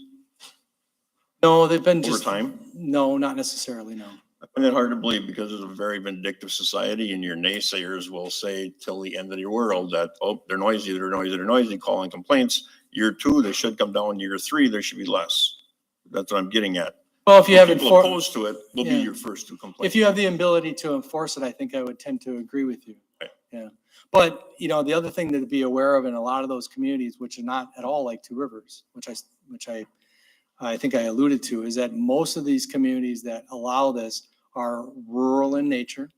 S7: No, they've been
S12: over
S7: just.
S12: time?
S7: No, not necessarily, no.
S12: I find it hard to believe because it's a very vindictive society, and your naysayers will say till the end of the world that, oh, they're noisy, calling complaints. Year 2, they should come down. Year 3, there should be less. That's what I'm getting at.
S7: Well, if you have
S12: People opposed to it will be
S7: Yeah.
S12: your first 2 complaints.
S7: If you have the ability to enforce it, I think I would tend to agree with you.
S12: Right.
S7: Yeah. But, the other thing to be aware of in a lot of those communities, which are not at all like Two Rivers, which I think I alluded to, is that most of these communities that allow this are rural in nature,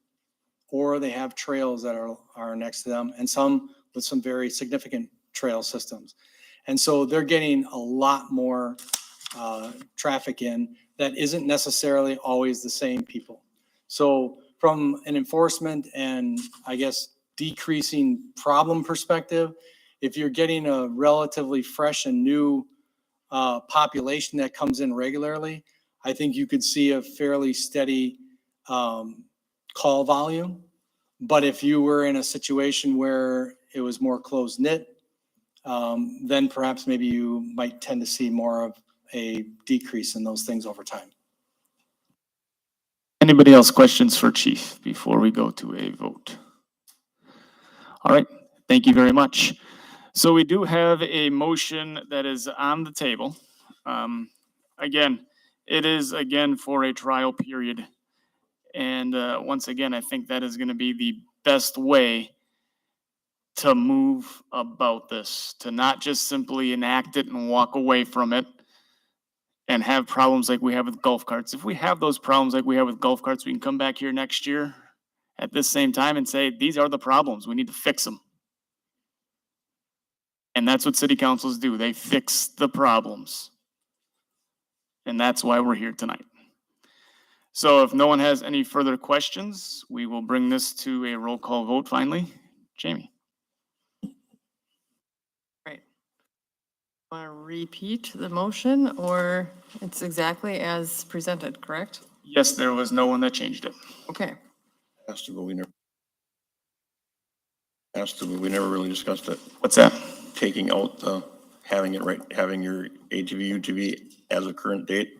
S7: or they have trails that are next to them, and some with some very significant trail systems. And so they're getting a lot more traffic in that isn't necessarily always the same people. So from an enforcement and, I guess, decreasing problem perspective, if you're getting a relatively fresh and new population that comes in regularly, I think you could see a fairly steady call volume. But if you were in a situation where it was more close knit, then perhaps maybe you might tend to see more of a decrease in those things over time.
S2: Anybody else questions for Chief before we go to a vote? All right, thank you very much. So we do have a motion that is on the table. Again, it is for a trial period. And once again, I think that is going to be the best way to move about this, to not just simply enact it and walk away from it and have problems like we have with golf carts. If we have those problems like we have with golf carts, we can come back here next year at this same time and say, these are the problems. We need to fix them. And that's what city councils do. They fix the problems. And that's why we're here tonight. So if no one has any further questions, we will bring this to a roll call vote finally. Jamie.
S10: Right. Want to repeat the motion, or it's exactly as presented, correct?
S2: Yes, there was no one that changed it.
S10: Okay.
S12: Has to, but we never really discussed it.
S2: What's that?
S12: Taking out the having it right, having your ATV, UTV as a current date.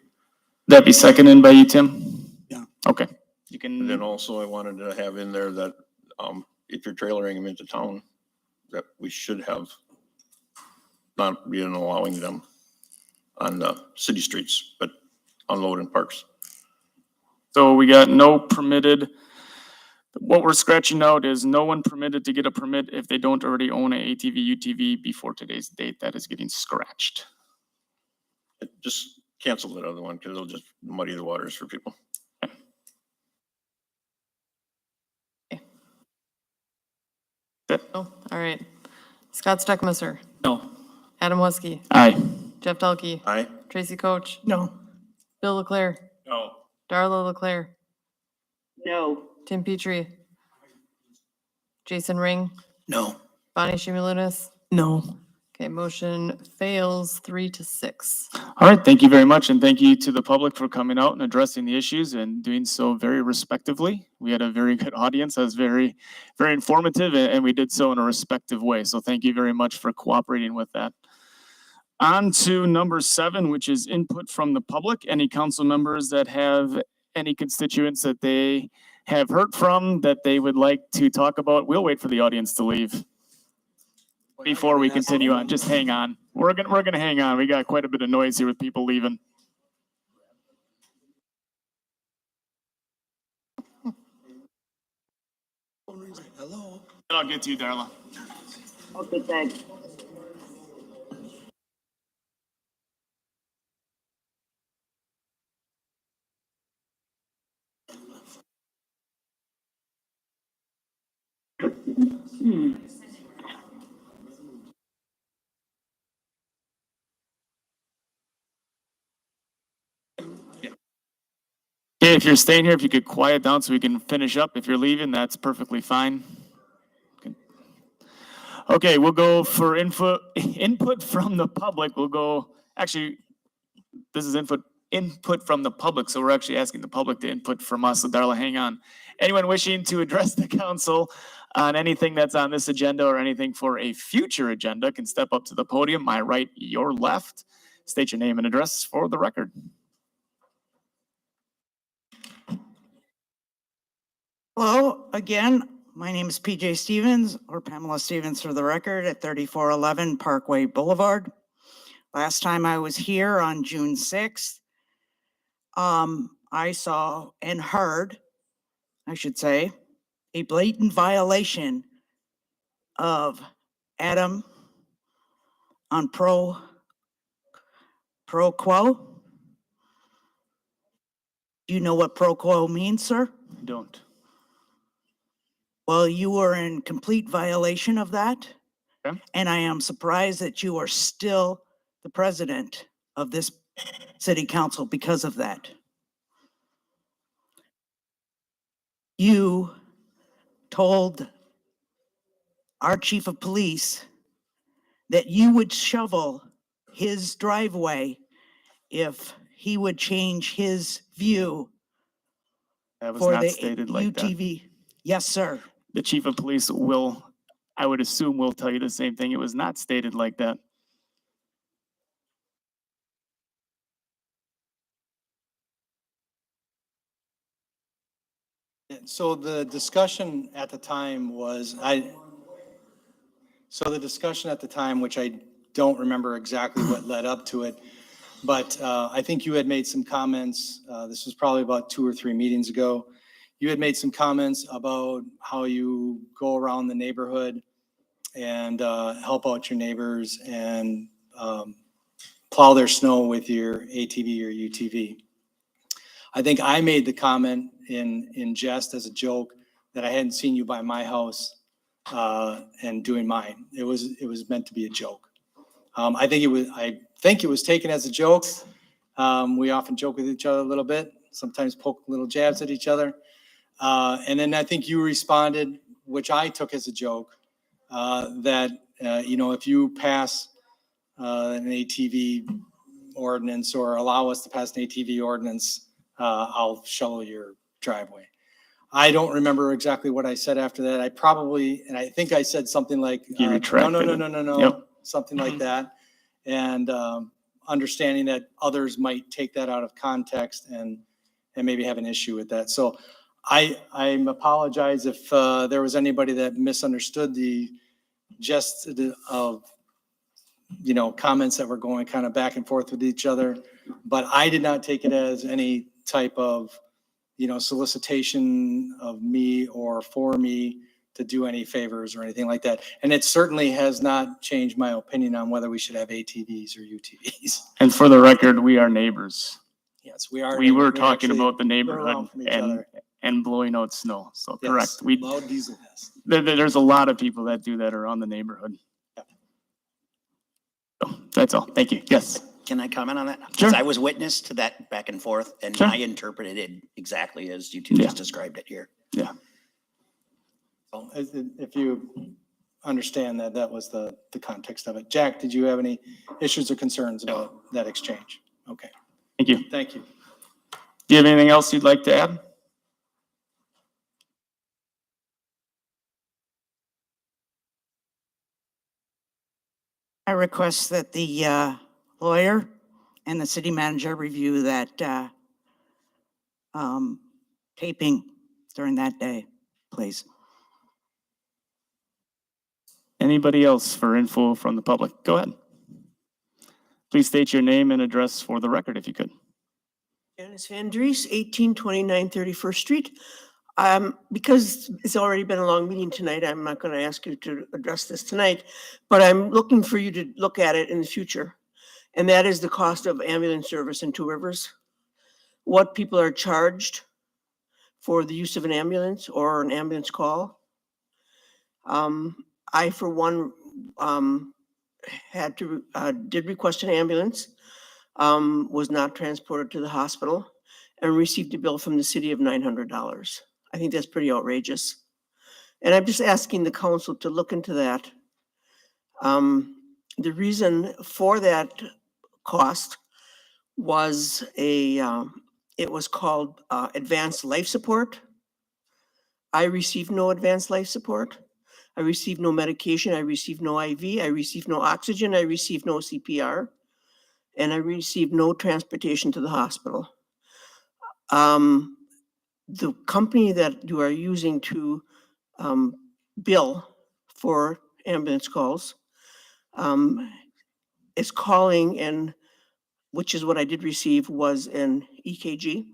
S2: That be seconded by you, Tim?
S5: Yeah.
S2: Okay. You
S12: And then
S2: can,
S12: also I wanted to have in there that, if you're trailering them into town, that we should have not been allowing them on the city streets, but unload in parks.
S2: so we got no permitted. What we're scratching out is no one permitted to get a permit if they don't already own an ATV, UTV before today's date. That is getting scratched.
S12: Just cancel that other one because it'll just muddy the waters for people.
S1: Oh, all right. Scott Steckmisser,
S13: No.
S1: Adam Huskey,
S2: Aye.
S1: Jeff Delkey,
S12: Aye.
S1: Tracy Coach,
S16: No.
S1: Bill Leclerc,
S3: No.
S1: Darla Leclerc,
S19: No.
S1: Tim Petrie, Jason Ring,
S14: No.
S1: Bonnie Shimulinas.
S24: No.
S1: Okay, motion fails 3-6.
S2: All right, thank you very much, and thank you to the public for coming out and addressing the issues and doing so very respectively. We had a very good audience, that was very, very informative, and we did so in a respective way. So thank you very much for cooperating with that. On to number 7, which is input from the public. Any council members that have any constituents that they have heard from that they would like to talk about, we'll wait for the audience to leave before we continue on. Just hang on. We're gonna hang on. We got quite a bit of noise here with people leaving.
S5: Hello?
S2: I'll get to you, Darla.
S19: Okay, thanks.
S2: Okay, if you're staying here, if you could quiet down so we can finish up. If you're leaving, that's perfectly fine. Okay, we'll go for input from the public. We'll go, actually, this is input from the public, so we're actually asking the public to input from us. So Darla, hang on. Anyone wishing to address the council on anything that's on this agenda or anything for a future agenda can step up to the podium, my right, your left. State your name and address for the record.
S20: Hello, again, my name is PJ Stevens, or Pamela Stevens for the record, at 3411 Parkway Boulevard. Last time I was here on June 6th, I saw and heard, I should say, a blatant violation of Adam on pro quo. Do you know what pro quo means, sir?
S2: I don't.
S20: Well, you were in complete violation of that.
S2: Okay.
S20: And I am surprised that you are still the president of this city council because of that. You told our chief of police that you would shovel his driveway if he would change his view
S2: That was
S20: for
S2: not
S20: the
S2: stated like that.
S20: UTV. Yes, sir.
S2: The chief of police will, I would assume, will tell you the same thing. It was not stated like that.
S7: So the discussion at the time was, which I don't remember exactly what led up to it, but I think you had made some comments, this was probably about 2 or 3 meetings ago. You had made some comments about how you go around the neighborhood and help out your neighbors and plow their snow with your ATV or UTV. I think I made the comment in jest as a joke that I hadn't seen you by my house and doing mine. It was meant to be a joke. I think it was taken as a joke. We often joke with each other a little bit, sometimes poke little jabs at each other. And then I think you responded, which I took as a joke, that if you pass an ATV ordinance or allow us to pass an ATV ordinance, I'll shovel your driveway. I don't remember exactly what I said after that. I think I said something like,
S2: You retracted it.
S7: no,
S2: Yep.
S7: something like that. and understanding that others might take that out of context and maybe have an issue with that. So I apologize if there was anybody that misunderstood the gist of, you know, comments that were going kind of back and forth with each other. But I did not take it as any type of, you know, solicitation of me or for me to do any favors or anything like that. And it certainly has not changed my opinion on whether we should have ATVs or UTVs.
S2: And for the record, we are neighbors.
S7: Yes, we are.
S2: We were
S7: neighbors.
S2: talking
S7: actually
S2: about the
S7: live
S2: neighborhood
S7: around from each other.
S2: and blowing out snow. So
S7: Yes,
S2: correct. We,
S7: loud diesel gas.
S2: there's a lot of people that do that around the neighborhood. So that's all. Thank you. Yes.
S14: Can I comment on that?
S2: Sure.
S14: 'Cause I was witness to that back and forth, and
S2: Sure.
S14: I interpreted it exactly as you two
S2: Yeah.
S14: just described it here.
S2: Yeah.
S7: So if you understand that, that was the context of it. Jack, did you have any issues or concerns about that exchange? Okay,
S2: Thank you.
S7: thank you.
S2: Do you have anything else you'd like to add?
S20: I request that the lawyer and the city manager review that taping during that day, please.
S2: Anybody else for info from the public? Go ahead. Please state your name and address for the record if you could.
S8: Janice Van Dries, 1829 31st Street. Because it's already been a long meeting tonight, I'm not going to ask you to address this tonight, but I'm looking for you to look at it in the future. And that is the cost of ambulance service in Two Rivers. What people are charged for the use of an ambulance or an ambulance call. I, for one, did request an ambulance, was not transported to the hospital, and received a bill from the city of $900. I think that's pretty outrageous. And I'm just asking the council to look into that. The reason for that cost was it was called advanced life support. I received no advanced life support. I received no medication. I received no IV. I received no oxygen. I received no CPR. And I received no transportation to the hospital. The company that you are using to bill for ambulance calls is calling, and which is what I did receive, was an EKG.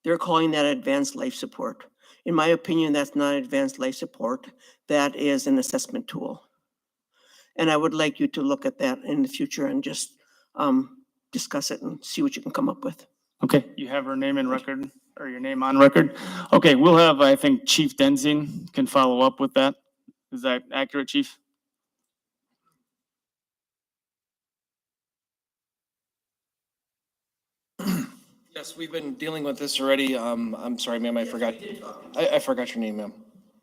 S8: They're calling that advanced life support. In my opinion, that's not advanced life support. That is an assessment tool. And I would like you to look at that in the future and just discuss it and see what you can come up with.
S2: Okay, you have her name and record, or your name on record. Okay, we'll have, I think Chief Denzing can follow up with that. Is that accurate, Chief?
S21: Yes, we've been dealing with this already. I'm sorry, ma'am, I forgot your name, ma'am.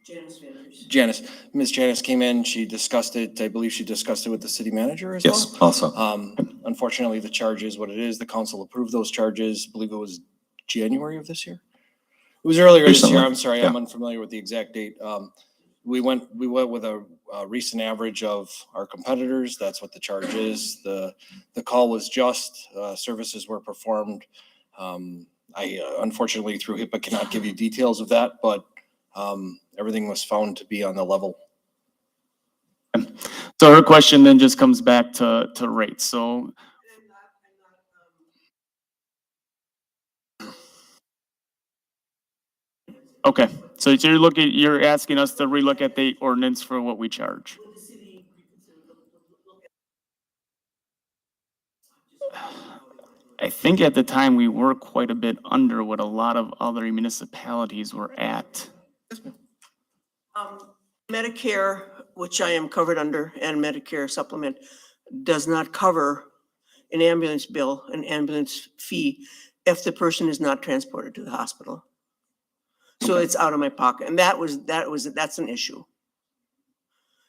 S8: Janice Van Dries.
S21: Janice. Ms. Janice came in, she discussed it. I believe she discussed it with the city manager as well.
S11: Yes, also.
S21: Unfortunately, the charge is what it is. The council approved those charges. I believe it was January of this year. It was earlier this year.
S11: Recently,
S21: I'm sorry,
S11: yeah.
S21: I'm unfamiliar with the exact date. We went with a recent average of our competitors. That's what the charge is. The call was just, services were performed. I unfortunately through HIPAA cannot give you details of that, but everything was found to be on the level.
S2: So her question then just comes back to rates. So okay, so you're asking us to relook at the ordinance for what we charge. I think at the time we were quite a bit under what a lot of other municipalities were at.
S8: Medicare, which I am covered under, and Medicare supplement, does not cover an ambulance bill, an ambulance fee, if the person is not transported to the hospital. So it's out of my pocket, and that's an issue.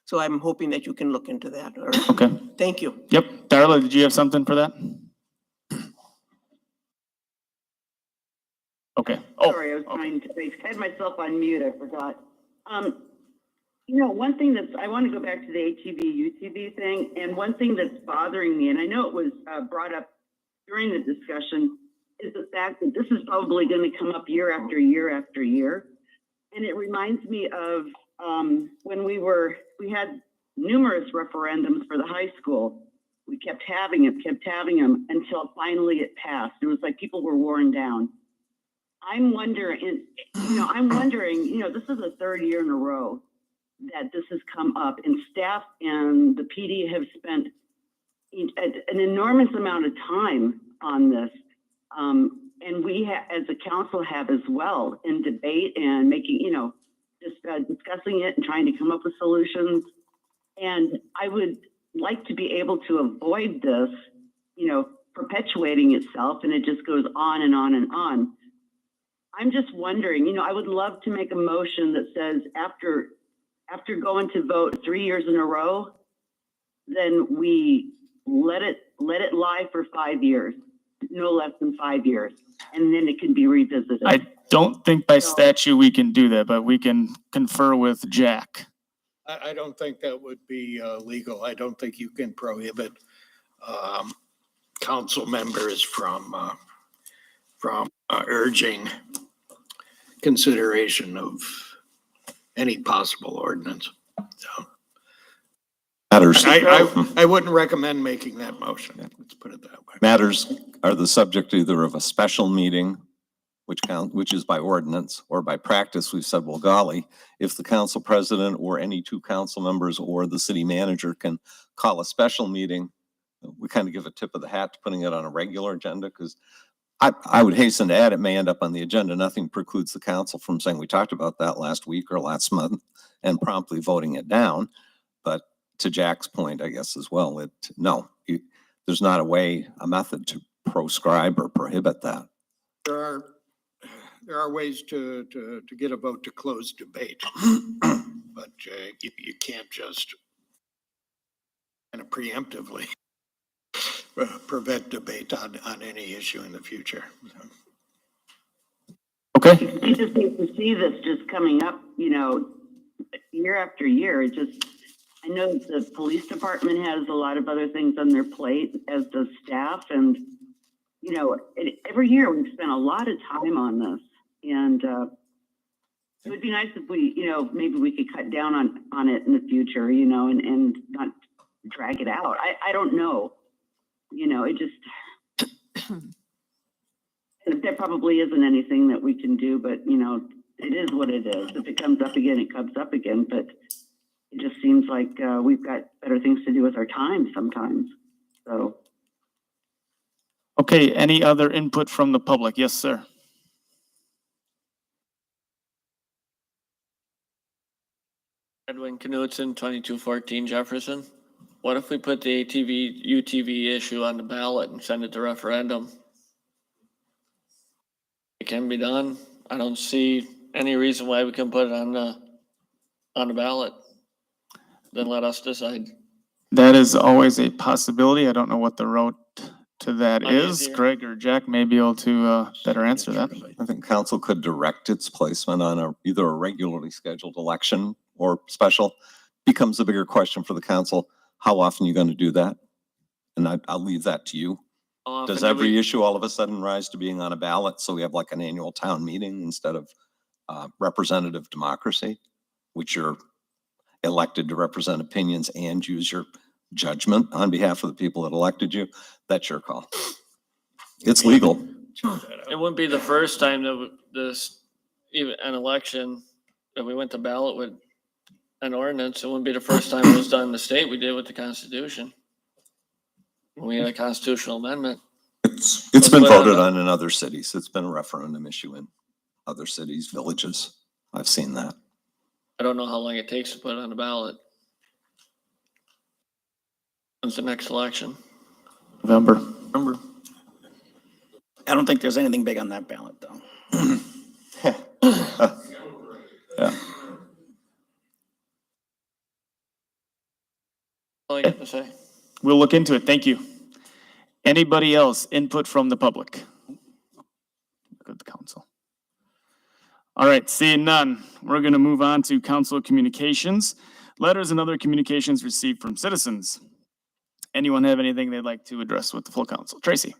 S8: So I'm hoping that you can look into that.
S2: Okay.
S8: Thank you.
S2: Yep. Darla, did you have something for that? Okay.
S19: Sorry, I was trying to, I had myself on mute, I forgot. You know, one thing that's, I want to go back to the ATV, UTV thing, and one thing that's bothering me, and I know it was brought up during the discussion, is the fact that this is probably going to come up year after year after year. And it reminds me of when we had numerous referendums for the high school. We kept having them until finally it passed. It was like people were worn down. I'm wondering, this is the third year in a row that this has come up, and staff and the PD have spent an enormous amount of time on this. And we as a council have as well, in debate and making, just discussing it and trying to come up with solutions. And I would like to be able to avoid this, perpetuating itself, and it just goes on and on and on. I'm just wondering, I would love to make a motion that says after going to vote 3 years in a row, then we let it lie for 5 years, no less than 5 years, and then it can be revisited.
S2: I don't think by statute we can do that, but we can confer with Jack.
S18: I don't think that would be legal. I don't think you can prohibit council members from urging consideration of any possible ordinance. So
S11: Matters.
S18: I wouldn't recommend making that motion. Let's put it that way.
S11: Matters are the subject either of a special meeting, which is by ordinance, or by practice. We've said, well, golly, if the council president or any two council members or the city manager can call a special meeting, we kind of give a tip of the hat to putting it on a regular agenda, because I would hasten to add, it may end up on the agenda. Nothing precludes the council from saying, we talked about that last week or last month, and promptly voting it down. But to Jack's point, I guess as well, there's not a method to proscribe or prohibit that.
S18: There are ways to get a vote to close debate, but you can't just kind of preemptively prevent debate on any issue in the future.
S2: Okay.
S19: You just need to see this just coming up, year after year. I know the police department has a lot of other things on their plate, as does staff, and every year we've spent a lot of time on this, and it would be nice if we, maybe we could cut down on it in the future, and not drag it out. I don't know, it just, there probably isn't anything that we can do, but it is what it is. If it comes up again, it comes up again, but it just seems like we've got better things to do with our time sometimes, so.
S2: Okay, any other input from the public? Yes, sir.
S17: Edwin Knudsen, 2214 Jefferson. What if we put the ATV, UTV issue on the ballot and send it to referendum? It can be done. I don't see any reason why we can put it on the ballot. Then let us decide.
S2: That is always a possibility. I don't know what the route to that
S17: I'm
S2: is.
S17: easier.
S2: Greg or Jack may be able to better answer that.
S11: I think council could direct its placement on either a regularly scheduled election or special. Becomes a bigger question for the council. How often are you going to do that? And I'll leave that to you. Does every issue all of a sudden rise to being on a ballot? So we have like an annual town meeting instead of representative democracy, which you're elected to represent opinions and use your judgment on behalf of the people that elected you. That's your call. It's legal.
S17: It wouldn't be the first time that even an election that we went to ballot with an ordinance. It wouldn't be the first time it was done in the state. We did with the Constitution. We had a constitutional amendment.
S11: It's been voted on in other cities. It's been a referendum issue in other cities, villages. I've seen that.
S17: I don't know how long it takes to put it on the ballot. When's the next election?
S2: November.
S14: I don't think there's anything big on that ballot, though.
S11: Yeah.
S17: All I got to say.
S2: We'll look into it. Thank you. Anybody else? Input from the public? Good council. All right, seeing none, we're going to move on to council communications. Letters and other communications received from citizens. Anyone have anything they'd like to address with the full council? Tracy?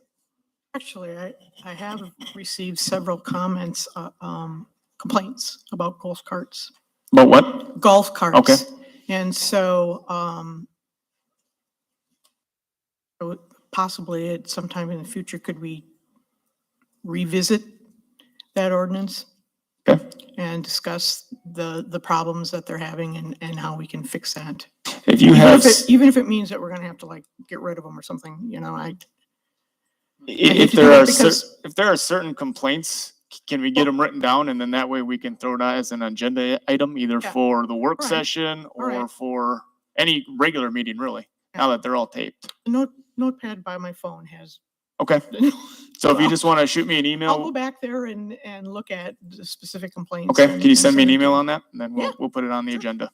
S16: Actually, I have received several comments, complaints about golf carts.
S2: About what?
S16: Golf carts.
S2: Okay.
S16: And so, possibly at some time in the future, could we revisit that ordinance?
S2: Okay.
S16: And discuss the problems that they're having and how we can fix that.
S2: If you have,
S16: Even if it means that we're gonna have to like get rid of them or something,
S2: if
S16: to
S2: there
S16: do it
S2: are,
S16: because-
S2: if there are certain complaints, can we get them written down and then that way we can throw it out as an agenda item, either
S16: Yeah.
S2: for the work
S16: All right.
S2: session or
S16: right.
S2: for any regular meeting, really, now that they're all taped.
S16: The notepad by my phone has.
S2: Okay. So if you just want to shoot me an
S16: I'll go
S2: email,
S16: back there and look at the specific complaints.
S2: okay,
S16: and-
S2: can you
S16: and
S2: send me an
S16: it to
S2: email
S16: you.
S2: on that? And then we'll put it on the agenda.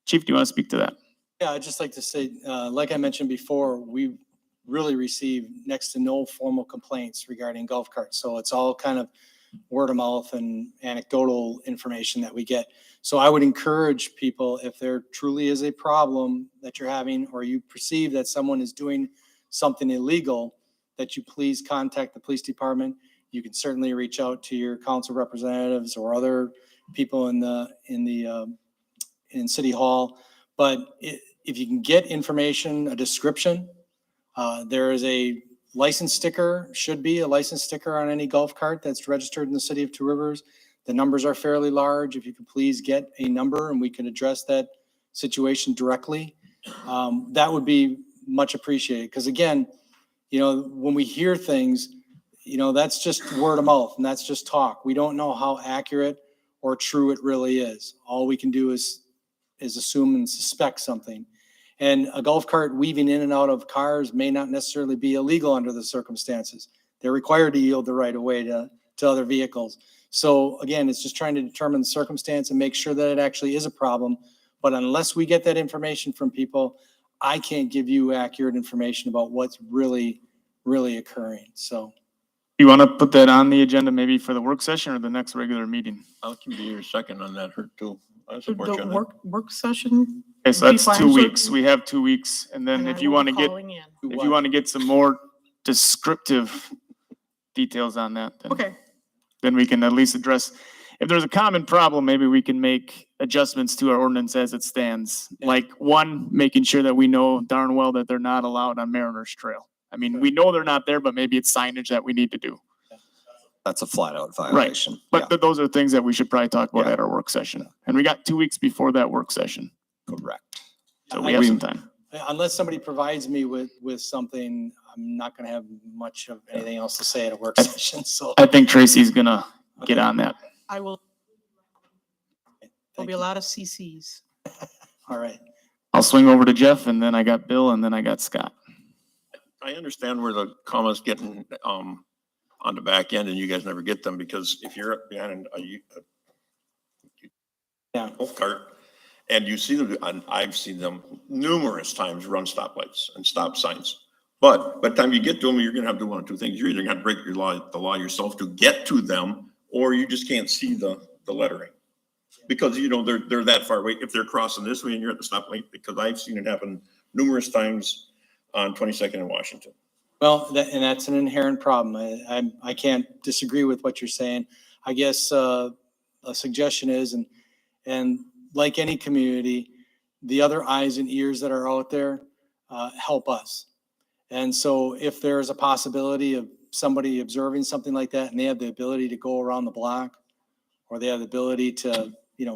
S2: Chief, do you want to speak to that?
S7: Yeah, I'd just like to say, like I mentioned before, we really receive next to no formal complaints regarding golf carts. So it's all kind of word of mouth and anecdotal information that we get. So I would encourage people, if there truly is a problem that you're having, or you perceive that someone is doing something illegal, that you please contact the police department. You can certainly reach out to your council representatives or other people in City Hall. But if you can get information, a description, there is a license sticker, should be a license sticker on any golf cart that's registered in the city of Two Rivers. The numbers are fairly large. If you could please get a number and we can address that situation directly, that would be much appreciated. Because again, when we hear things, that's just word of mouth and that's just talk. We don't know how accurate or true it really is. All we can do is assume and suspect something. And a golf cart weaving in and out of cars may not necessarily be illegal under the circumstances. They're required to yield the right of way to other vehicles. So again, it's just trying to determine the circumstance and make sure that it actually is a problem. But unless we get that information from people, I can't give you accurate information about what's really occurring. So.
S2: You want to put that on the agenda maybe for the work session or the next regular meeting?
S12: I can be your second on that, Hurt too. I support you
S16: The
S12: on that.
S16: work session.
S2: Okay, so
S16: would be
S2: that's
S16: fine.
S2: 2
S16: So-
S2: weeks. We have 2 weeks. And then
S16: and
S2: if
S16: I
S2: you
S16: will
S2: want
S16: be
S2: to get,
S16: calling in.
S2: if you want to get some more descriptive details on that, then.
S16: Okay.
S2: Then we can at least address, if there's a common problem, maybe we can make adjustments to our ordinance as it stands. Like one, making sure that we know darn well that they're not allowed on Mariners Trail. I mean, we know they're not there, but maybe it's signage that we need to do.
S11: That's a flat out
S2: Right.
S11: violation.
S2: But those are things that we should probably talk about
S11: Yeah.
S2: at our work session. And we got 2 weeks before that work session.
S11: Correct.
S2: So we have some time.
S7: Unless somebody provides me with something, I'm not going to have much of anything else to say at a work
S2: I-
S7: session. So.
S2: I think Tracy's gonna get on that.
S16: I will. There'll be a lot of CCs.
S7: All right.
S2: I'll swing over to Jeff and then I got Bill and then I got Scott.
S12: I understand where the comma's getting, on the back end and you guys never get them because if you're behind a golf cart and you see them, and I've seen them numerous times run stoplights and stop signs. But by the time you get to them, you're gonna have to do one of two things. You're either gonna break the law yourself to get to them, or you just can't see the lettering. Because, they're that far away if they're crossing this way and you're at the stoplight, because I've seen it happen numerous times on 22nd in Washington.
S7: Well, that's an inherent problem. I can't disagree with what you're saying. I guess a suggestion is, and like any community, the other eyes and ears that are out there help us. And so if there's a possibility of somebody observing something like that and they have the ability to go around the block, or they have the ability to,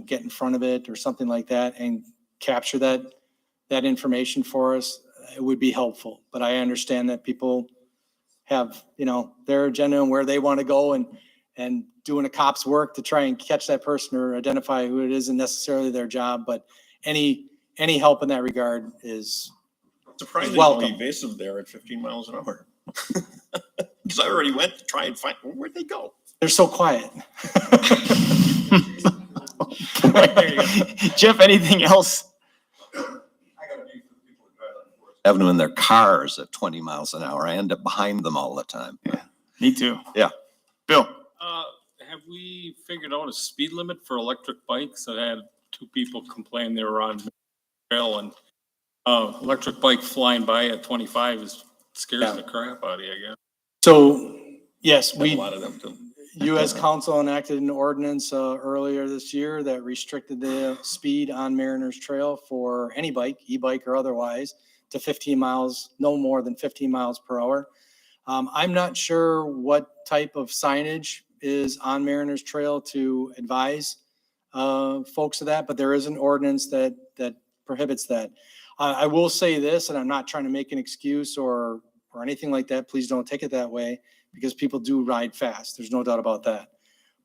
S7: get in front of it or something like that and capture that information for us, it would be helpful. But I understand that people have, their agenda and where they want to go and doing a cop's work to try and catch that person or identify who it isn't necessarily their job. But any help in that regard is
S12: Surprisingly
S7: welcome.
S12: evasive there at 15 miles an hour. Because I already went to try and find, where'd they go?
S7: They're so quiet.
S2: Jeff, anything else?
S11: Having them in their cars at 20 miles an hour. I end up behind them all the time.
S2: Me too.
S11: Yeah.
S2: Bill?
S3: have we figured out a speed limit for electric bikes? I had two people complain they were on trail and electric bike flying by at 25 scares
S7: Yeah.
S3: the crap out of you, I guess.
S7: So, yes,
S12: Have a lot of them too.
S7: you as council enacted an ordinance earlier this year that restricted the speed on Mariners Trail for any bike, e-bike or otherwise, to 15 miles, no more than 15 miles per hour. I'm not sure what type of signage is on Mariners Trail to advise folks of that, but there is an ordinance that prohibits that. I will say this, and I'm not trying to make an excuse or anything like that. Please don't take it that way, because people do ride fast. There's no doubt about that.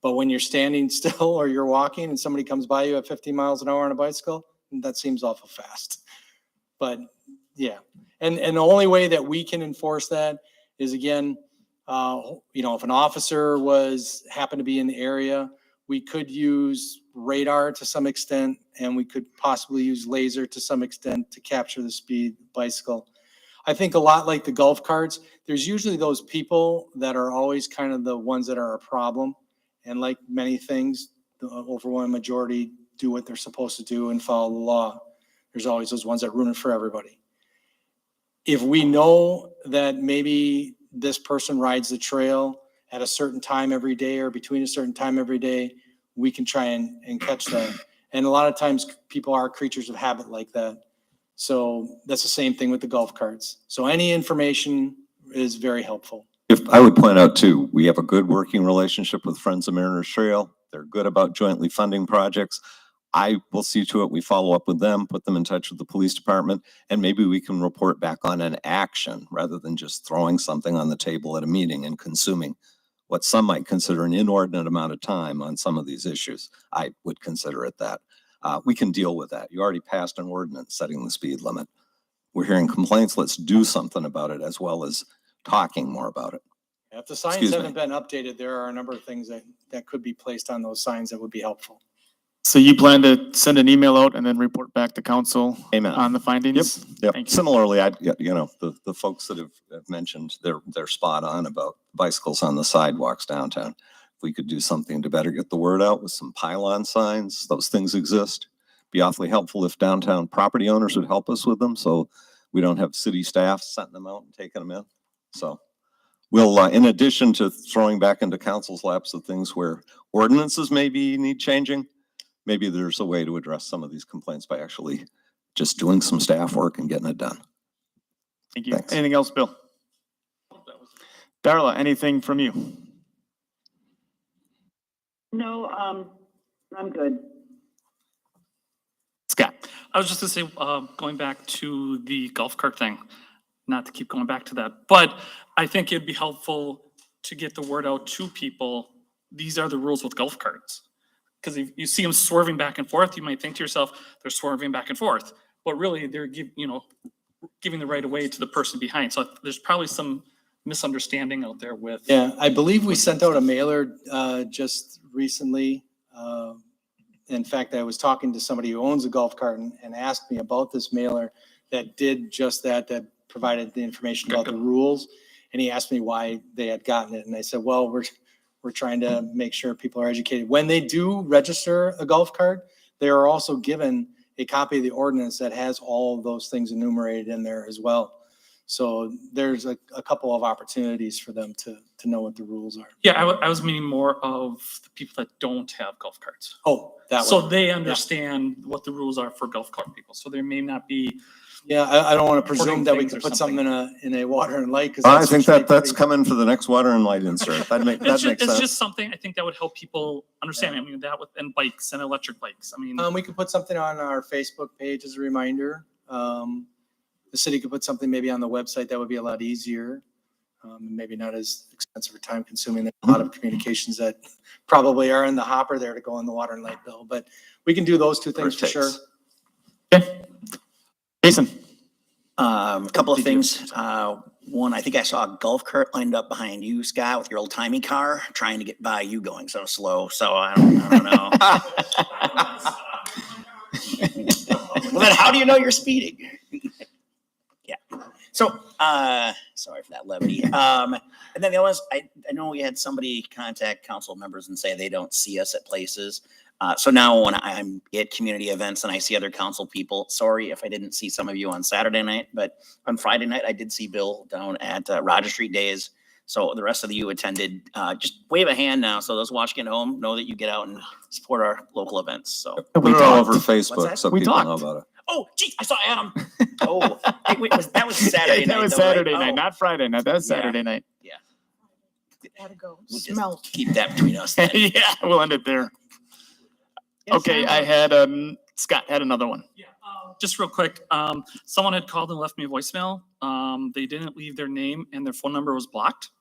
S7: But when you're standing still or you're walking and somebody comes by you at 15 miles an hour on a bicycle, that seems awful fast. But yeah, and the only way that we can enforce that is, again, if an officer happened to be in the area, we could use radar to some extent, and we could possibly use laser to some extent to capture the speed bicycle. I think a lot like the golf carts, there's usually those people that are always kind of the ones that are a problem. And like many things, the overwhelming majority do what they're supposed to do and follow the law. There's always those ones that ruin it for everybody. If we know that maybe this person rides the trail at a certain time every day or between a certain time every day, we can try and catch that. And a lot of times people are creatures of habit like that. So that's the same thing with the golf carts. So any information is very helpful.
S11: If I would point out too, we have a good working relationship with Friends of Mariners Trail. They're good about jointly funding projects. I will see to it, we follow up with them, put them in touch with the police department, and maybe we can report back on an action rather than just throwing something on the table at a meeting and consuming what some might consider an inordinate amount of time on some of these issues. I would consider it that. We can deal with that. You already passed an ordinance setting the speed limit. We're hearing complaints. Let's do something about it as well as talking more about it.
S7: If the signs haven't been updated, there are a number of things that could be placed on those signs that would be helpful.
S2: So you plan to send an email out and then report back to council
S11: Amen.
S2: on the findings?
S11: Yep.
S2: Thank you.
S11: Similarly, the folks that have mentioned, they're spot on about bicycles on the sidewalks downtown. If we could do something to better get the word out with some pylon signs, those things exist. Be awfully helpful if downtown property owners would help us with them, so we don't have city staff setting them out and taking them in. So we'll, in addition to throwing back into council's laps of things where ordinances maybe need changing, maybe there's a way to address some of these complaints by actually just doing some staff work and getting it done.
S2: Thank you.
S11: Thanks.
S2: Anything else, Bill? Darla, anything from you?
S19: No, I'm good.
S2: Scott?
S13: I was just gonna say, going back to the golf cart thing, not to keep going back to that, but I think it'd be helpful to get the word out to people. These are the rules with golf carts. Because if you see them swerving back and forth, you might think to yourself, they're swerving back and forth. But really, they're giving the right of way to the person behind. So there's probably some misunderstanding out there with.
S7: Yeah, I believe we sent out a mailer just recently. In fact, I was talking to somebody who owns a golf cart and asked me about this mailer that did just that provided the information about the rules. And he asked me why they had gotten it. And I said, well, we're trying to make sure people are educated. When they do register a golf cart, they are also given a copy of the ordinance that has all of those things enumerated in there as well. So there's a couple of opportunities for them to know what the rules are.
S13: Yeah, I was meaning more of the people that don't have golf carts.
S7: Oh, that
S13: So
S7: way.
S13: they understand what the rules are for golf cart people. So there may not be.
S7: Yeah, I don't want to presume
S13: Reporting
S7: that we
S13: things
S7: could
S13: or
S7: put something in a water and light.
S11: I think that's coming for the next water and light insert. That makes
S13: It's
S11: sense.
S13: just something I think that would help people understand. I mean, that and bikes and electric bikes. I mean,
S7: we could put something on our Facebook page as a reminder. The city could put something maybe on the website. That would be a lot easier. Maybe not as expensive or time consuming. There's a lot of communications that probably are in the hopper there to go on the water and light bill, but we can do those two things for sure.
S2: Jason?
S14: A couple of things. One, I think I saw a golf cart lined up behind you, Scott, with your old timey car, trying to get by you going so slow. So I don't know. Well, then how do you know you're speeding? Yeah. So, sorry for that levity. And then the other ones, I know we had somebody contact council members and say they don't see us at places. So now when I'm at community events and I see other council people, sorry if I didn't see some of you on Saturday night, but on Friday night, I did see Bill down at Roger Street Days. So the rest of you attended, just wave a hand now. So those watching at home know that you get out and support our local events. So
S11: Put it all over
S14: What's
S11: Facebook
S14: that?
S11: so
S2: We
S11: people know
S2: talked.
S11: about it.
S14: Oh, gee, I saw Adam. Oh, hey, wait, that was Saturday night.
S2: That was
S14: though, right?
S2: Saturday night,
S14: Oh,
S2: not Friday night. That was
S14: Yeah.
S2: Saturday night.
S8: Gotta go.
S14: We'll just
S8: Smell.
S14: keep that between us. then.
S2: Yeah, we'll end it there.
S8: Yes,
S2: Okay,
S8: I
S2: I had, Scott had another one.
S13: Yeah, just real quick, someone had called and left me a voicemail. They didn't leave their name and their phone number was blocked.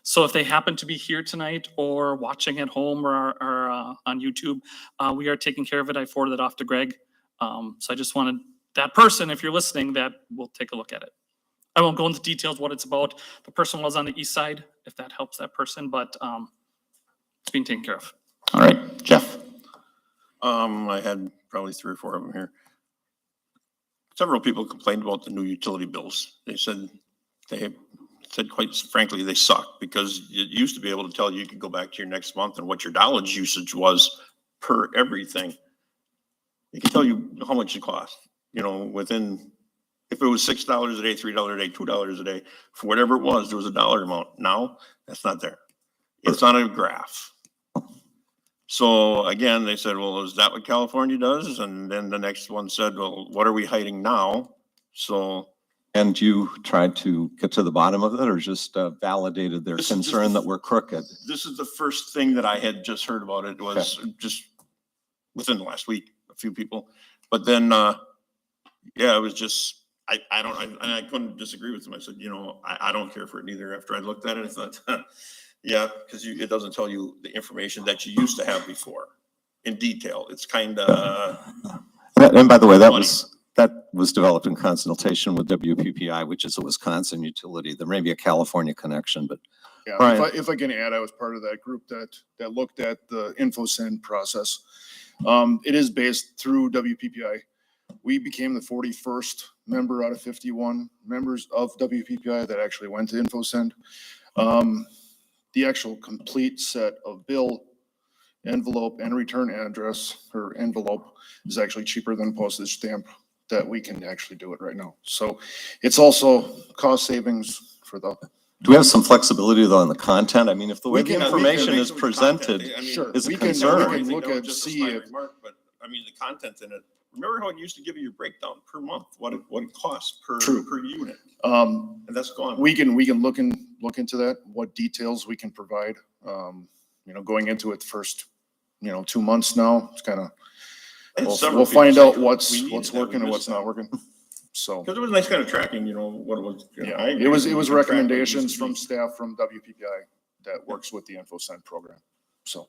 S13: So if they happen to be here tonight or watching at home or on YouTube, we are taking care of it. I forwarded it off to Greg. So I just wanted that person, if you're listening, that will take a look at it. I won't go into details what it's about. The person was on the east side, if that helps that person, but it's being taken care of.
S2: All right, Jeff.
S12: I had probably 3 or 4 of them here. Several people complained about the new utility bills. They said quite frankly, they suck because it used to be able to tell you could go back to your next month and what your dollars usage was per everything. It can tell you how much it cost, within, if it was $6 a day, $3 a day, $2 a day, for whatever it was, there was a dollar amount. Now, that's not there. It's on a graph. So again, they said, well, is that what California does? And then the next one said, well, what are we hiding now? So.
S11: And you tried to get to the bottom of it or just validated their
S12: This is just
S11: concern
S12: the-
S11: that we're crooked?
S12: This is the first thing that I had just heard about. It was just within the last week, a few people. But then, yeah, it was just, I couldn't disagree with them. I said, I don't care for it either. After I looked at it, I thought, yeah, because it doesn't tell you the information that you used to have before in detail. It's kind of.
S11: And by the way, that was developed in consultation with WPPI, which is a Wisconsin utility. There may be a California connection, but.
S4: Yeah,
S11: Brian.
S4: if I can add, I was part of that group that looked at the InfoSend process. It is based through WPPI. We became the 41st member out of 51 members of WPPI that actually went to InfoSend. The actual complete set of bill, envelope, and return address or envelope is actually cheaper than a postage stamp that we can actually do it right now. So it's also cost savings for the.
S11: Do we have some flexibility though in the content? I mean, if the way
S4: We
S11: the
S4: can-
S11: information
S4: we
S11: is
S4: can-
S11: presented
S4: Sure,
S11: is a
S4: we can
S11: concern.
S4: look
S12: That was
S4: at,
S12: just a
S4: see
S12: slight
S4: if,
S12: remark, but I mean, the content in it, remember how it used to give you your breakdown per month, what it costs per unit? And that's gone.
S4: we can look into that, what details we can provide. Going into it first, 2 months now, it's kind of, we'll find out what's working and what's not working. So.
S12: Because it was nice kind of tracking, what it was.
S4: Yeah, it was recommendations from staff from WPPI that works with the InfoSend program, so.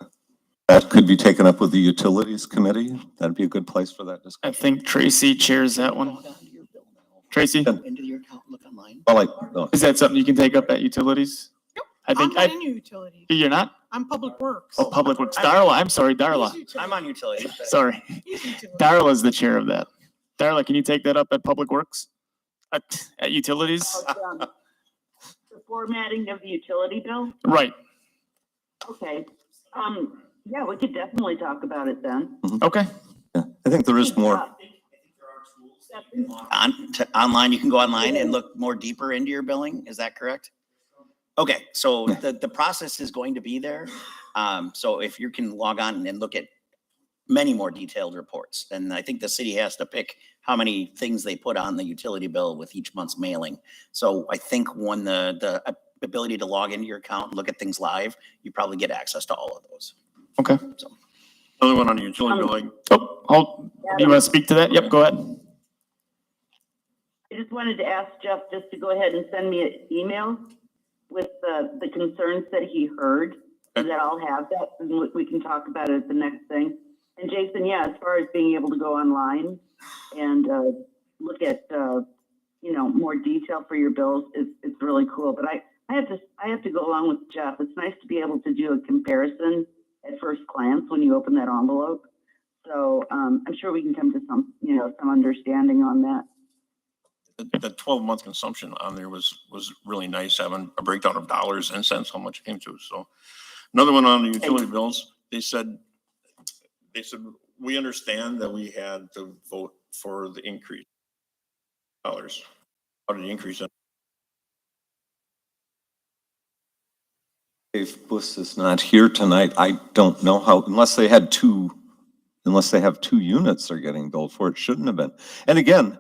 S11: That could be taken up with the Utilities Committee. That'd be a good place for that discussion.
S2: I think Tracy chairs that one. Tracy,
S14: Into your account, look online.
S11: Well,
S2: is that something you can take up at utilities? I
S8: I'm
S2: think,
S8: not in utilities.
S2: you're not?
S8: I'm Public Works.
S2: Oh, Public Works. Darla, I'm sorry, Darla.
S14: I'm on utilities.
S2: Sorry. Darla's the chair of that. Darla, can you take that up at Public Works? At utilities?
S19: The formatting of the utility bill?
S2: Right.
S19: Okay. Yeah, we could definitely talk about it then.
S2: Okay.
S11: Yeah, I think there is more.
S14: Online, you can go online and look more deeper into your billing. Is that correct? Okay, so the process is going to be there. So if you can log on and look at many more detailed reports, then I think the city has to pick how many things they put on the utility bill with each month's mailing. So I think when the ability to log into your account and look at things live, you probably get access to all of those.
S2: Okay.
S12: Another one on the utility bill, like.
S2: You want to speak to that? Yep, go ahead.
S19: I just wanted to ask Jeff just to go ahead and send me an email with the concerns that he heard, so that I'll have that and we can talk about it at the next thing. And Jason, yeah, as far as being able to go online and look at more detail for your bills, it's really cool. But I have to go along with Jeff. It's nice to be able to do a comparison at first glance when you open that envelope. So I'm sure we can come to some understanding on that.
S12: the 12-month consumption on there was really nice, having a breakdown of dollars and cents, how much it came to. So another one on the utility bills, they said, we understand that we had to vote for the increase. Dollars. How did the increase?
S11: If Buss is not here tonight, I don't know how, unless they have two units they're getting billed for, it shouldn't have been. And again,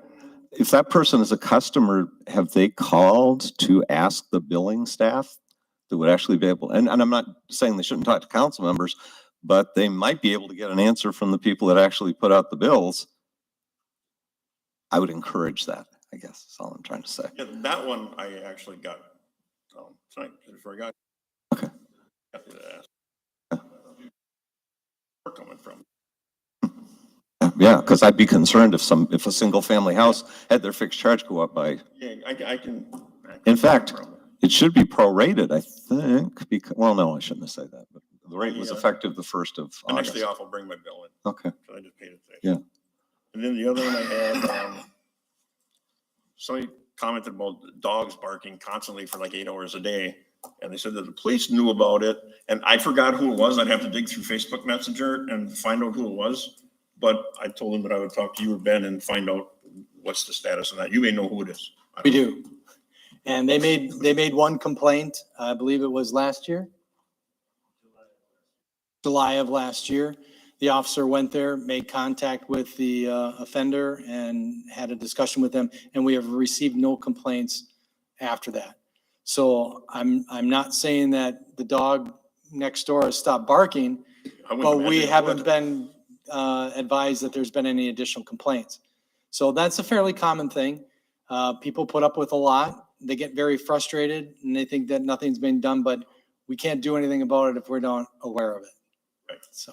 S11: if that person is a customer, have they called to ask the billing staff that would actually be able, and I'm not saying they shouldn't talk to council members, but they might be able to get an answer from the people that actually put out the bills. I would encourage that, I guess, is all I'm trying to say.
S12: Yeah, that one I actually got tonight before I got.
S11: Okay.
S12: Happy to ask. Where coming from?
S11: Yeah, because I'd be concerned if a single family house had their fixed charge go up by.
S12: Yeah, I can.
S11: In fact, it should be prorated, I think, because, well, no, I shouldn't have said that, but the rate was effective the 1st of
S12: The next
S11: August.
S12: day off, I'll bring my bill in.
S11: Okay.
S12: So I just paid it today.
S11: Yeah.
S12: And then the other one I had, somebody commented about dogs barking constantly for like 8 hours a day. And they said that the police knew about it, and I forgot who it was. I'd have to dig through Facebook Messenger and find out who it was. But I told them that I would talk to you or Ben and find out what's the status of that. You may know who it is.
S7: We do. And they made one complaint, I believe it was last year. July of last year. The officer went there, made contact with the offender and had a discussion with them, and we have received no complaints after that. So I'm not saying that the dog next door has stopped barking, but we haven't been advised that there's been any additional complaints. So that's a fairly common thing. People put up with a lot. They get very frustrated and they think that nothing's been done, but we can't do anything about it if we're not aware of it.
S12: Right.
S7: So.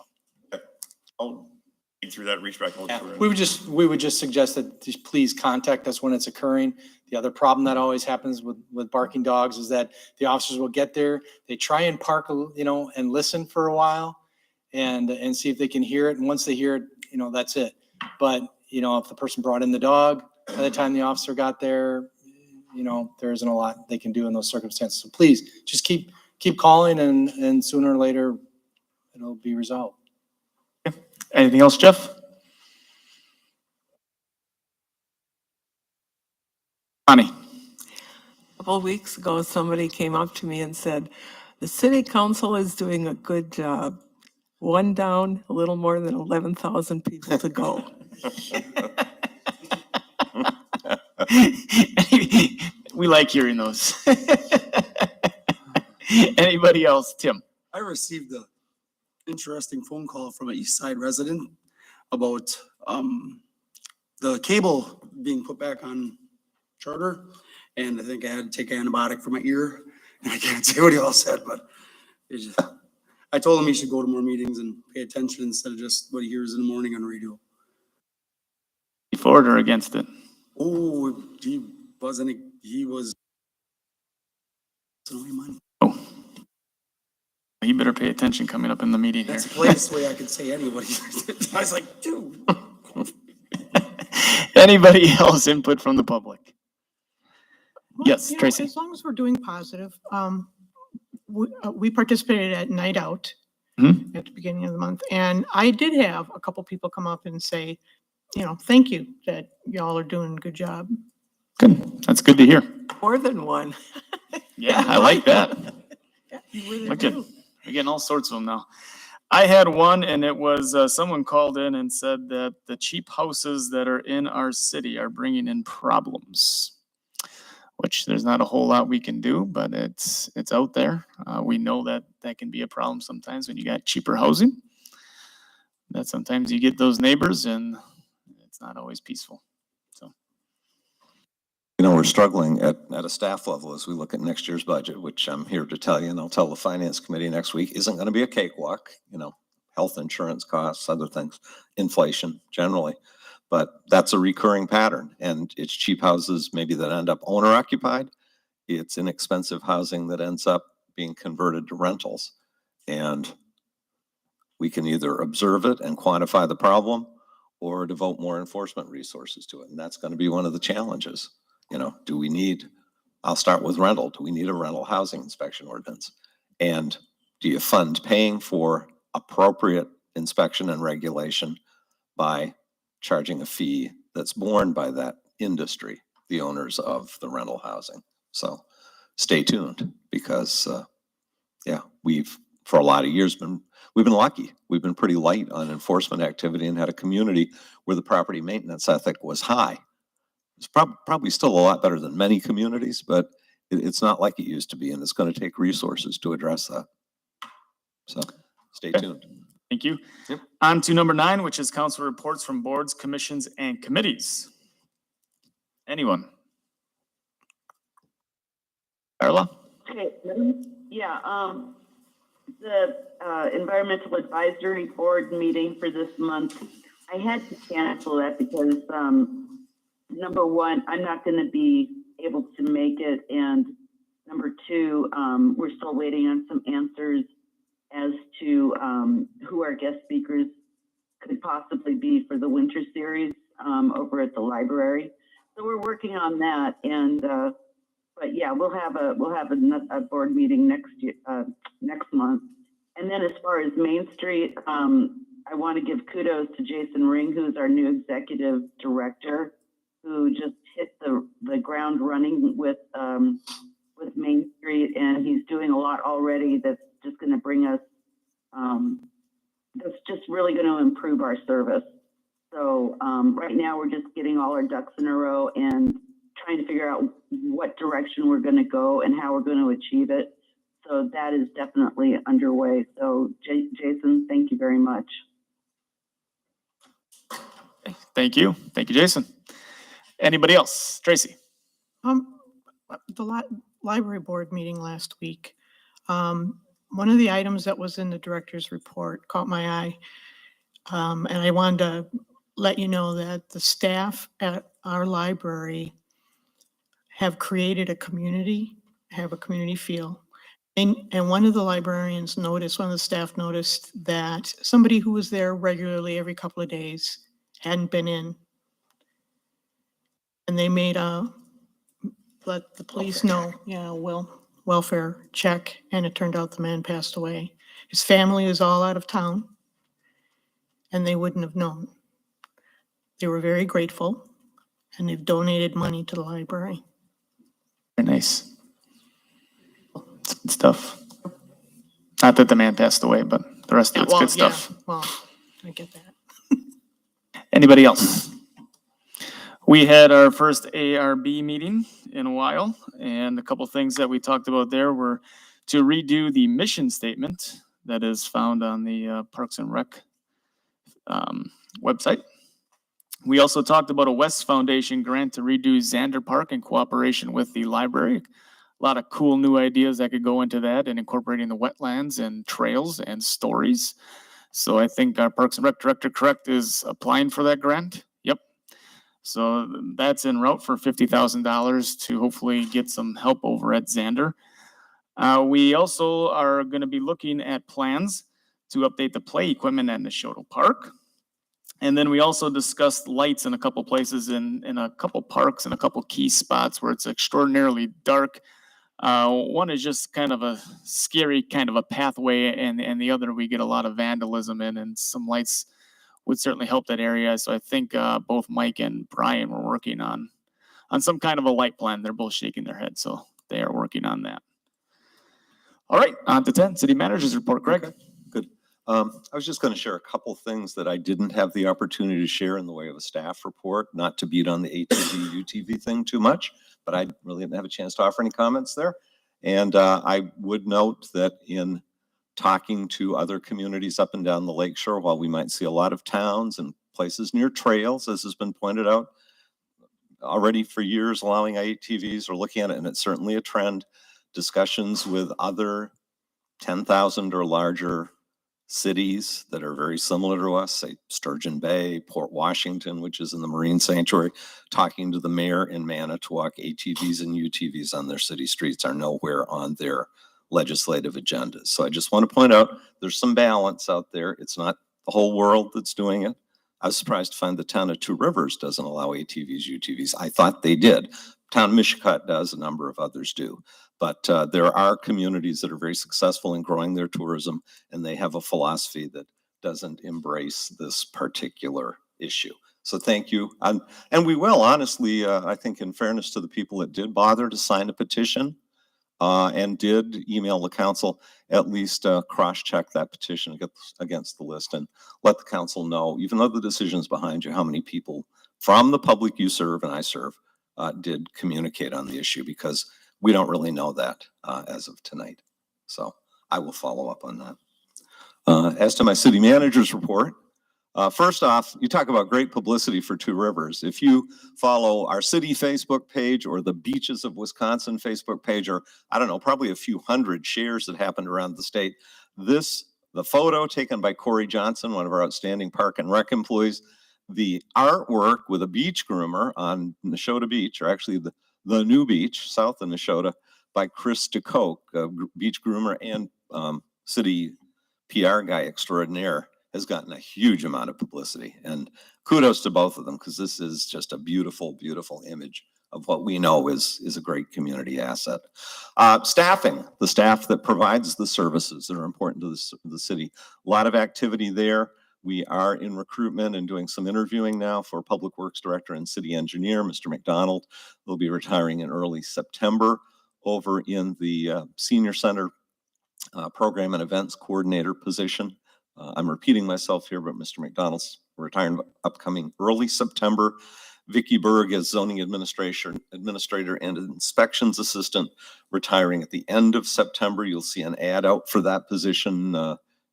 S12: I'll read through that, reach back.
S7: Yeah, we would just suggest that just please contact us when it's occurring. The other problem that always happens with barking dogs is that the officers will get there, they try and park, and listen for a while and see if they can hear it. And once they hear it, that's it. But, if the person brought in the dog, by the time the officer got there, there isn't a lot they can do in those circumstances. So please just keep calling and sooner or later it'll be resolved.
S2: Anything else, Jeff? Connie?
S24: A couple of weeks ago, somebody came up to me and said, the city council is doing a good job. One down, a little more than 11,000 people to go.
S2: We like hearing those. Anybody else? Tim?
S5: I received an interesting phone call from an East Side resident about the cable being put back on Charter. And I think I had to take an antibiotic for my ear. And I can't say what he all said, but I told him he should go to more meetings and pay attention instead of just what he hears in the morning on radio.
S2: For it or against it?
S5: Oh, he was no money.
S2: Oh. You better pay attention coming up in the meeting here.
S5: That's the latest way I could say anybody. I was like, dude.
S2: Anybody else input from the public? Yes, Tracy.
S16: As long as we're doing positive, we participated at Night Out at the beginning of the month. And I did have a couple people come up and say, thank you that y'all are doing a good job.
S2: Good. That's good to hear.
S24: More than one.
S2: Yeah, I like that. Look at, we're getting all sorts of them now. I had one, and it was someone called in and said that the cheap houses that are in our city are bringing in problems, which there's not a whole lot we can do, but it's out there. We know that that can be a problem sometimes when you got cheaper housing, that sometimes you get those neighbors and it's not always peaceful. So,
S11: we're struggling at a staff level as we look at next year's budget, which I'm here to tell you, and I'll tell the finance committee next week, isn't going to be a cakewalk, health insurance costs, other things, inflation generally. But that's a recurring pattern, and it's cheap houses maybe that end up owner occupied. It's inexpensive housing that ends up being converted to rentals. And we can either observe it and quantify the problem or devote more enforcement resources to it. And that's going to be one of the challenges. You know, do we need, I'll start with rental. Do we need a rental housing inspection ordinance? And do you fund paying for appropriate inspection and regulation by charging a fee that's borne by that industry, the owners of the rental housing? So stay tuned because, yeah, we've, for a lot of years, we've been lucky. We've been pretty light on enforcement activity and had a community where the property maintenance ethic was high. It's probably still a lot better than many communities, but it's not like it used to be, and it's going to take resources to address that. So stay tuned.
S2: Thank you.
S11: Yep.
S2: On to number 9, which is council reports from boards, commissions, and committees. Anyone? Carla?
S19: Okay, yeah, the Environmental Advisory Board meeting for this month, I had to cancel that because, number one, I'm not going to be able to make it, and number 2, we're still waiting on some answers as to who our guest speakers could possibly be for the winter series over at the library. So we're working on that, and but yeah, we'll have a board meeting next month. And then as far as Main Street, I want to give kudos to Jason Ring, who's our new executive director, who just hit the ground running with Main Street, and he's doing a lot already that's just going to bring us, that's just really going to improve our service. So right now we're just getting all our ducks in a row and trying to figure out what direction we're going to go and how we're going to achieve it. So that is definitely underway. So Jason, thank you very much.
S2: Thank you. Thank you, Jason. Anybody else? Tracy?
S16: The library board meeting last week, one of the items that was in the director's report caught my eye. And I wanted to let you know that the staff at our library have created a community, have a community feel. And one of the librarians noticed, one of the staff noticed that somebody who was there regularly every couple of days hadn't been in. And they made let the police know, welfare check, and it turned out the man passed away. His family is all out of town, and they wouldn't have known. They were very grateful, and they've donated money to the library.
S2: Very nice. It's good stuff. Not that the man passed away, but the rest of it's good stuff.
S16: Well, I get that.
S2: Anybody else? We had our first ARB meeting in a while, and a couple things that we talked about there were to redo the mission statement that is found on the Parks and Rec website. We also talked about a West Foundation grant to redo Xander Park in cooperation with the library. A lot of cool new ideas that could go into that and incorporating the wetlands and trails and stories. So I think our Parks and Rec Director, correct, is applying for that grant. Yep. So that's en route for $50,000 to hopefully get some help over at Xander. We also are going to be looking at plans to update the play equipment at Neshoto Park. And then we also discussed lights in a couple places in a couple parks and a couple key spots where it's extraordinarily dark. One is just kind of a scary kind of a pathway, and the other we get a lot of vandalism in, and some lights would certainly help that area. So I think both Mike and Brian were working on some kind of a light plan. They're both shaking their heads, so they are working on that. All right, on to 10, City Manager's Report, Greg.
S11: Okay, good. I was just going to share a couple things that I didn't have the opportunity to share in the way of a staff report, not to beat on the ATV, UTV thing too much, but I really didn't have a chance to offer any comments there. And I would note that in talking to other communities up and down the lakeshore, while we might see a lot of towns and places near trails, as has been pointed out already for years, allowing ATVs or looking at it, and it's certainly a trend, discussions with other 10,000 or larger cities that are very similar to us, say Sturgeon Bay, Port Washington, which is in the Marine Sanctuary, talking to the mayor in Manitowoc, ATVs and UTVs on their city streets are nowhere on their legislative agendas. So I just want to point out there's some balance out there. It's not the whole world that's doing it. I was surprised to find the town of Two Rivers doesn't allow ATVs, UTVs. I thought they did, Town of Mishicot does, a number of others do. But there are communities that are very successful in growing their tourism, and they have a philosophy that doesn't embrace this particular issue. So thank you. And we will, honestly, I think in fairness to the people that did bother to sign a petition and did email the council, at least cross-check that petition against the list and let the council know, even though the decision's behind you, how many people from the public you serve and I serve did communicate on the issue, because we don't really know that as of tonight. So I will follow up on that. As to my city manager's report, first off, you talk about great publicity for Two Rivers. If you follow our city Facebook page or the Beaches of Wisconsin Facebook page, or I don't know, probably a few hundred shares that happened around the state, the photo taken by Corey Johnson, one of our outstanding Park and Rec employees, the artwork with a beach groomer on Neshota Beach, or actually the new beach south of Neshota, by Chris DeCoke, a beach groomer and city PR guy extraordinaire, has gotten a huge amount of publicity. And kudos to both of them, because this is just a beautiful, beautiful image of what we know is a great community asset. Staffing, the staff that provides the services that are important to the city. A lot of activity there. We are in recruitment and doing some interviewing now for Public Works Director and City Engineer. Mr. McDonald will be retiring in early September. Over in the Senior Center Program and Events Coordinator position. I'm repeating myself here, but Mr. McDonald's retiring upcoming early September. Vicky Berg as Zoning Administrator and Inspections Assistant, retiring at the end of September. You'll see an ad out for that position.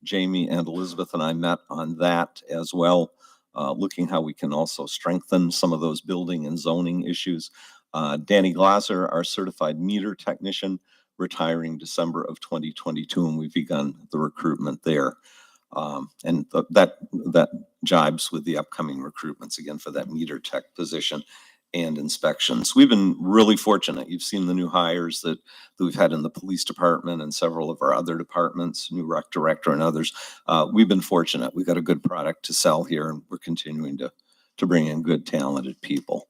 S11: Jamie and Elizabeth and I met on that as well, looking how we can also strengthen some of those building and zoning issues. Danny Glaser, our certified meter technician, retiring December of 2022, and we've begun the recruitment there. And that jibes with the upcoming recruitments again for that meter tech position and inspections. We've been really fortunate. You've seen the new hires that we've had in the police department and several of our other departments, new rec director and others. We've been fortunate. We've got a good product to sell here, and we're continuing to bring in good, talented people.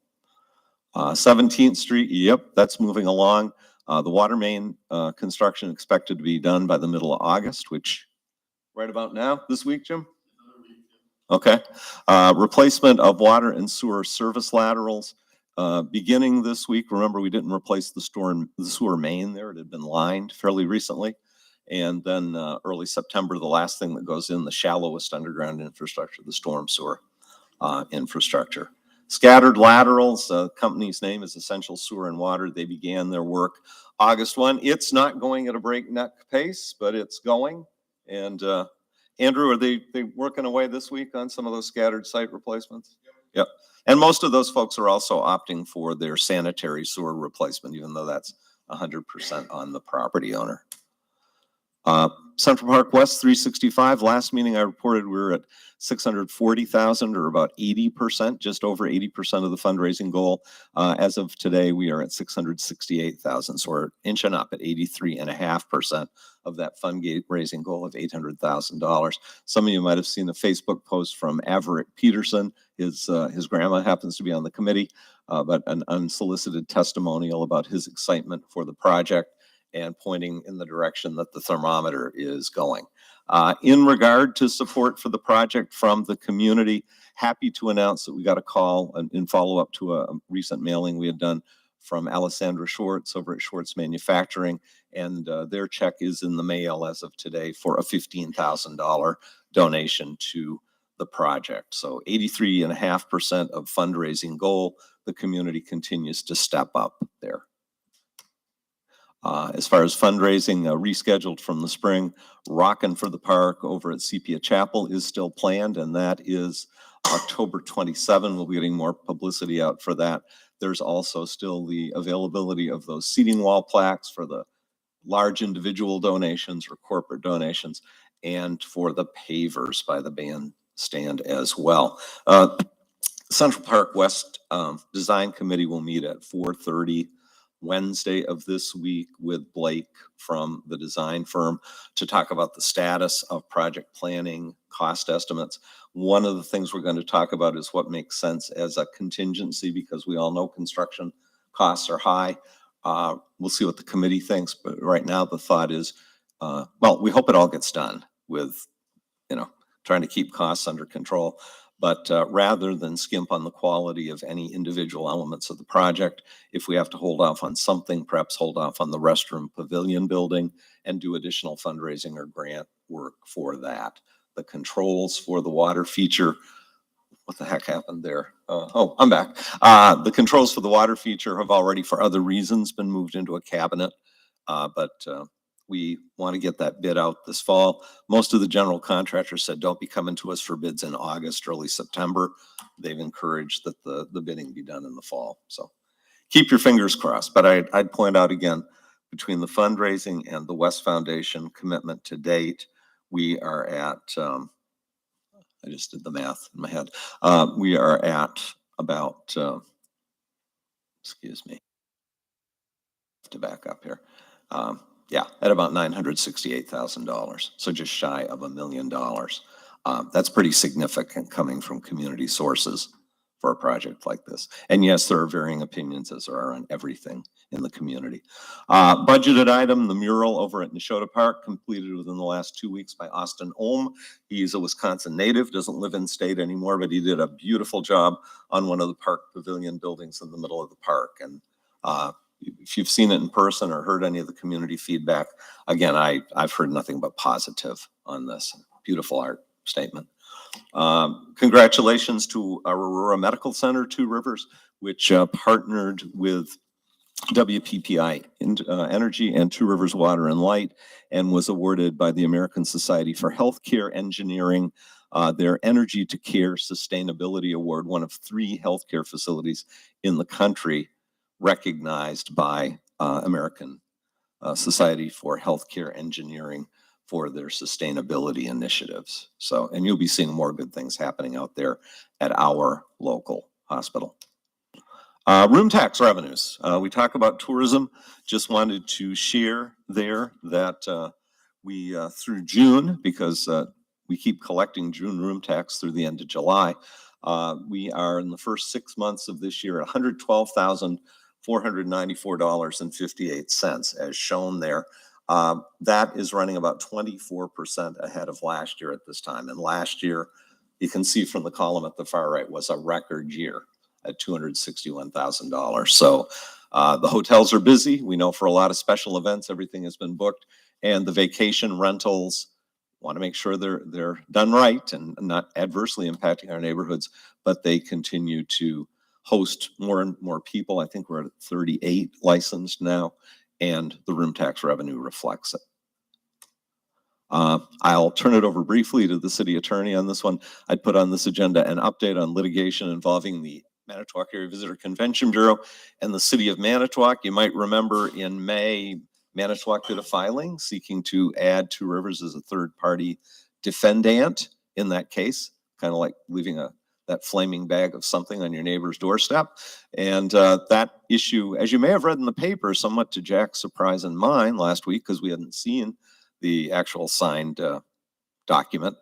S11: 17th Street, yep, that's moving along. The water main construction expected to be done by the middle of August, which right about now, this week, Jim? Okay. Replacement of water and sewer service laterals beginning this week. Remember, we didn't replace the sewer main there. It had been lined fairly recently. And then early September, the last thing that goes in, the shallowest underground infrastructure, the storm sewer infrastructure. Scattered laterals, the company's name is Essential Sewer and Water. They began their work August 1. It's not going at a breakneck pace, but it's going. And Andrew, are they working away this week on some of those scattered site replacements? Yep. And most of those folks are also opting for their sanitary sewer replacement, even though that's 100% on the property owner. Central Park West 365, last meeting I reported we were at 640,000, or about 80%, just over 80% of the fundraising goal. As of today, we are at 668,000. So we're inching up at 83.5% of that fundraising goal of $800,000. Some of you might have seen a Facebook post from Averick Peterson. His grandma happens to be on the committee, but an unsolicited testimonial about his excitement for the project and pointing in the direction that the thermometer is going. In regard to support for the project from the community, happy to announce that we got a call in follow-up to a recent mailing we had done from Alessandra Schwartz over at Schwartz Manufacturing, and their check is in the mail as of today for a $15,000 donation to the project. So 83.5% of fundraising goal. The community continues to step up there. As far as fundraising, rescheduled from the spring, Rockin' for the Park over at Sepia Chapel is still planned, and that is October 27. We'll be getting more publicity out for that. There's also still the availability of those seating wall plaques for the large individual donations or corporate donations, and for the pavers by the bandstand as well. Central Park West Design Committee will meet at 4:30 Wednesday of this week with Blake from the design firm to talk about the status of project planning, cost estimates. One of the things we're going to talk about is what makes sense as a contingency, because we all know construction costs are high. We'll see what the committee thinks, but right now the thought is, well, we hope it all gets done with, trying to keep costs under control. But rather than skimp on the quality of any individual elements of the project, if we have to hold off on something, perhaps hold off on the restroom pavilion building and do additional fundraising or grant work for that. The controls for the water feature, what the heck happened there? Oh, I'm back. The controls for the water feature have already, for other reasons, been moved into a cabinet, but we want to get that bid out this fall. Most of the general contractors said, don't be coming to us for bids in August, early September. They've encouraged that the bidding be done in the fall. So keep your fingers crossed. But I'd point out again, between the fundraising and the West Foundation commitment to date, we are at, I just did the math in my head. We are at about, excuse me, to back up here. Yeah, at about $968,000. So just shy of $1 million. That's pretty significant coming from community sources for a project like this. And yes, there are varying opinions, as there are on everything in the community. Budgeted item, the mural over at Neshota Park, completed within the last 2 weeks by Austin Ohm. He's a Wisconsin native, doesn't live in state anymore, but he did a beautiful job on one of the park pavilion buildings in the middle of the park. And if you've seen it in person or heard any of the community feedback, again, I've heard nothing but positive on this. Beautiful art statement. Congratulations to our Aurora Medical Center, Two Rivers, which partnered with WPPI Energy and Two Rivers Water and Light, and was awarded by the American Society for Healthcare Engineering their Energy to Care Sustainability Award, one of 3 healthcare facilities in the country recognized by American Society for Healthcare Engineering for their sustainability initiatives. So, and you'll be seeing more good things happening out there at our local hospital. Room tax revenues. We talk about tourism. Just wanted to share there that we, through June, because we keep collecting June room tax through the end of July, we are in the first 6 months of this year at $112,494.58, as shown there. That is running about 24% ahead of last year at this time. And last year, you can see from the column at the far right, was a record year at $261,000. So the hotels are busy. We know for a lot of special events, everything has been booked, and the vacation rentals want to make sure they're done right and not adversely impacting our neighborhoods, but they continue to host more and more people. I think we're at 38 licensed now, and the room tax revenue reflects it. I'll turn it over briefly to the city attorney on this one. I'd put on this agenda an update on litigation involving the Manitowoc Area Visitor Convention Bureau and the city of Manitowoc. You might remember in May, Manitowoc did a filing seeking to add Two Rivers as a third-party defendant in that case, kind of like leaving that flaming bag of something on your neighbor's doorstep. And that issue, as you may have read in the paper, somewhat to Jack's surprise and mine last week, because we hadn't seen the actual signed document,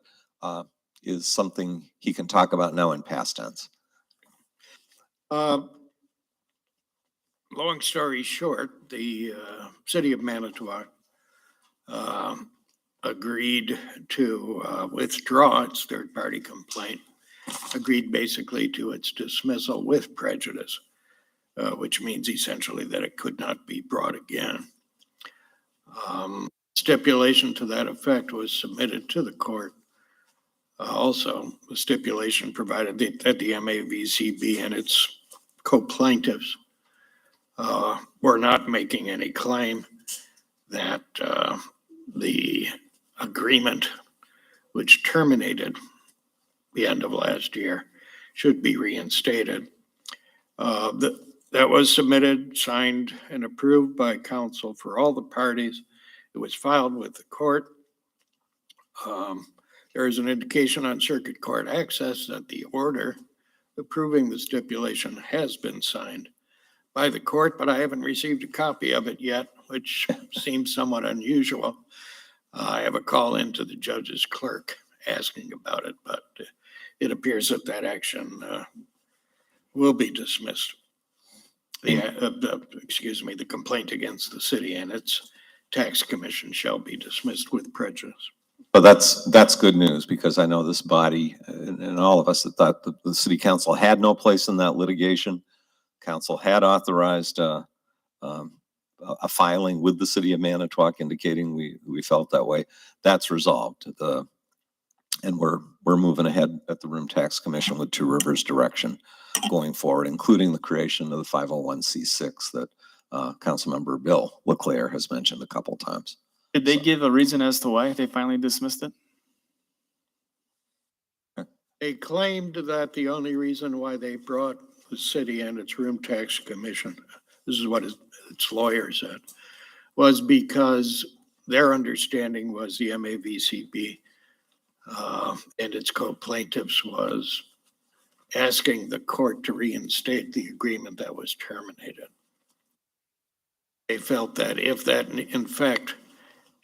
S11: is something he can talk about now in past tense.
S18: Long story short, the city of Manitowoc agreed to withdraw its third-party complaint, agreed basically to its dismissal with prejudice, which means essentially that it could not be brought again. Stipulation to that effect was submitted to the court. Also, the stipulation provided that the MAVCB and its co-plaintiffs were not making any claim that the agreement, which terminated the end of last year, should be reinstated. That was submitted, signed, and approved by counsel for all the parties. It was filed with the court. There is an indication on circuit court access that the order approving the stipulation has been signed by the court, but I haven't received a copy of it yet, which seems somewhat unusual. I have a call into the judge's clerk asking about it, but it appears that that action will be dismissed. the complaint against the city and its tax commission shall be dismissed with prejudice.
S11: But that's good news, because I know this body and all of us that thought the city council had no place in that litigation. Council had authorized a filing with the city of Manitowoc indicating we felt that way. That's resolved. And we're moving ahead at the Room Tax Commission with Two Rivers direction going forward, including the creation of the 501c6 that Councilmember Bill Leclerc has mentioned a couple times.
S2: Did they give a reason as to why they finally dismissed it?
S18: They claimed that the only reason why they brought the city and its room tax commission, this is what its lawyer said, was because their understanding was the MAVCB and its co-plaintiffs was asking the court to reinstate the agreement that was terminated. They felt that if that in fact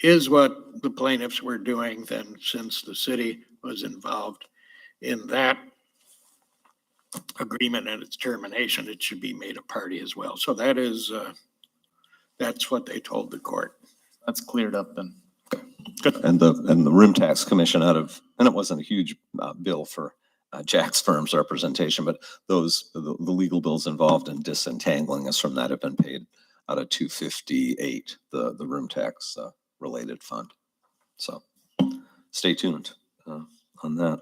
S18: is what the plaintiffs were doing, then since the city was involved in that agreement and its termination, it should be made a party as well. So that is, that's what they told the court.
S2: That's cleared up then.
S11: Good. And the Room Tax Commission and it wasn't a huge bill for Jack's firm's representation, but the legal bills involved in disentangling us from that have been paid out of 258, the room tax related fund. So stay tuned on that.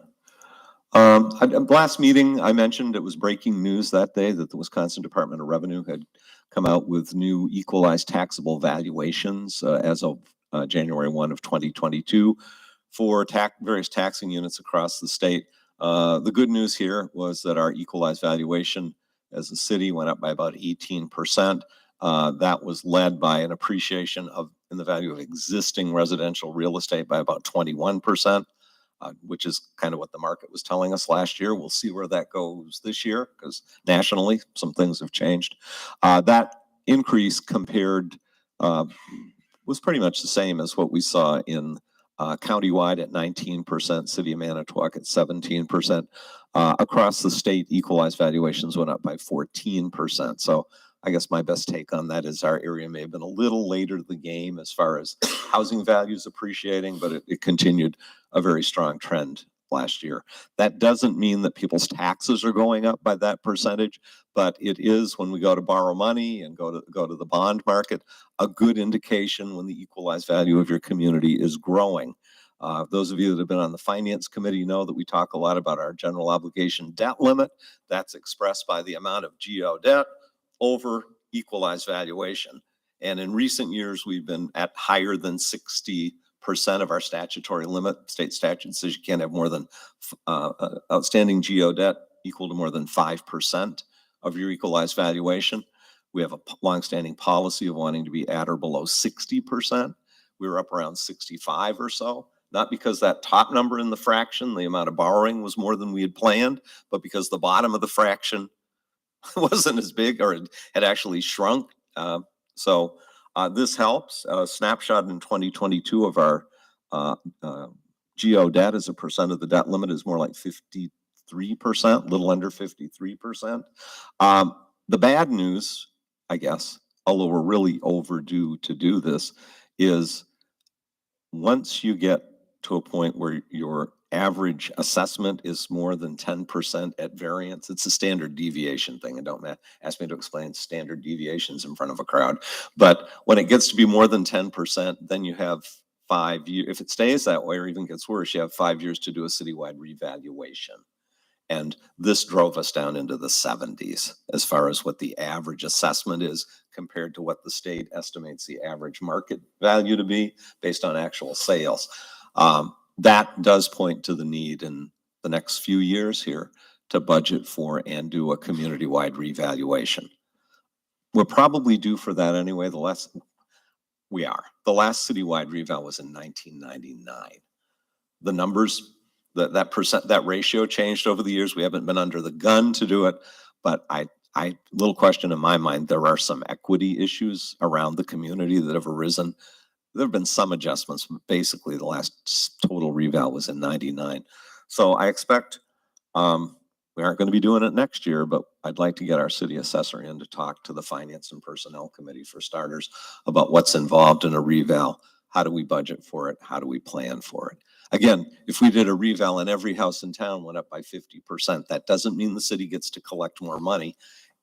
S11: Last meeting, I mentioned it was breaking news that day that the Wisconsin Department of Revenue had come out with new equalized taxable valuations as of January 1 of 2022 for various taxing units across the state. The good news here was that our equalized valuation as a city went up by about 18%. That was led by an appreciation in the value of existing residential real estate by about 21%, which is kind of what the market was telling us last year. We'll see where that goes this year, because nationally, some things have changed. That increase compared was pretty much the same as what we saw in countywide at 19%, City of Manitowoc at 17%. Across the state, equalized valuations went up by 14%. So I guess my best take on that is our area may have been a little later to the game as far as housing values appreciating, but it continued a very strong trend last year. That doesn't mean that people's taxes are going up by that percentage, but it is, when we go to borrow money and go to the bond market, a good indication when the equalized value of your community is growing. Those of you that have been on the finance committee know that we talk a lot about our general obligation debt limit. That's expressed by the amount of GO debt over equalized valuation. And in recent years, we've been at higher than 60% of our statutory limit. State statute says you can't have more than outstanding GO debt equal to more than 5% of your equalized valuation. We have a longstanding policy of wanting to be at or below 60%. We were up around 65 or so, not because that top number in the fraction, the amount of borrowing was more than we had planned, but because the bottom of the fraction wasn't as big, or it had actually shrunk. So this helps. A snapshot in 2022 of our GO debt as a percent of the debt limit is more like 53%, a little under 53%. The bad news, I guess, although we're really overdue to do this, is once you get to a point where your average assessment is more than 10% at variance, it's a standard deviation thing. And don't ask me to explain standard deviations in front of a crowd. But when it gets to be more than 10%, then you have 5 years. If it stays that way or even gets worse, you have 5 years to do a citywide revaluation. And this drove us down into the 70s as far as what the average assessment is compared to what the state estimates the average market value to be based on actual sales. That does point to the need in the next few years here to budget for and do a community-wide revaluation. We're probably due for that anyway. The last citywide reval was in 1999. The numbers, that ratio changed over the years. We haven't been under the gun to do it, but little question in my mind, there are some equity issues around the community that have arisen. There have been some adjustments, but basically the last total reval was in 99. So I expect We aren't going to be doing it next year, but I'd like to get our city assessor in to talk to the Finance and Personnel Committee for starters about what's involved in a reval. How do we budget for it? How do we plan for it? Again, if we did a reval and every house in town went up by 50%, that doesn't mean the city gets to collect more money.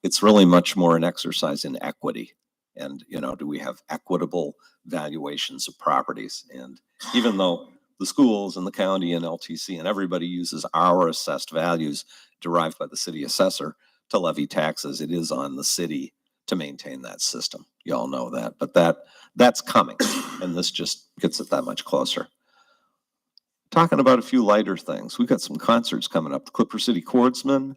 S11: It's really much more an exercise in equity. And, you know, do we have equitable valuations of properties? And even though the schools and the county and LTC and everybody uses our assessed values derived by the city assessor to levy taxes, it is on the city to maintain that system. You all know that, but that's coming, and this just gets it that much closer. Talking about a few lighter things, we've got some concerts coming up. The Clipper City Chordsmen,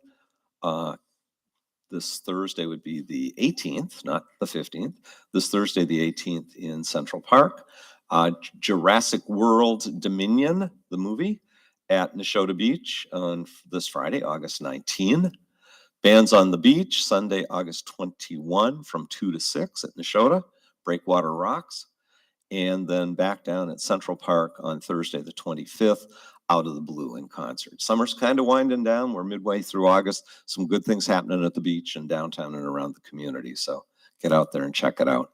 S11: this Thursday would be the 18th, not the 15th. This Thursday, the 18th in Central Park. Jurassic World Dominion, the movie, at Neshota Beach on this Friday, August 19. Bands on the Beach, Sunday, August 21 from 2 to 6 at Neshota, Breakwater Rocks. And then back down at Central Park on Thursday, the 25th, Out of the Blue in concert. Summer's kind of winding down. We're midway through August. Some good things happening at the beach and downtown and around the community. So get out there and check it out.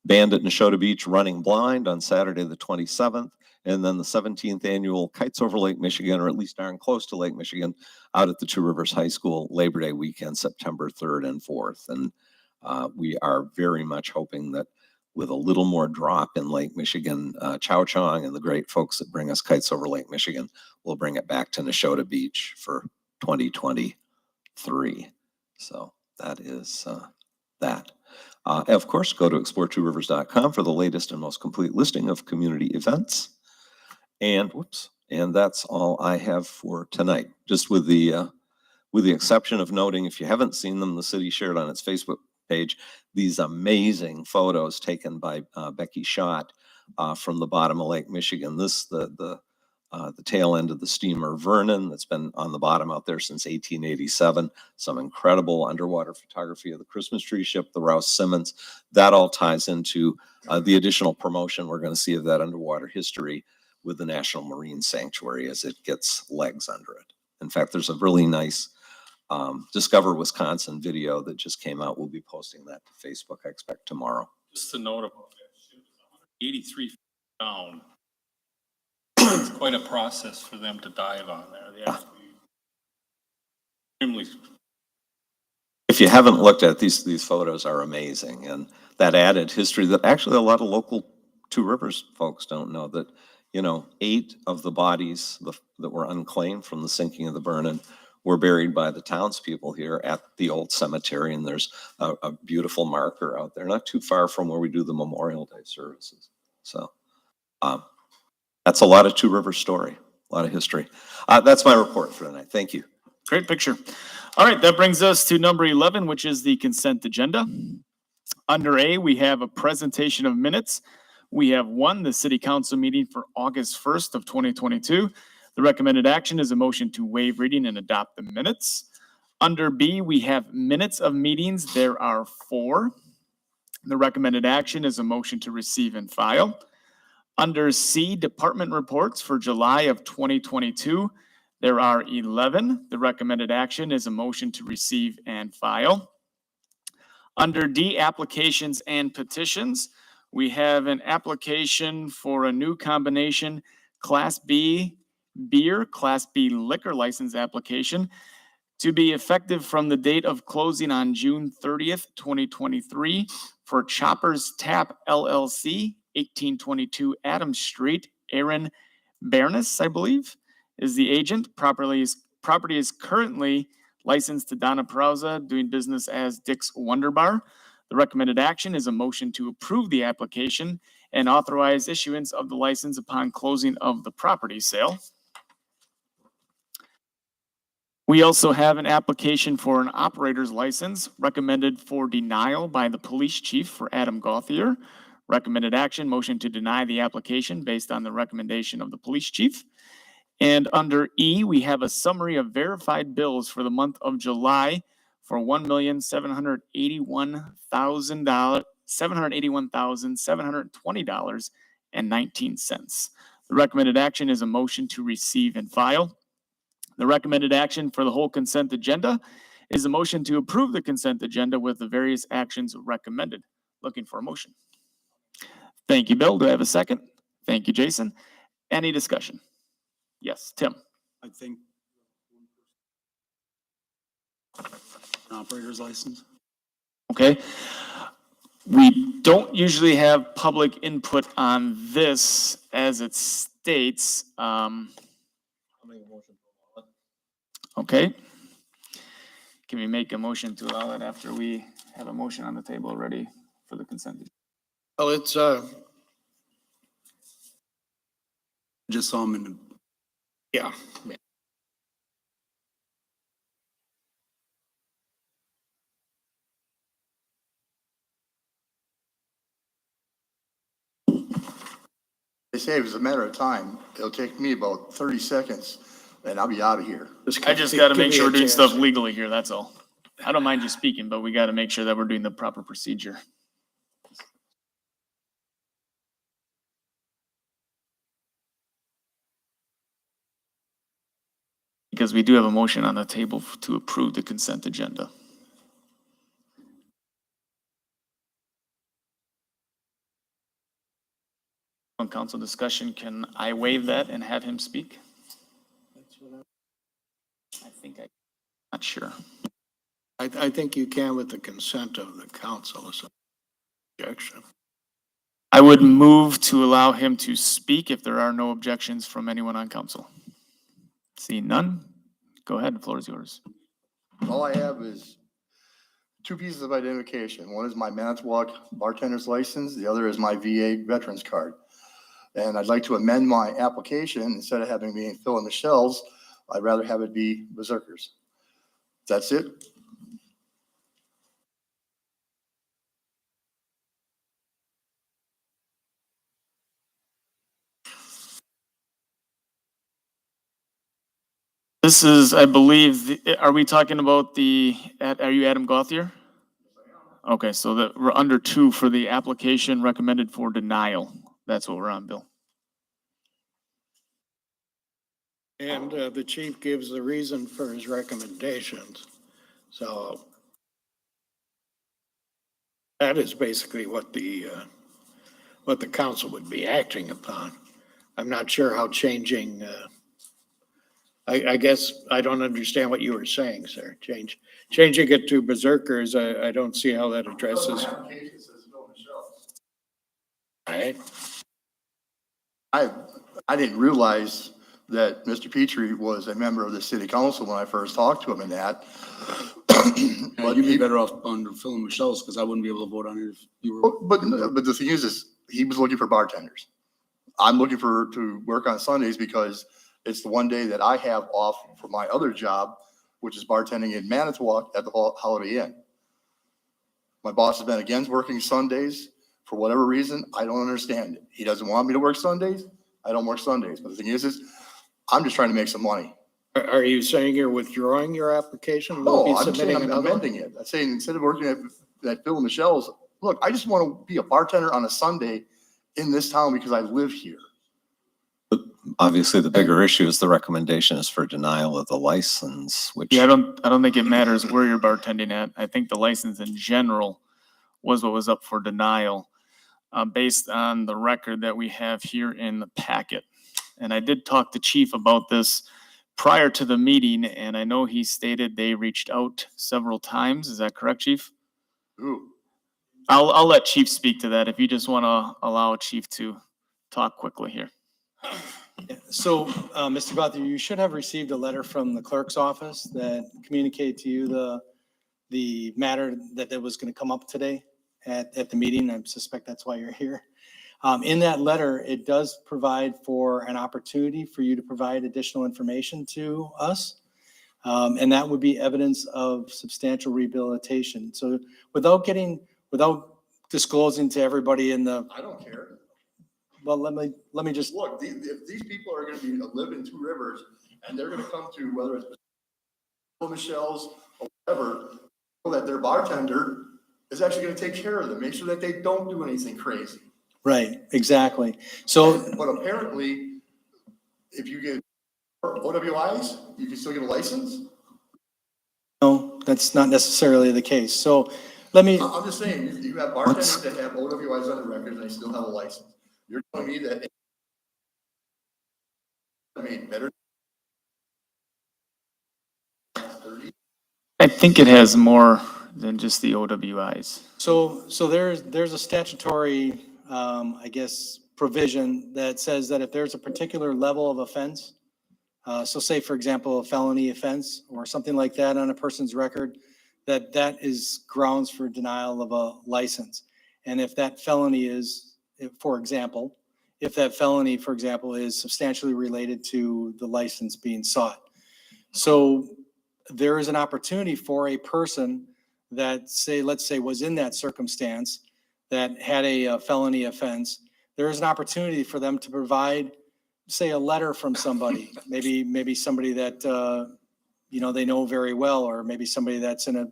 S11: Band at Neshota Beach, Running Blind on Saturday, the 27th. And then the 17th annual Kites Over Lake Michigan, or at least darn close to Lake Michigan, out at the Two Rivers High School, Labor Day weekend, September 3rd and 4th. And we are very much hoping that with a little more drop in Lake Michigan, Chow Chong and the great folks that bring us Kites Over Lake Michigan will bring it back to Neshota Beach for 2023. So that is that. Of course, go to explore2rivers.com for the latest and most complete listing of community events. And that's all I have for tonight. Just with the exception of noting, if you haven't seen them, the city shared on its Facebook page these amazing photos taken by Becky Schott from the bottom of Lake Michigan. This the tail end of the steamer Vernon that's been on the bottom out there since 1887. Some incredible underwater photography of the Christmas tree ship, the Rouse Simmons. That all ties into the additional promotion we're going to see of that underwater history with the National Marine Sanctuary as it gets legs under it. In fact, there's a really nice Discover Wisconsin video that just came out. We'll be posting that to Facebook, I expect, tomorrow.
S3: Just a note about that, 83 feet down. It's quite a process for them to dive on there. They have to be extremely.
S11: If you haven't looked at these photos are amazing, and that added history that actually a lot of local Two Rivers folks don't know, that, you know, 8 of the bodies that were unclaimed from the sinking of the Vernon were buried by the townspeople here at the old cemetery, and there's a beautiful marker out there, not too far from where we do the Memorial Day services. So that's a lot of Two Rivers story, a lot of history. That's my report for tonight. Thank you.
S2: Great picture. All right, that brings us to number 11, which is the consent agenda. Under A, we have a presentation of minutes. We have one, the city council meeting for August 1st of 2022. The recommended action is a motion to waive reading and adopt the minutes. Under B, we have minutes of meetings. There are 4. The recommended action is a motion to receive and file. Under C, department reports for July of 2022. There are 11. The recommended action is a motion to receive and file. Under D, applications and petitions, we have an application for a new combination Class B beer, Class B liquor license application to be effective from the date of closing on June 30th, 2023 for Choppers Tap LLC, 1822 Adams Street. Aaron Bernis, I believe, is the agent. Property is currently licensed to Donna Perouza, doing business as Dick's Wonder Bar. The recommended action is a motion to approve the application and authorize issuance of the license upon closing of the property sale. We also have an application for an operator's license recommended for denial by the police chief for Adam Gauthier. Recommended action, motion to deny the application based on the recommendation of the police chief. And under E, we have a summary of verified bills for the month of July for $1,781,720.19. The recommended action is a motion to receive and file. The recommended action for the whole consent agenda is a motion to approve the consent agenda with the various actions recommended. Looking for a motion. Thank you, Bill. Do I have a second? Thank you, Jason. Any discussion? Yes, Tim.
S5: I think an operator's license.
S2: Okay. We don't usually have public input on this as it states. Okay. Can we make a motion to allow that after we have a motion on the table already for the consent?
S18: Well, it's,
S5: Just saw them in the.
S18: yeah.
S4: They say if it's a matter of time, it'll take me about 30 seconds and I'll be out of here.
S2: I just gotta make sure we're doing stuff legally here, that's all. I don't mind you speaking, but we gotta make sure that we're doing the proper procedure. Because we do have a motion on the table to approve the consent agenda. On council discussion, can I waive that and have him speak? I think I'm not sure.
S18: I think you can with the consent of the council, so objection.
S2: I would move to allow him to speak if there are no objections from anyone on council. Seeing none, go ahead, the floor is yours.
S4: All I have is two pieces of identification. One is my Manitowoc bartender's license. The other is my VA veterans card. And I'd like to amend my application. Instead of having me fill in the shells, I'd rather have it be Berserkers. That's it.
S2: This is, I believe, are we talking about are you Adam Gauthier? Okay, so we're under 2 for the application recommended for denial. That's what we're on, Bill.
S18: And the chief gives the reason for his recommendations. So that is basically what the council would be acting upon. I'm not sure how changing, I guess I don't understand what you were saying, sir. Changing it to Berserkers, I don't see how that addresses. Right.
S4: I didn't realize that Mr. Petrie was a member of the city council when I first talked to him in that.
S5: But you'd be better off under filling Michelle's because I wouldn't be able to vote on it if you were.
S4: But the thing is he was looking for bartenders. I'm looking to work on Sundays because it's the one day that I have off for my other job, which is bartending in Manitowoc at the Holiday Inn. My boss has been against working Sundays for whatever reason. I don't understand it. He doesn't want me to work Sundays. I don't work Sundays. But the thing is I'm just trying to make some money.
S18: Are you saying you're withdrawing your application?
S4: No, I'm saying I'm amending it. I'm saying instead of working at Bill and Michelle's, look, I just want to be a bartender on a Sunday in this town because I live here.
S11: Obviously, the bigger issue is the recommendation is for denial of the license, which.
S2: Yeah, I don't think it matters where you're bartending at. I think the license in general was what was up for denial based on the record that we have here in the packet. And I did talk to Chief about this prior to the meeting, and I know he stated they reached out several times. Is that correct, Chief?
S4: Who?
S2: I'll let Chief speak to that if you just want to allow Chief to talk quickly here.
S7: So, Mr. Gauthier, you should have received a letter from the clerk's office that communicated to you the matter that was going to come up today at the meeting. I suspect that's why you're here. In that letter, it does provide for an opportunity for you to provide additional information to us. And that would be evidence of substantial rehabilitation. So without disclosing to everybody in the.
S4: I don't care.
S7: Well, let me just.
S4: Look, if these people are going to live in Two Rivers and they're going to come to whether it's Michelle's or whatever, that their bartender is actually going to take care of them, make sure that they don't do anything crazy.
S7: Right, exactly. So,
S4: but apparently, if you get OWIs, you can still get a license?
S7: No, that's not necessarily the case. So let me,
S4: I'm just saying, you have bartenders that have OWIs on the record and they still have a license. You're telling me that, I mean, better.
S2: I think it has more than just the OWIs.
S7: so there's a statutory, I guess, provision that says that if there's a particular level of offense, so say, for example, a felony offense or something like that on a person's record, that is grounds for denial of a license. And if that felony is, for example, is substantially related to the license being sought. So there is an opportunity for a person that let's say was in that circumstance that had a felony offense. There is an opportunity for them to provide, say, a letter from somebody, maybe somebody that, they know very well, or maybe somebody that's in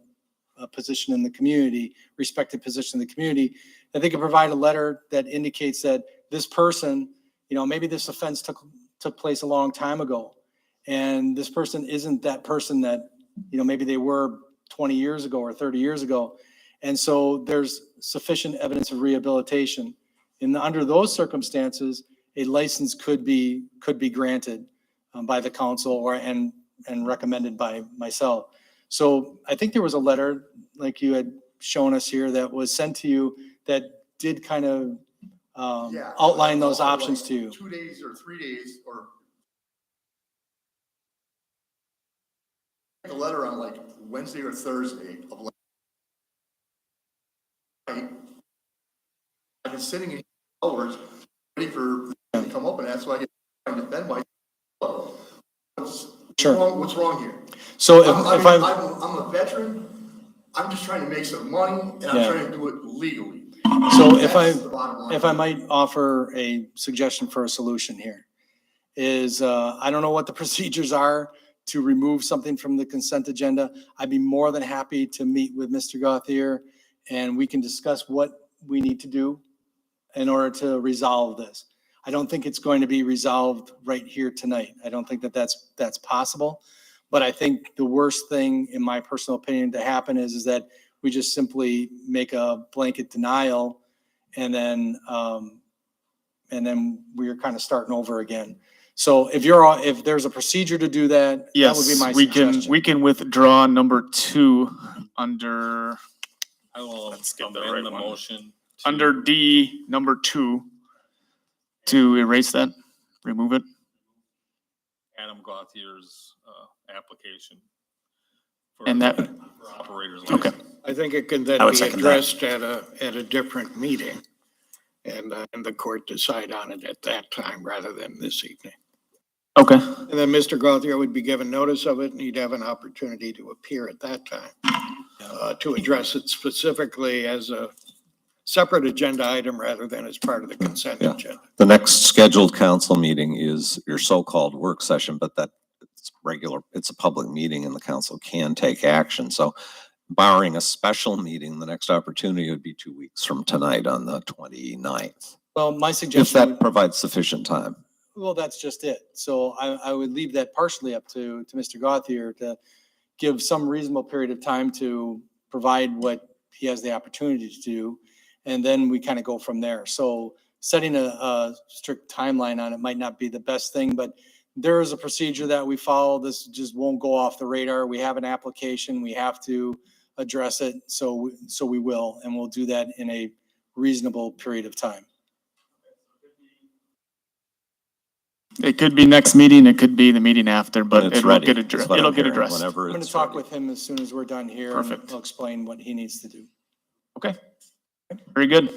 S7: a position in the community, respected position in the community, that they can provide a letter that indicates that this person, maybe this offense took place a long time ago. And this person isn't that person that, maybe they were 20 years ago or 30 years ago. And so there's sufficient evidence of rehabilitation. And under those circumstances, a license could be granted by the council and recommended by myself. So I think there was a letter, like you had shown us here, that was sent to you that did kind of outline those options to you.
S4: 2 days or 3 days or a letter on like Wednesday or Thursday of like, I've been sitting in hours waiting for them to come up, and that's why I get trying to defend myself. What's wrong here?
S7: So
S4: I'm a veteran. I'm just trying to make some money, and I'm trying to do it legally.
S7: So
S4: That's the bottom line.
S7: if I might offer a suggestion for a solution here, is I don't know what the procedures are to remove something from the consent agenda. I'd be more than happy to meet with Mr. Gauthier, and we can discuss what we need to do in order to resolve this. I don't think it's going to be resolved right here tonight. I don't think that's possible. But I think the worst thing, in my personal opinion, to happen is that we just simply make a blanket denial, and then we're kind of starting over again. So if there's a procedure to do that, that would be my suggestion.
S2: We can withdraw number 2 under,
S3: I will
S2: Let's get the
S3: amend
S2: right
S3: the
S2: one.
S3: motion.
S2: under D, number 2, to erase that, remove it.
S3: Adam Gauthier's application.
S2: And that,
S3: for operator's
S2: okay.
S3: license.
S18: I think it can then
S14: I would
S18: be
S14: second that.
S18: addressed at a different meeting. And the court decide on it at that time rather than this evening.
S2: Okay.
S18: And then Mr. Gauthier would be given notice of it, and he'd have an opportunity to appear at that time to address it specifically as a separate agenda item rather than as part of the consent
S11: Yeah.
S18: agenda.
S11: The next scheduled council meeting is your so-called work session, but it's regular, it's a public meeting and the council can take action. So barring a special meeting, the next opportunity would be 2 weeks from tonight on the 29th.
S7: Well, my
S11: If
S7: suggestion.
S11: that provides sufficient time.
S7: Well, that's just it. So I would leave that partially up to Mr. Gauthier to give some reasonable period of time to provide what he has the opportunity to do. And then we kind of go from there. So setting a strict timeline on it might not be the best thing, but there is a procedure that we follow. This just won't go off the radar. We have an application. We have to address it. So we will, and we'll do that in a reasonable period of time.
S2: It could be next meeting, it could be the meeting after, but
S11: It's
S2: it'll
S11: ready.
S2: get
S11: That's
S2: addressed.
S11: what I'm
S2: It'll get
S11: hearing,
S2: addressed.
S11: whenever
S7: I'm going to
S11: it's
S7: talk
S11: ready.
S7: with him as soon as we're done here.
S2: Perfect.
S7: And he'll explain what he needs to do.
S2: Okay, very good.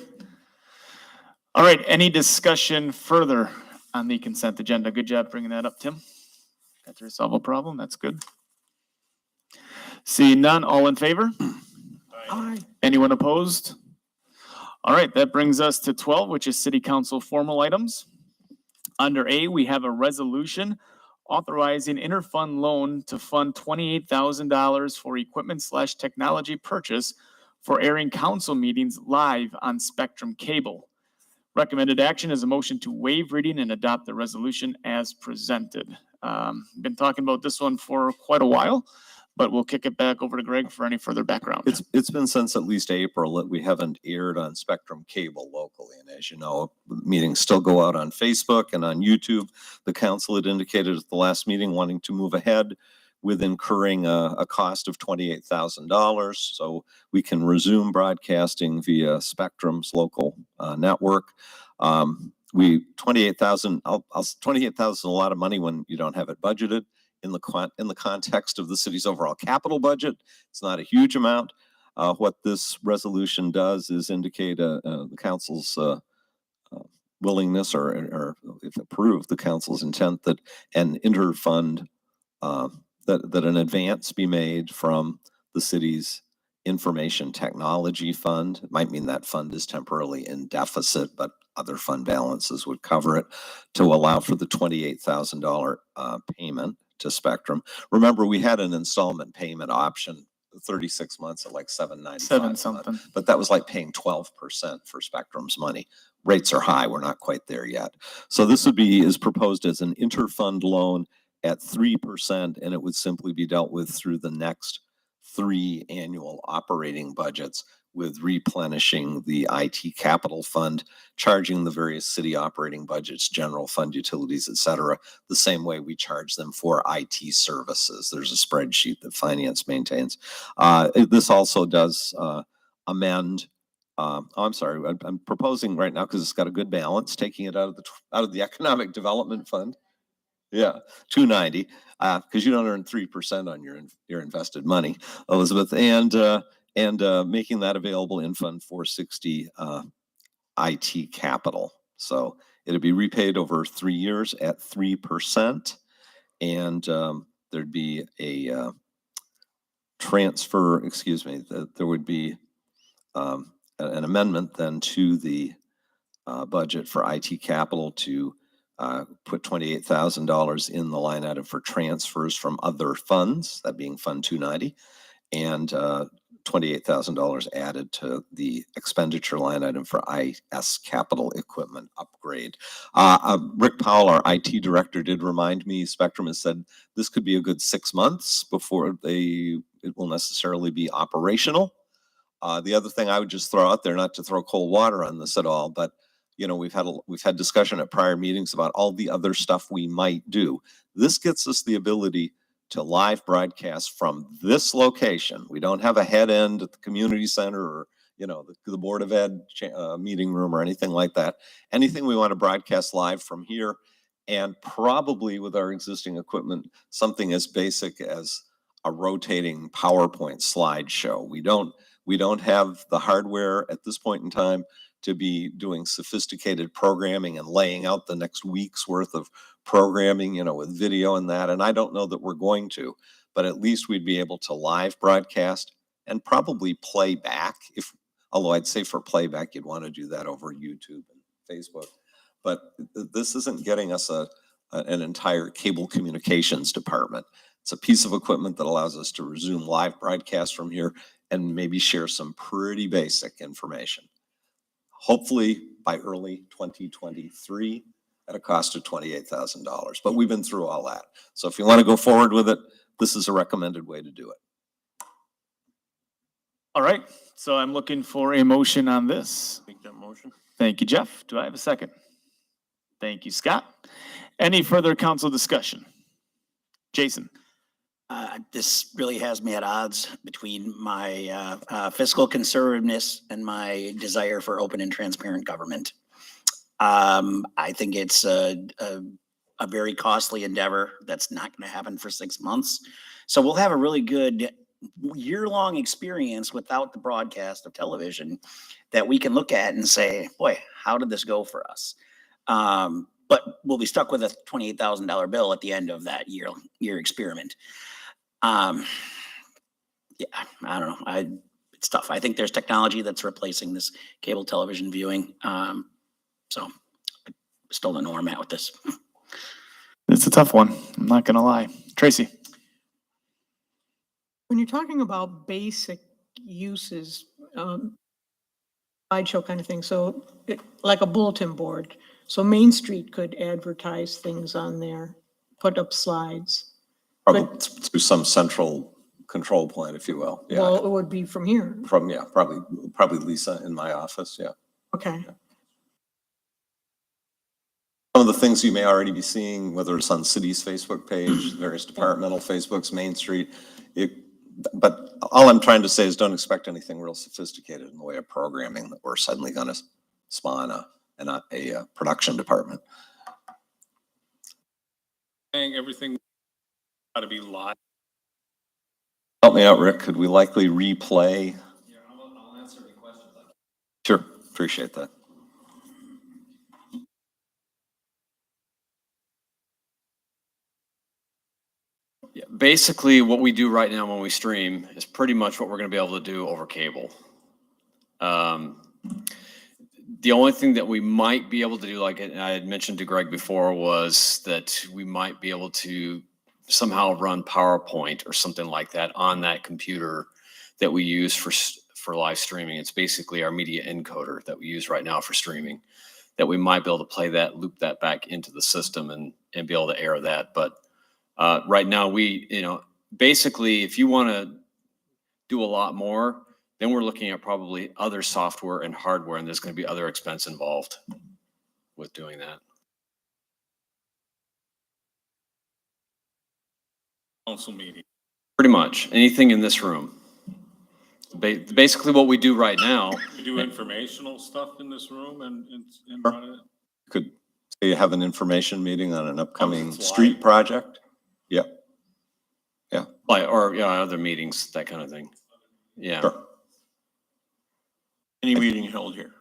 S2: All right, any discussion further on the consent agenda? Good job bringing that up, Tim. Got to resolve a problem, that's good. Seeing none, all in favor?
S18: Aye.
S2: Anyone opposed? All right, that brings us to 12, which is city council formal items. Under A, we have a resolution authorizing interfund loan to fund $28,000 for equipment/technology purchase for airing council meetings live on Spectrum Cable. Recommended action is a motion to waive reading and adopt the resolution as presented. Been talking about this one for quite a while, but we'll kick it back over to Greg for any further background.
S11: It's been since at least April that we haven't aired on Spectrum Cable locally. And as you know, meetings still go out on Facebook and on YouTube. The council had indicated at the last meeting wanting to move ahead with incurring a cost of $28,000 so we can resume broadcasting via Spectrum's local network. 28,000 is a lot of money when you don't have it budgeted. In the context of the city's overall capital budget, it's not a huge amount. What this resolution does is indicate the council's willingness, or if approved, the council's intent that an interfund, that an advance be made from the city's information technology fund. It might mean that fund is temporarily in deficit, but other fund balances would cover it, to allow for the $28,000 payment to Spectrum. Remember, we had an installment payment option, 36 months at like $7.95.
S2: Seven something.
S11: But that was like paying 12% for Spectrum's money. Rates are high. We're not quite there yet. So this is proposed as an interfund loan at 3%, and it would simply be dealt with through the next 3 annual operating budgets, with replenishing the IT capital fund, charging the various city operating budgets, general fund, utilities, et cetera, the same way we charge them for IT services. There's a spreadsheet that finance maintains. This also does amend. I'm sorry, I'm proposing right now, because it's got a good balance, taking it out of the economic development fund. Yeah, 290, because you don't earn 3% on your invested money, Elizabeth, and making that available in Fund 460 IT capital. So it'd be repaid over 3 years at 3%, and there'd be a transfer. Excuse me, there would be an amendment then to the budget for IT capital to put $28,000 in the line item for transfers from other funds, that being Fund 290, and $28,000 added to the expenditure line item for IS capital equipment upgrade. Rick Powell, our IT director, did remind me, Spectrum has said this could be a good 6 months before it will necessarily be operational. The other thing I would just throw out there, not to throw cold water on this at all, but you know, we've had discussion at prior meetings about all the other stuff we might do. This gets us the ability to live broadcast from this location. We don't have a head end at the community center, or you know, the Board of Ed meeting room or anything like that. Anything we want to broadcast live from here, and probably with our existing equipment, something as basic as a rotating PowerPoint slideshow. We don't have the hardware at this point in time to be doing sophisticated programming and laying out the next week's worth of programming, you know, with video and that. And I don't know that we're going to, but at least we'd be able to live broadcast and probably play back. Although I'd say for playback, you'd want to do that over YouTube and Facebook. But this isn't getting us an entire cable communications department. It's a piece of equipment that allows us to resume live broadcasts from here and maybe share some pretty basic information. Hopefully by early 2023 at a cost of $28,000. But we've been through all that. So if you want to go forward with it, this is a recommended way to do it.
S2: All right, so I'm looking for a motion on this.
S12: Make that motion.
S2: Thank you, Jeff. Do I have a second? Thank you, Scott. Any further council discussion? Jason?
S14: This really has me at odds between my fiscal conservativeness and my desire for open and transparent government. I think it's a very costly endeavor that's not going to happen for 6 months. So we'll have a really good year-long experience without the broadcast of television that we can look at and say, boy, how did this go for us? But we'll be stuck with a $28,000 bill at the end of that year experiment. Yeah, I don't know. It's tough. I think there's technology that's replacing this cable television viewing. So I still don't know where I'm at with this.
S2: It's a tough one. I'm not gonna lie. Tracy?
S16: When you're talking about basic uses, slideshow kind of thing. So like a bulletin board. So Main Street could advertise things on there, put up slides.
S11: Probably through some central control point, if you will. Yeah.
S16: Well, it would be from here.
S11: From, yeah, probably Lisa in my office, yeah.
S16: Okay.
S11: Some of the things you may already be seeing, whether it's on city's Facebook page, various departmental Facebooks, Main Street. But all I'm trying to say is don't expect anything real sophisticated in the way of programming that we're suddenly going to spawn a production department.
S3: Saying everything got to be live.
S11: Help me out, Rick. Could we likely replay?
S9: Yeah, I'll answer any questions.
S11: Sure, appreciate that.
S9: Yeah, basically what we do right now when we stream is pretty much what we're going to be able to do over cable. The only thing that we might be able to do, like I had mentioned to Greg before, was that we might be able to somehow run PowerPoint or something like that on that computer that we use for live streaming. It's basically our media encoder that we use right now for streaming, that we might be able to play that, loop that back into the system and be able to air that. But right now basically if you want to do a lot more, then we're looking at probably other software and hardware, and there's going to be other expense involved with doing that.
S3: Council meeting.
S9: Pretty much anything in this room. Basically what we do right now.
S3: We do informational stuff in this room and run it.
S11: Could say you have an information meeting on an upcoming
S3: It's
S11: street
S3: live.
S11: project? Yep. Yeah.
S9: Other meetings, that kind of thing. Yeah.
S11: Sure.
S12: Any meeting held here?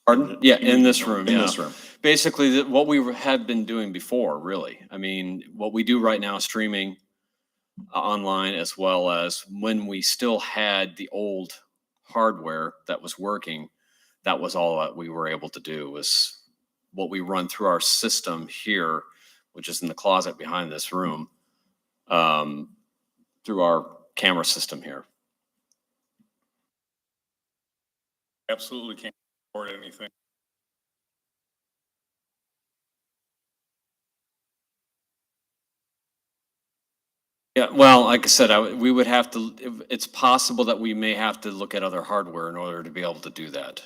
S9: Pardon? Yeah, in this room,
S11: In
S9: yeah.
S11: this room.
S9: Basically, what we had been doing before, really. I mean, what we do right now is streaming online, as well as when we still had the old hardware that was working, that was all that we were able to do, was what we run through our system here, which is in the closet behind this room, through our camera system here.
S3: Absolutely can't afford anything.
S9: Yeah, well, like I said, we would have to, it's possible that we may have to look at other hardware in order to be able to do that.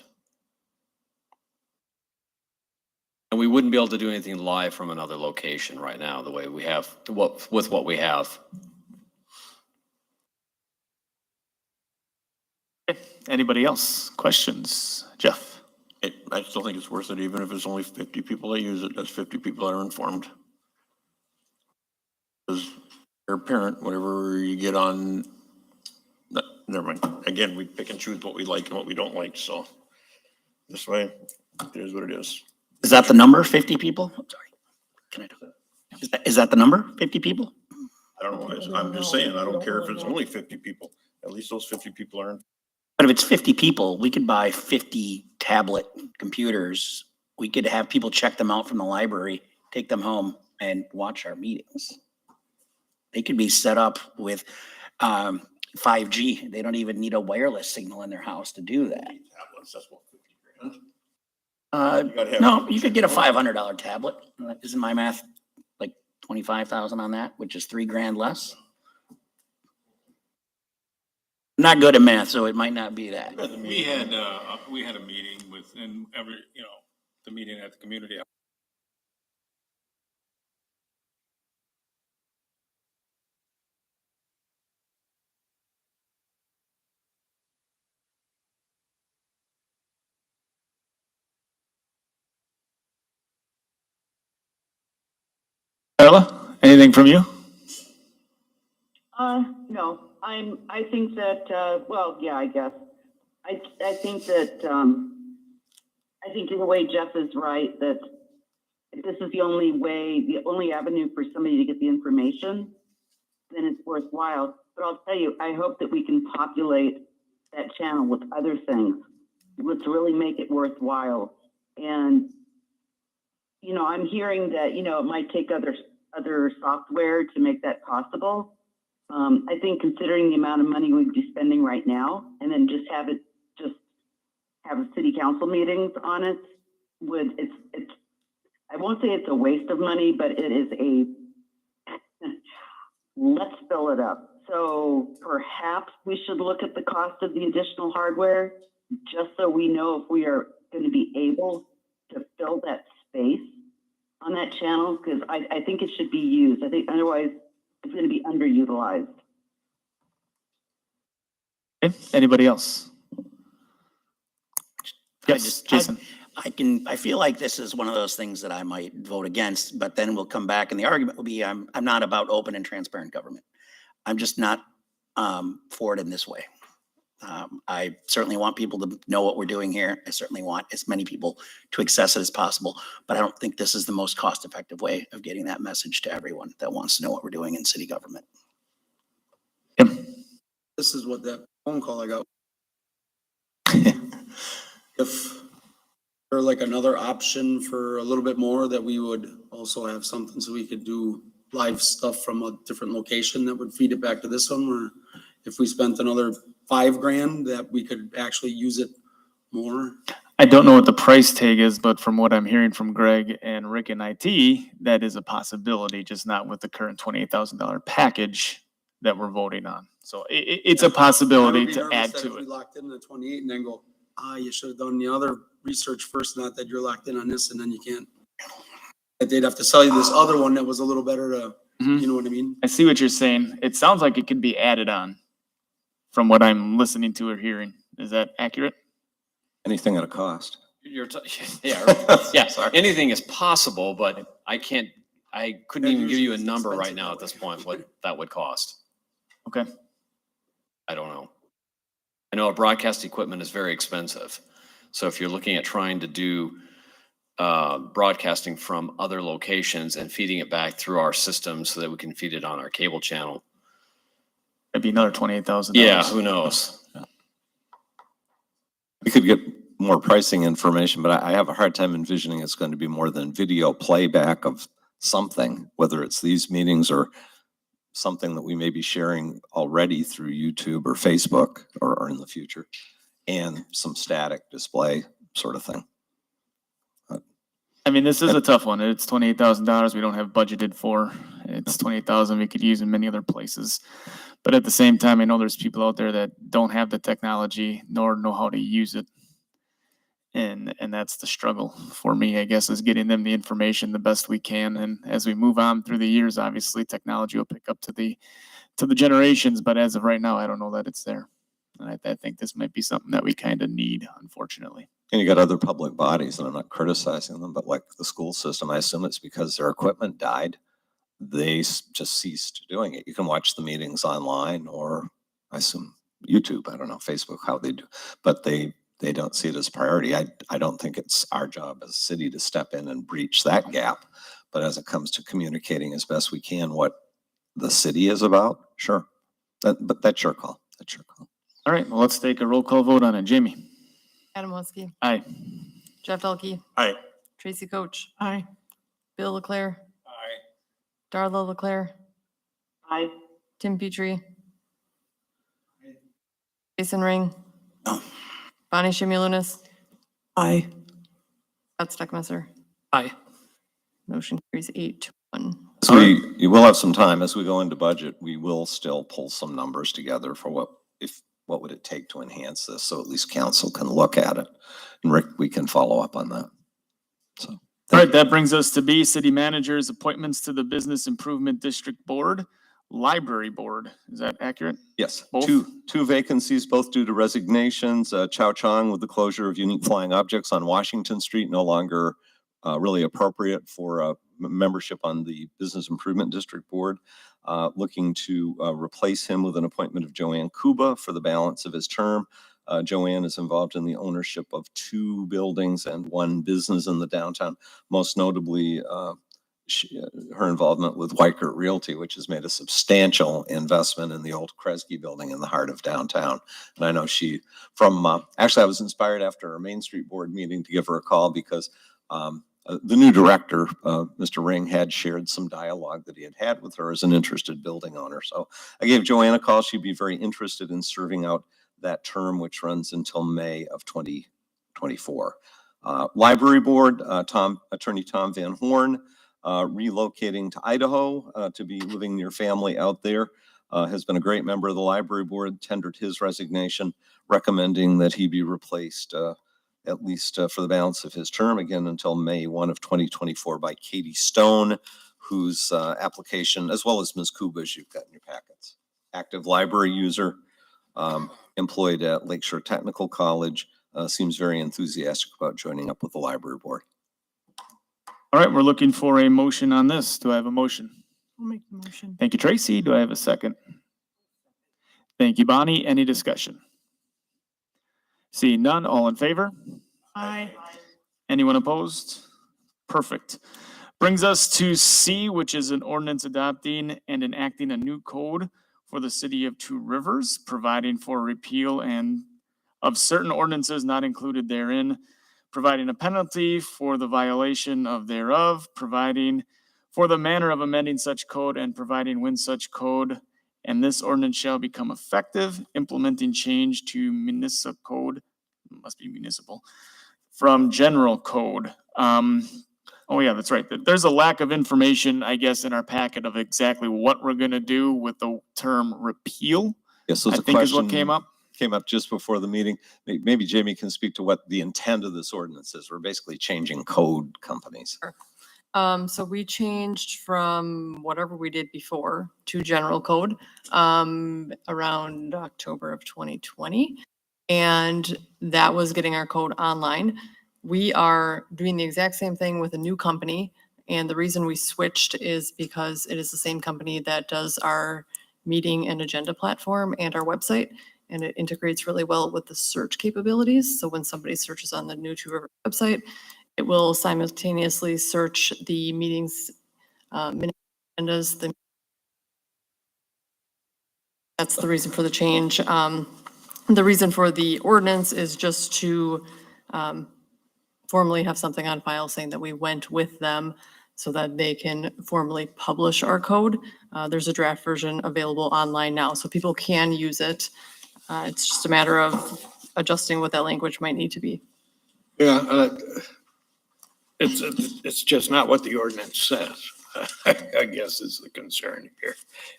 S9: And we wouldn't be able to do anything live from another location right now, the way we have, with what we have.
S2: Anybody else? Questions? Jeff?
S12: I still think it's worth it, even if it's only 50 people that use it, that's 50 people that are informed. Because you're a parent, whatever you get on, never mind. Again, we pick and choose what we like and what we don't like, so this way, it is what it is.
S14: Is that the number, 50 people? I'm sorry. Can I do that? Is that the number, 50 people?
S12: I don't know, I'm just saying, I don't care if it's only 50 people, at least those 50 people are.
S14: But if it's 50 people, we could buy 50 tablet computers. We could have people check them out from the library, take them home and watch our meetings. They could be set up with 5G. They don't even need a wireless signal in their house to do that.
S12: Tablets, that's what, 50 grand?
S14: No, you could get a $500 tablet. Isn't my math like 25,000 on that, which is $3 grand less? Not good at math, so it might not be that.
S3: We had a meeting with, and the meeting at the community.
S2: Carla, anything from you?
S19: No, I think that, well, yeah, I guess. I think that, I think in a way Jeff is right, that if this is the only way, the only avenue for somebody to get the information, then it's worthwhile. But I'll tell you, I hope that we can populate that channel with other things. Let's really make it worthwhile. And, I'm hearing that, it might take other software to make that possible. I think considering the amount of money we'd be spending right now, and then just have have city council meetings on it it's, I won't say it's a waste of money, but it is let's fill it up. So perhaps we should look at the cost of the additional hardware, just so we know if we are going to be able to fill that space on that channel, because I think it should be used. I think otherwise it's going to be underutilized.
S2: Okay, anybody else? Yes, Jason.
S14: I feel like this is one of those things that I might vote against, but then we'll come back and the argument will be, I'm not about open and transparent government. I'm just not for it in this way. I certainly want people to know what we're doing here. I certainly want as many people to access it as possible, but I don't think this is the most cost-effective way of getting that message to everyone that wants to know what we're doing in city government.
S5: This is what that phone call I got. If there like another option for a little bit more, that we would also have something so we could do live stuff from a different location that would feed it back to this one, or if we spent another $5,000 that we could actually use it more.
S2: I don't know what the price tag is, but from what I'm hearing from Greg and Rick and IT, that is a possibility, just not with the current $28,000 package that we're voting on. So it's a possibility to add to
S5: We
S2: it.
S5: locked in the 28 and then go, you should have done the other research first, not that you're locked in on this and then you can't. That they'd have to sell you this other one that was a little better to, you know what I mean?
S2: I see what you're saying. It sounds like it could be added on from what I'm listening to or hearing. Is that accurate?
S11: Anything at a cost.
S9: Yeah, anything is possible, but I couldn't even give you a number right now at this point, what that would cost.
S2: Okay.
S9: I don't know. I know broadcast equipment is very expensive. So if you're looking at trying to do broadcasting from other locations and feeding it back through our system so that we can feed it on our cable channel.
S2: It'd be another $28,000.
S9: Yeah, who knows?
S11: We could get more pricing information, but I have a hard time envisioning it's going to be more than video playback of something, whether it's these meetings or something that we may be sharing already through YouTube or Facebook or in the future, and some static display sort of thing.
S2: I mean, this is a tough one. It's $28,000 we don't have budgeted for. It's $28,000 we could use in many other places. But at the same time, I know there's people out there that don't have the technology nor know how to use it. And that's the struggle for me, I guess, is getting them the information the best we can. And as we move on through the years, obviously technology will pick up to the generations. But as of right now, I don't know that it's there. And I think this might be something that we kind of need, unfortunately.
S11: And you got other public bodies, and I'm not criticizing them, but like the school system, I assume it's because their equipment died. They just ceased doing it. You can watch the meetings online, or I assume YouTube, I don't know, Facebook, how they do, but they don't see it as a priority. I don't think it's our job as a city to step in and breach that gap. But as it comes to communicating as best we can what the city is about, sure. But that's your call. That's your call.
S2: All right, well, let's take a roll call vote on it. Jamie?
S1: Adam Woski.
S2: Aye.
S1: Jeff Delkey.
S12: Aye.
S1: Tracy Coach.
S16: Aye.
S1: Bill Leclerc. Aye. Darla Leclerc.
S19: Aye.
S1: Tim Petrie. Jason Ring.
S14: No.
S1: Bonnie Shimulinas.
S24: Aye.
S1: Scott Steckmesser.
S13: Aye.
S1: Motion carries 8-1.
S11: So you will have some time as we go into budget. We will still pull some numbers together for what would it take to enhance this, so at least council can look at it. And Rick, we can follow up on that. So.
S2: All right, that brings us to B, city managers, appointments to the Business Improvement District Board, Library Board. Is that accurate?
S11: Yes,
S2: Both?
S11: two vacancies, both due to resignations. Chow Chong, with the closure of Unique Flying Objects on Washington Street, no longer really appropriate for membership on the Business Improvement District Board. Looking to replace him with an appointment of Joanne Kuba for the balance of his term. Joanne is involved in the ownership of 2 buildings and 1 business in the downtown, most notably her involvement with Weichert Realty, which has made a substantial investment in the old Kresge building in the heart of downtown. And I know she actually I was inspired after our Main Street Board meeting to give her a call because the new director, Mr. Ring, had shared some dialogue that he had with her as an interested building owner. So I gave Joanne a call. She'd be very interested in serving out that term, which runs until May of 20 2024. Library Board, Attorney Tom Van Horn, relocating to Idaho to be living near family out there, has been a great member of the Library Board, tendered his resignation, recommending that he be replaced at least for the balance of his term, again until May 1 of 2024 by Katie Stone, whose application, as well as Ms. Kuba's, you've got in your packets. Active library user, employed at Lakeshore Technical College, seems very enthusiastic about joining up with the Library Board.
S2: All right, we're looking for a motion on this. Do I have a motion?
S16: I'll make the motion.
S2: Thank you, Tracy. Do I have a second? Thank you, Bonnie. Any discussion? Seeing none, all in favor?
S16: Aye.
S2: Anyone opposed? Perfect. Brings us to C, which is an ordinance adopting and enacting a new code for the city of Two Rivers, providing for repeal and of certain ordinances not included therein, providing a penalty for the violation of thereof, providing for the manner of amending such code, and providing when such code and this ordinance shall become effective, implementing change to municipal code, must be municipal, from general code. Oh yeah, that's right. There's a lack of information, I guess, in our packet of exactly what we're gonna do with the term repeal.
S11: Yes, so
S2: I think is what came up.
S11: Came up just before the meeting. Maybe Jamie can speak to what the intent of this ordinance is. We're basically changing code companies.
S1: So we changed from whatever we did before to general code, around October of 2020. And that was getting our code online. We are doing the exact same thing with a new company. And the reason we switched is because it is the same company that does our meeting and agenda platform and our website. And it integrates really well with the search capabilities. So when somebody searches on the New Two River website, it will simultaneously search the meetings, minutes, agendas. That's the reason for the change. The reason for the ordinance is just to formally have something on file saying that we went with them so that they can formally publish our code. There's a draft version available online now, so people can use it. It's just a matter of adjusting what that language might need to be.
S18: Yeah, it's just not what the ordinance says, I guess is the concern here.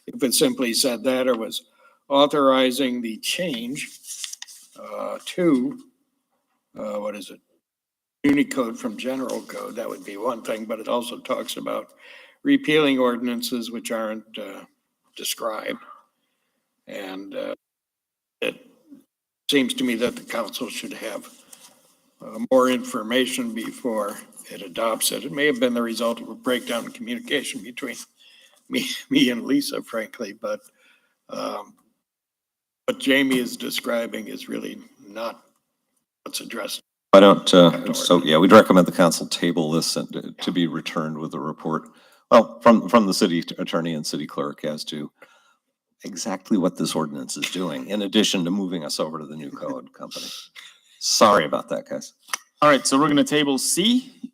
S18: If it simply said that or was authorizing the change to, what is it? Unicode from general code, that would be one thing, but it also talks about repealing ordinances which aren't described. And it seems to me that the council should have more information before it adopts it. It may have been the result of a breakdown in communication between me and Lisa, frankly, but what Jamie is describing is really not what's addressed.
S11: I don't, so yeah, we'd recommend the council table this and to be returned with a report, well, from the city attorney and city clerk as to exactly what this ordinance is doing, in addition to moving us over to the new code company. Sorry about that, guys.
S2: All right, so we're gonna table C,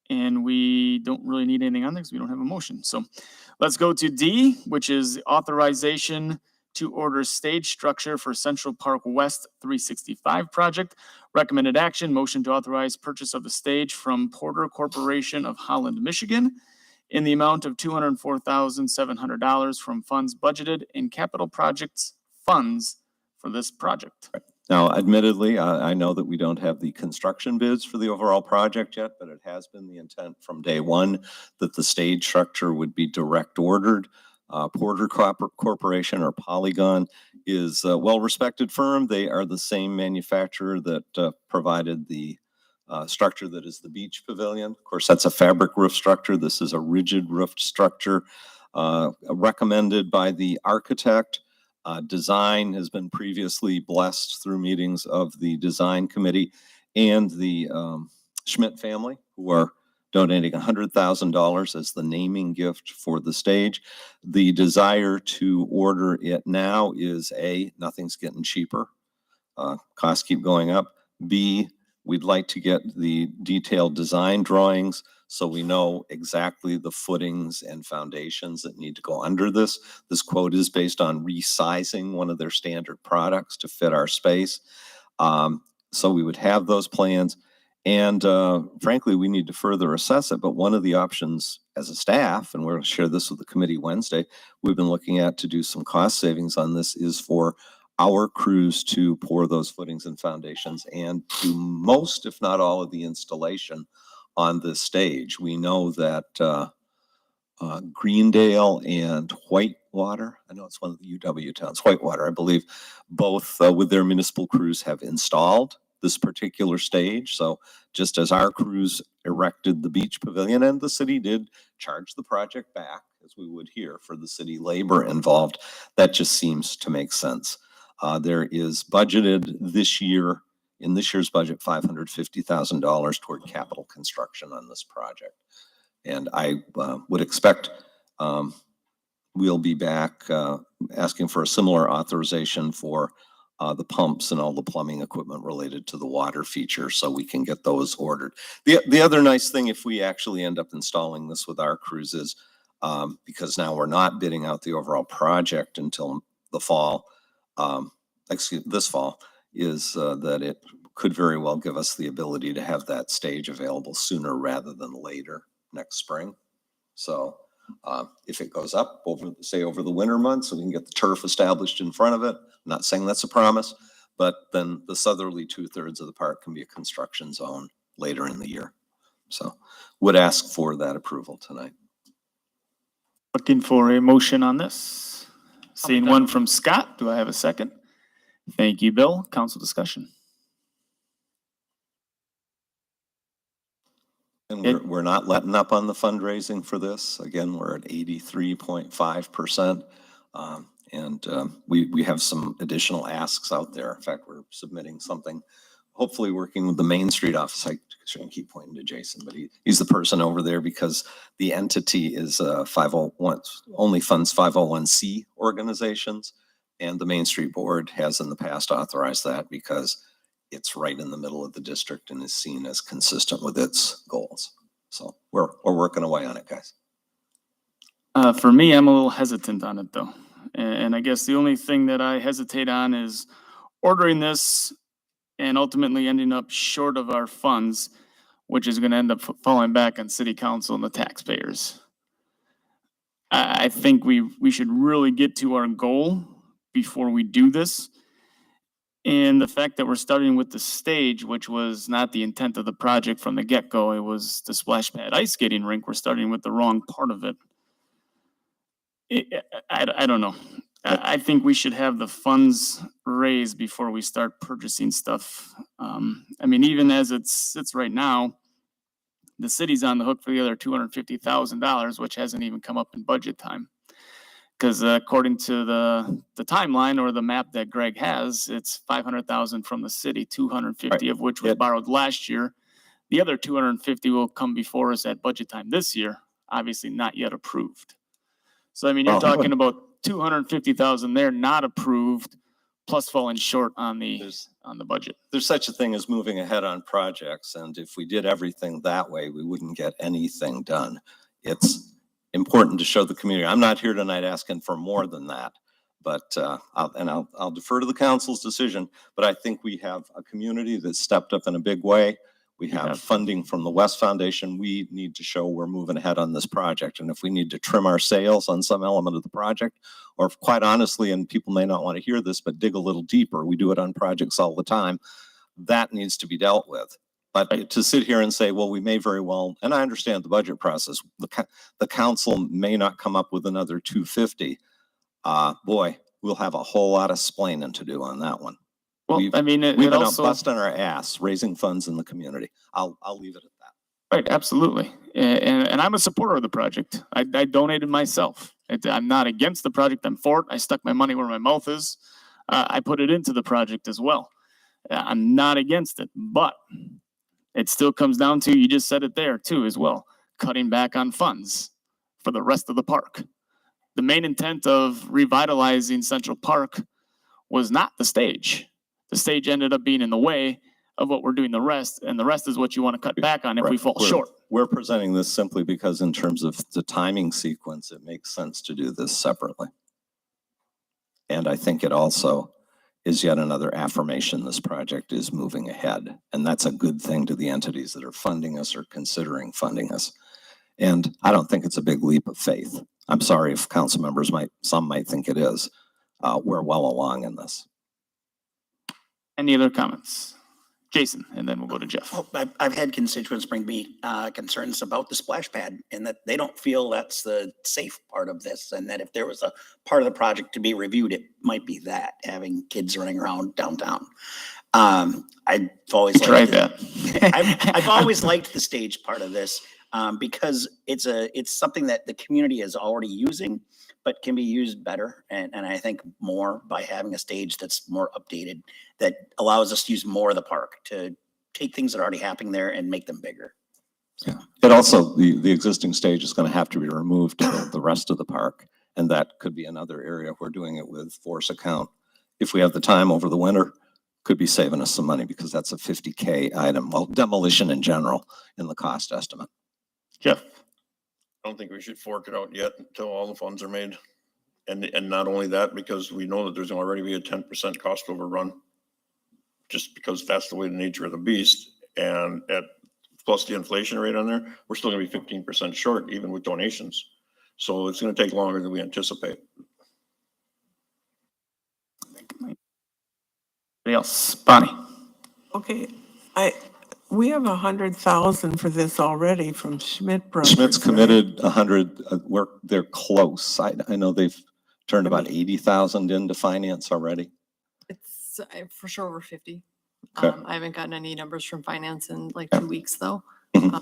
S2: and we don't really need anything on there because we don't have a motion. So let's go to D, which is authorization to order stage structure for Central Park West 365 project. Recommended action, motion to authorize purchase of the stage from Porter Corporation of Holland, Michigan in the amount of $204,700 from funds budgeted in capital projects funds for this project.
S11: Now, admittedly, I know that we don't have the construction bids for the overall project yet, but it has been the intent from day one that the stage structure would be direct ordered. Porter Corporation, or Polygon, is a well-respected firm. They are the same manufacturer that provided the structure that is the beach pavilion. Of course, that's a fabric roof structure. This is a rigid roofed structure recommended by the architect. Design has been previously blessed through meetings of the design committee and the Schmidt family, who are donating $100,000 as the naming gift for the stage. The desire to order it now is A, nothing's getting cheaper. Costs keep going up. B, we'd like to get the detailed design drawings so we know exactly the footings and foundations that need to go under this. This quote is based on resizing one of their standard products to fit our space. So we would have those plans. And frankly, we need to further assess it. But one of the options as a staff, and we're going to share this with the committee Wednesday, we've been looking at to do some cost savings on this is for our crews to pour those footings and foundations and do most, if not all, of the installation on this stage. We know that Greendale and Whitewater, I know it's one of the UW towns, Whitewater, I believe, both with their municipal crews have installed this particular stage. So just as our crews erected the beach pavilion and the city did charge the project back, as we would here for the city labor involved, that just seems to make sense. There is budgeted this year, in this year's budget, $550,000 toward capital construction on this project. And I would expect we'll be back asking for a similar authorization for the pumps and all the plumbing equipment related to the water feature so we can get those ordered. The other nice thing, if we actually end up installing this with our crews, is because now we're not bidding out the overall project until the fall, this fall, is that it could very well give us the ability to have that stage available sooner rather than later next spring. So if it goes up over, say, over the winter months, so we can get the turf established in front of it. I'm not saying that's a promise, but then the southerly 2/3 of the park can be a construction zone later in the year. So would ask for that approval tonight.
S2: Looking for a motion on this. Seeing one from Scott. Do I have a second? Thank you, Bill. Council discussion.
S11: And we're not letting up on the fundraising for this. Again, we're at 83.5%. We have some additional asks out there. In fact, we're submitting something, hopefully working with the Main Street office. I shouldn't keep pointing to Jason, but he's the person over there because the entity is 501, only funds 501c organizations. And the Main Street Board has in the past authorized that because it's right in the middle of the district and is seen as consistent with its goals. So we're working away on it, guys.
S2: For me, I'm a little hesitant on it though. And I guess the only thing that I hesitate on is ordering this and ultimately ending up short of our funds, which is going to end up falling back on city council and the taxpayers. I think we should really get to our goal before we do this. And the fact that we're starting with the stage, which was not the intent of the project from the get-go, it was the splash pad ice skating rink. We're starting with the wrong part of it. I don't know. I think we should have the funds raised before we start purchasing stuff. I mean, even as it sits right now, the city's on the hook for the other $250,000, which hasn't even come up in budget time. Because according to the timeline or the map that Greg has, it's 500,000 from the city, 250 of which was borrowed last year. The other 250 will come before us at budget time this year, obviously not yet approved. So I mean, you're talking about 250,000 there not approved, plus falling short on the budget.
S11: There's such a thing as moving ahead on projects, and if we did everything that way, we wouldn't get anything done. It's important to show the community. I'm not here tonight asking for more than that, but I'll defer to the council's decision. But I think we have a community that stepped up in a big way. We have funding from the West Foundation. We need to show we're moving ahead on this project. And if we need to trim our sails on some element of the project, or if, quite honestly, and people may not want to hear this, but dig a little deeper, we do it on projects all the time, that needs to be dealt with. But to sit here and say, well, we may very well, and I understand the budget process, the council may not come up with another 250. Boy, we'll have a whole lot of splaining to do on that one.
S2: Well, I mean,
S11: we've been out busting our ass, raising funds in the community. I'll leave it at that.
S2: Right, absolutely. And I'm a supporter of the project. I donated myself. I'm not against the project. I'm for it. I stuck my money where my mouth is. I put it into the project as well. I'm not against it, but it still comes down to, you just said it there too as well, cutting back on funds for the rest of the park. The main intent of revitalizing Central Park was not the stage. The stage ended up being in the way of what we're doing the rest, and the rest is what you want to cut back on if we fall short.
S11: We're presenting this simply because in terms of the timing sequence, it makes sense to do this separately. And I think it also is yet another affirmation this project is moving ahead. And that's a good thing to the entities that are funding us or considering funding us. And I don't think it's a big leap of faith. I'm sorry if council members some might think it is. We're well along in this.
S2: Any other comments? Jason, and then we'll go to Jeff.
S14: Well, I've had constituents bring me concerns about the splash pad and that they don't feel that's the safe part of this. And that if there was a part of the project to be reviewed, it might be that, having kids running around downtown. I've always
S2: tried that.
S14: I've always liked the stage part of this because it's something that the community is already using, but can be used better. And I think more by having a stage that's more updated, that allows us to use more of the park to take things that are already happening there and make them bigger.
S11: Yeah. It also, the existing stage is going to have to be removed to the rest of the park. And that could be another area we're doing it with force account. If we have the time over the winter, could be saving us some money because that's a $50K item. Well, demolition in general in the cost estimate.
S2: Jeff?
S12: I don't think we should fork it out yet until all the funds are made. And not only that, because we know that there's already be a 10% cost overrun, just because that's the way the nature of the beast. And plus the inflation rate on there, we're still gonna be 15% short, even with donations. So it's gonna take longer than we anticipate.
S2: Anybody else? Bonnie?
S24: Okay, we have 100,000 for this already from Schmidt Brothers.
S11: Schmidt's
S24: right?
S11: committed 100, they're close. I know they've turned about 80,000 into finance already.
S1: It's for sure over 50.
S11: Okay.
S1: I haven't gotten any numbers from finance in like 2 weeks though. I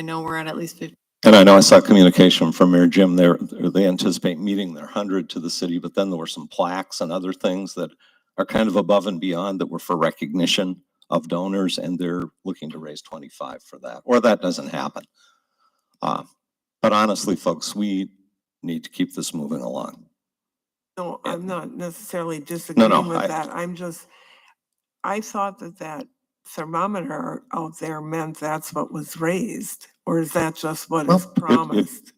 S1: know we're at least 50.
S11: And I know I saw communication from Mayor Jim there. They anticipate meeting their 100 to the city, but then there were some plaques and other things that are kind of above and beyond that were for recognition of donors, and they're looking to raise 25 for that, or that doesn't happen. But honestly, folks, we need to keep this moving along.
S24: No, I'm not necessarily disagreeing with
S11: I-
S24: that. I thought that thermometer out there meant that's what was raised, or is that just what is promised?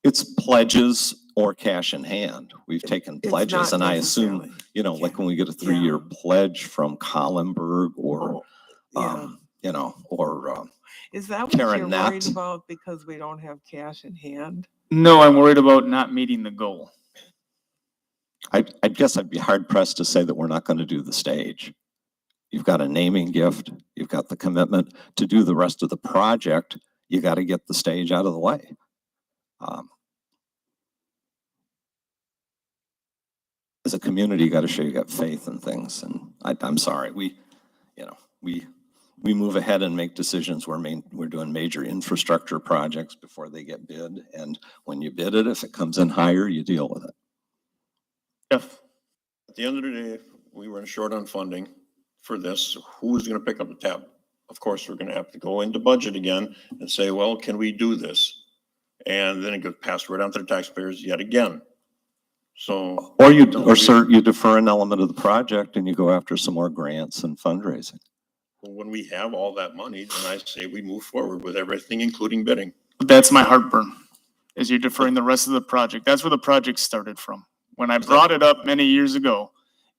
S11: It's pledges or cash in hand. We've taken
S24: It's
S11: pledges,
S24: not
S11: and I assume,
S24: necessarily.
S11: like when we get a 3-year pledge from Collenberg or,
S24: Yeah.
S11: or
S24: Is that what
S11: Karen
S24: you're worried
S11: Nett.
S24: about because we don't have cash in hand?
S2: No, I'm worried about not meeting the goal.
S11: I guess I'd be hard pressed to say that we're not going to do the stage. You've got a naming gift, you've got the commitment to do the rest of the project. You got to get the stage out of the way. As a community, you got to show you got faith in things. And I'm sorry, we move ahead and make decisions. We're doing major infrastructure projects before they get bid. And when you bid it, if it comes in higher, you deal with it.
S12: At the end of the day, we were short on funding for this. Who's going to pick up the tab? Of course, we're going to have to go into budget again and say, well, can we do this? And then it gets passed right on to the taxpayers yet again. So.
S11: Or you defer an element of the project and you go after some more grants and fundraising.
S12: When we have all that money, then I say we move forward with everything, including bidding.
S2: That's my heartburn, is you're deferring the rest of the project. That's where the project started from. When I brought it up many years ago,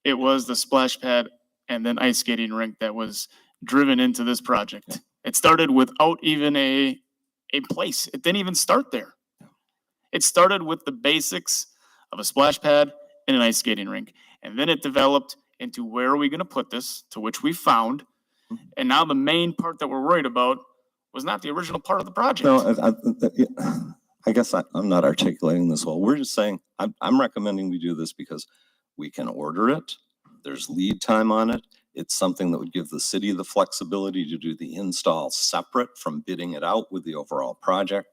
S2: it was the splash pad and then ice skating rink that was driven into this project. It started without even a place. It didn't even start there. It started with the basics of a splash pad and an ice skating rink. And then it developed into where are we going to put this, to which we found. And now the main part that we're worried about was not the original part of the project.
S11: No, I guess I'm not articulating this well. We're just saying, I'm recommending we do this because we can order it. There's lead time on it. It's something that would give the city the flexibility to do the install separate from bidding it out with the overall project.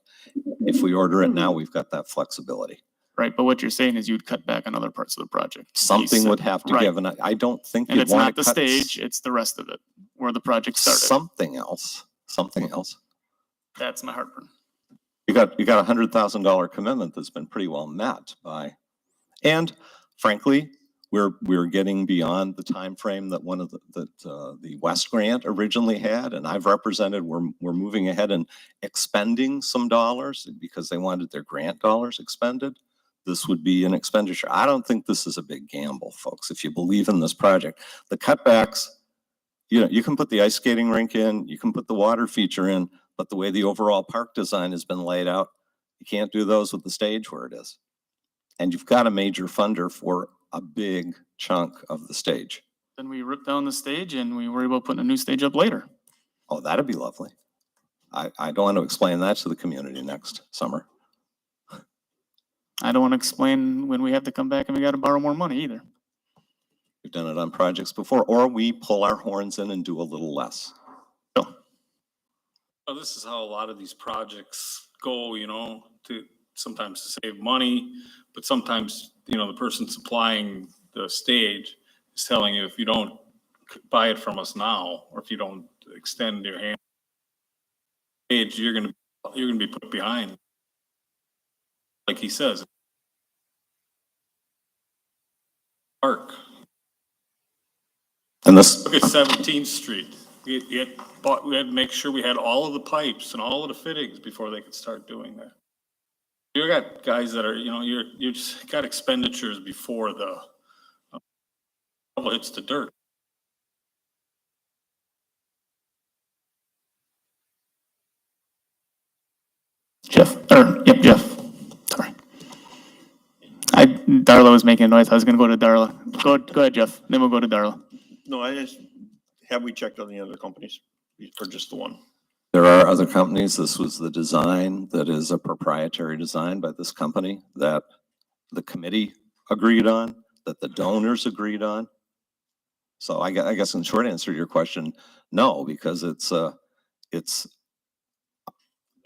S11: If we order it now, we've got that flexibility.
S2: Right, but what you're saying is you'd cut back on other parts of the project.
S11: Something would have to give, and I don't think
S2: And
S11: you'd
S2: it's
S11: want
S2: not
S11: to
S2: the
S11: cut
S2: stage, it's the rest of it, where the project started.
S11: something else.
S2: That's my heartburn.
S11: You got a $100,000 commitment that's been pretty well met by, and frankly, we're getting beyond the time frame that the West Grant originally had, and I've represented. We're moving ahead and expending some dollars because they wanted their grant dollars expended. this would be an expenditure. I don't think this is a big gamble, folks. If you believe in this project, the cutbacks, you can put the ice skating rink in, you can put the water feature in, but the way the overall park design has been laid out, you can't do those with the stage where it is. And you've got a major funder for a big chunk of the stage.
S2: Then we rip down the stage and we worry about putting a new stage up later.
S11: Oh, that'd be lovely. I don't want to explain that to the community next summer.
S2: I don't want to explain when we have to come back and we got to borrow more money either.
S11: We've done it on projects before, or we pull our horns in and do a little less.
S3: Well, this is how a lot of these projects go, to sometimes to save money, but sometimes, the person supplying the stage is telling you if you don't buy it from us now, or if you don't extend your hand, stage, you're gonna be put behind. Like he says, park.
S11: And this,
S3: Look at 17th Street. We had to make sure we had all of the pipes and all of the fittings before they could start doing that. You got guys that are, you just got expenditures before the hits the dirt.
S2: Jeff. Sorry. Darla was making a noise. I was going to go to Darla. Go ahead, Jeff. Then we'll go to Darla.
S12: No, have we checked on the other companies or just the one?
S11: there are other companies. This was the design that is a proprietary design by this company that the committee agreed on, that the donors agreed on. So I guess in short answer to your question, no, because it's
S12: And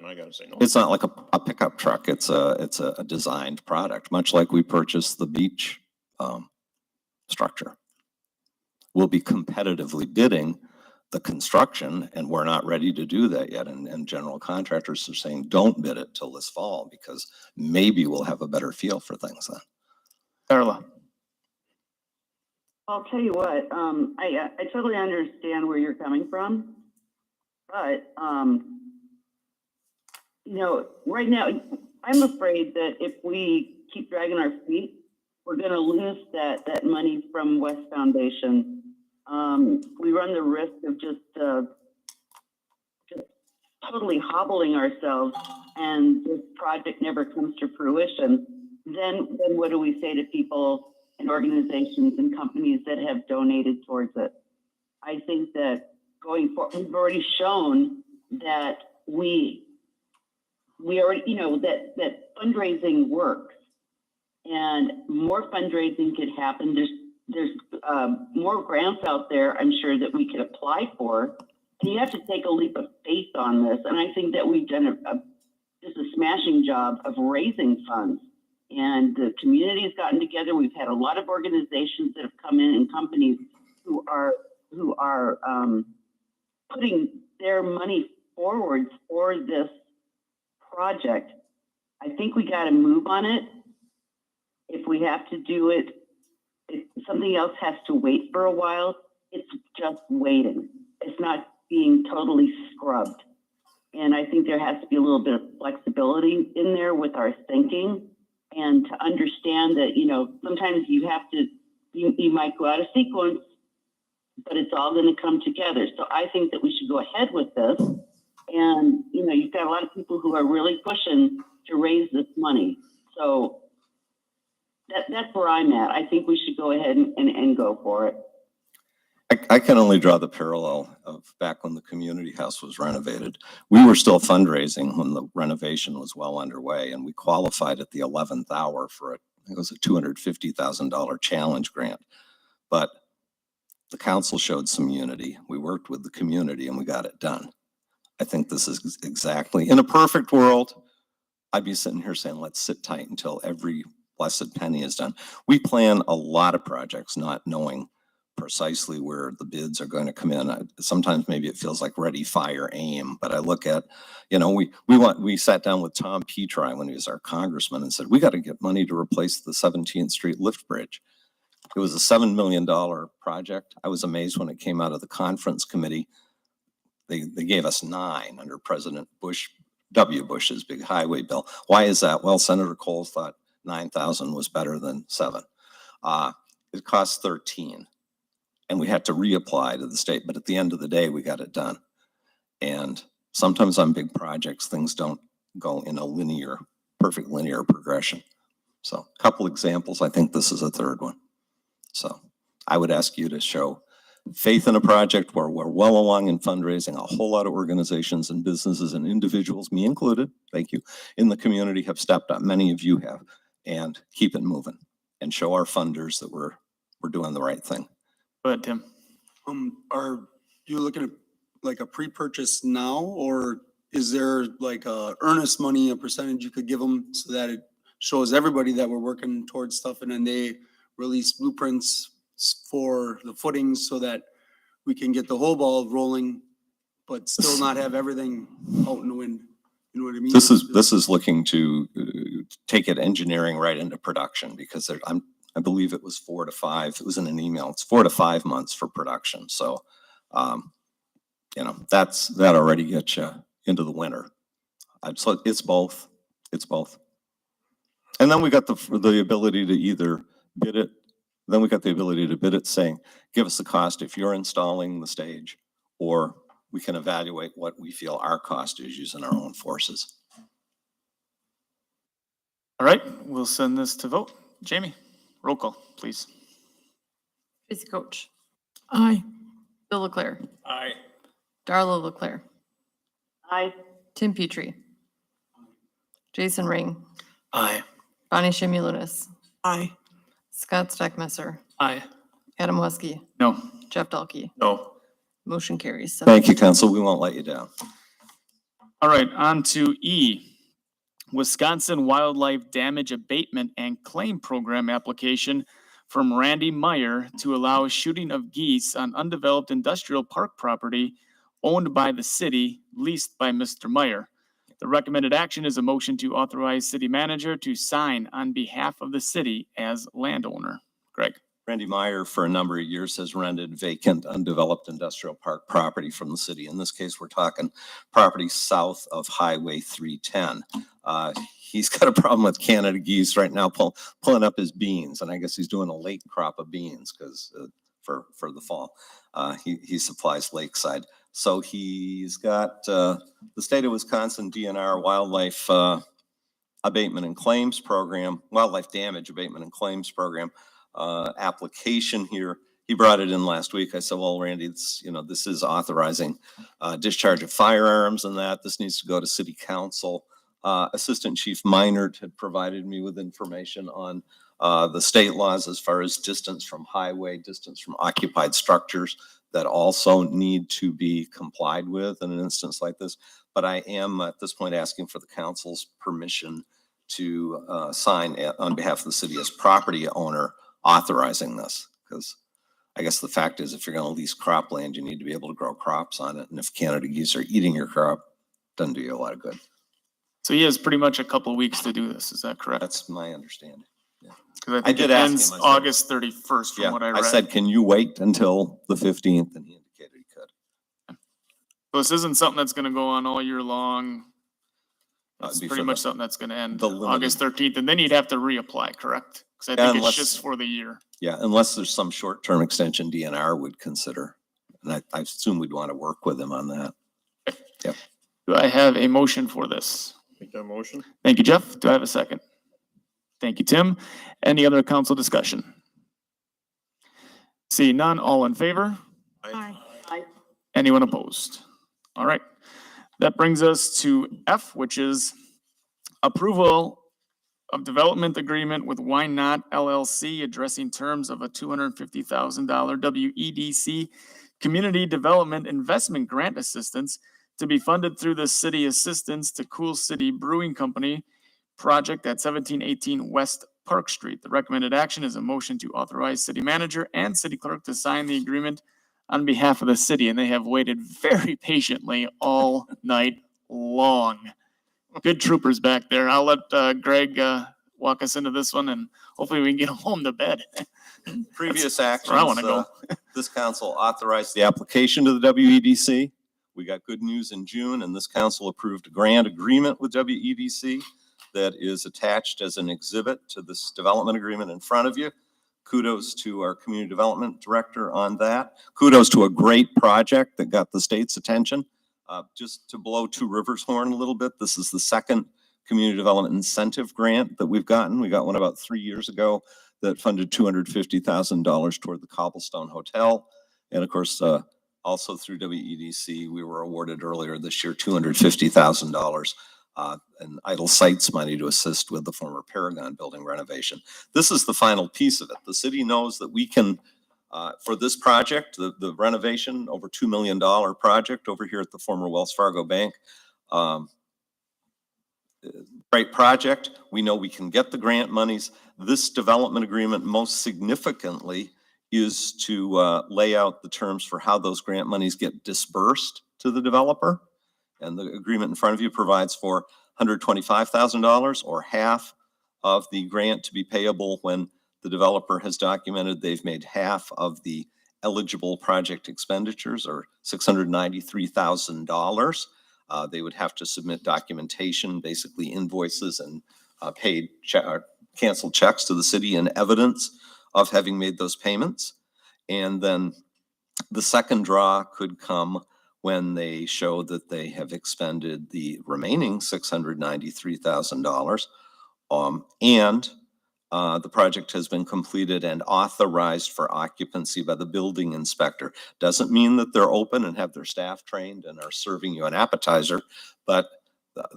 S12: I gotta say no.
S11: it's not like a pickup truck. It's a designed product, much like we purchased the beach structure. We'll be competitively bidding the construction, and we're not ready to do that yet. And general contractors are saying, don't bid it till this fall, because maybe we'll have a better feel for things then.
S2: Darla.
S19: I'll tell you what, I totally understand where you're coming from, but, right now, I'm afraid that if we keep dragging our feet, we're gonna lose that money from West Foundation. We run the risk of just totally hobbling ourselves, and this project never comes to fruition. Then what do we say to people and organizations and companies that have donated towards it? I think that going forward, we've already shown that we already, that fundraising works, and more fundraising could happen. There's more grants out there, I'm sure, that we could apply for, and you have to take a leap of faith on this. And I think that we've done just a smashing job of raising funds, and the community has gotten together. We've had a lot of organizations that have come in, and companies who are putting their money forward for this project. I think we got to move on it. If we have to do it, if something else has to wait for a while, it's just waiting. It's not being totally scrubbed. And I think there has to be a little bit of flexibility in there with our thinking, and to understand that, sometimes you have to, you might go out of sequence, but it's all going to come together. So I think that we should go ahead with this. And, you've got a lot of people who are really pushing to raise this money. So that's where I'm at. I think we should go ahead and go for it.
S11: I can only draw the parallel of back when the community house was renovated. We were still fundraising when the renovation was well underway, and we qualified at the 11th hour for it was a $250,000 challenge grant. But the council showed some unity. We worked with the community and we got it done. I think this is exactly, in a perfect world, I'd be sitting here saying, let's sit tight until every blessed penny is done. We plan a lot of projects not knowing precisely where the bids are going to come in. Sometimes maybe it feels like ready, fire, aim, but I look at, we sat down with Tom Petri when he was our congressman and said, we got to get money to replace the 17th Street lift bridge. It was a $7 million project. I was amazed when it came out of the conference committee. They gave us 9 under President Bush, W. Bush's big highway bill. Why is that? Well, Senator Cole thought 9,000 was better than 7. It cost 13 and we had to reapply to the state, but at the end of the day, we got it done. And sometimes on big projects, things don't go in a perfect linear progression. So a couple examples, I think this is a third one. So I would ask you to show faith in a project where we're well along in fundraising. A whole lot of organizations and businesses and individuals, me included, thank you, in the community have stepped up. Many of you have, and keep it moving and show our funders that we're doing the right thing.
S2: Go ahead, Tim.
S5: Are you looking at like a pre-purchase now, or is there like a earnest money, a percentage you could give them so that it shows everybody that we're working towards stuff, and then they release blueprints for the footings so that we can get the whole ball rolling, but still not have everything out in the wind? You know what I mean?
S11: This is looking to take it engineering right into production, because I believe it was 4 to 5. It was in an email. It's 4 to 5 months for production. So, that already gets you into the winter. So it's both. It's both. And then we got the ability to either bid it. Then we got the ability to bid it, saying, give us the cost if you're installing the stage, or we can evaluate what we feel our cost is using our own forces.
S2: All right, we'll send this to vote. Jamie, roll call, please.
S1: Tracy Coach,
S16: Aye.
S1: Bill Leclerc,
S3: Aye.
S1: Darla Leclerc,
S19: Aye.
S1: Tim Petrie, Jason Ring,
S7: Aye.
S1: Bonnie Shimulis,
S8: Aye.
S1: Scott Steckmesser,
S13: Aye.
S1: Adam Wesky,
S2: No.
S1: Jeff Dalkey.
S3: No.
S1: Motion carries.
S11: Thank you, Council. We won't let you down.
S2: All right, on to E. Wisconsin Wildlife Damage Abatement and Claim Program application from Randy Meyer to allow shooting of geese on undeveloped industrial park property owned by the city, leased by Mr. Meyer. The recommended action is a motion to authorize city manager to sign on behalf of the city as landowner. Greg.
S11: Randy Meyer, for a number of years, has rented vacant, undeveloped industrial park property from the city. In this case, we're talking property south of Highway 310. He's got a problem with Canada geese right now, pulling up his beans, and I guess he's doing a late crop of beans because for the fall. He supplies Lakeside. So he's got the state of Wisconsin DNR Wildlife Abatement and Claims Program, Wildlife Damage Abatement and Claims Program application here. He brought it in last week. I said, well, Randy, this is authorizing discharge of firearms and that. This needs to go to city council. Assistant Chief Meinert had provided me with information on the state laws as far as distance from highway, distance from occupied structures that also need to be complied with in an instance like this. But I am at this point asking for the council's permission to sign on behalf of the city as property owner authorizing this, because I guess the fact is, if you're going to lease cropland, you need to be able to grow crops on it. And if Canada geese are eating your crop, it doesn't do you a lot of good.
S2: So he has pretty much a couple of weeks to do this. Is that correct?
S11: That's my understanding.
S2: Because I think it ends August 31st from what I read.
S11: I said, can you wait until the 15th? And he indicated he could.
S2: So this isn't something that's going to go on all year long. It's
S11: be
S2: pretty
S11: for
S2: much
S11: the-
S2: something that's going to end
S11: the limited-
S2: August 13th, and then you'd have to reapply, correct? Because I
S11: Yeah,
S2: think
S11: unless-
S2: it's just for the year.
S11: Yeah, unless there's some short-term extension DNR would consider. And I assume we'd want to work with him on that. Yep.
S2: Do I have a motion for this?
S12: Make that motion.
S2: Thank you, Jeff. Do I have a second? Thank you, Tim. Any other council discussion? See none, all in favor?
S8: Aye.
S2: Anyone opposed? All right. That brings us to F, which is approval of development agreement with Why Not LLC addressing terms of a $250,000 WEDC Community Development Investment Grant Assistance to be funded through the city assistance to Cool City Brewing Company project at 1718 West Park Street. The recommended action is a motion to authorize city manager and city clerk to sign the agreement on behalf of the city, and they have waited very patiently all night long. Good troopers back there. I'll let Greg walk us into this one, and hopefully we can get home to bed.
S11: Previous
S2: That's where I want to
S11: actions,
S2: go.
S11: this council authorized the application to the WEDC. We got good news in June, and this council approved a grant agreement with WEDC. that is attached as an exhibit to this development agreement in front of you. Kudos to our community development director on that. Kudos to a great project that got the state's attention. Just to blow Two Rivers horn a little bit, this is the second community development incentive grant that we've gotten. We got one about 3 years ago that funded $250,000 toward the Cobblestone Hotel. And of course, also through WEDC, we were awarded earlier this year $250,000 and idle sites money to assist with the former Paragon building renovation. This is the final piece of it. The city knows that we can, for this project, the renovation, over $2 million project over here at the former Wells Fargo Bank. Great project. We know we can get the grant monies. This development agreement most significantly is to lay out the terms for how those grant monies get dispersed to the developer. And the agreement in front of you provides for $125,000 or half of the grant to be payable when the developer has documented they've made half of the eligible project expenditures, or $693,000. They would have to submit documentation, basically invoices and paid canceled checks to the city in evidence of having made those payments. And then the second draw could come when they show that they have expended the remaining $693,000 and the project has been completed and authorized for occupancy by the building inspector. Doesn't mean that they're open and have their staff trained and are serving you an appetizer, but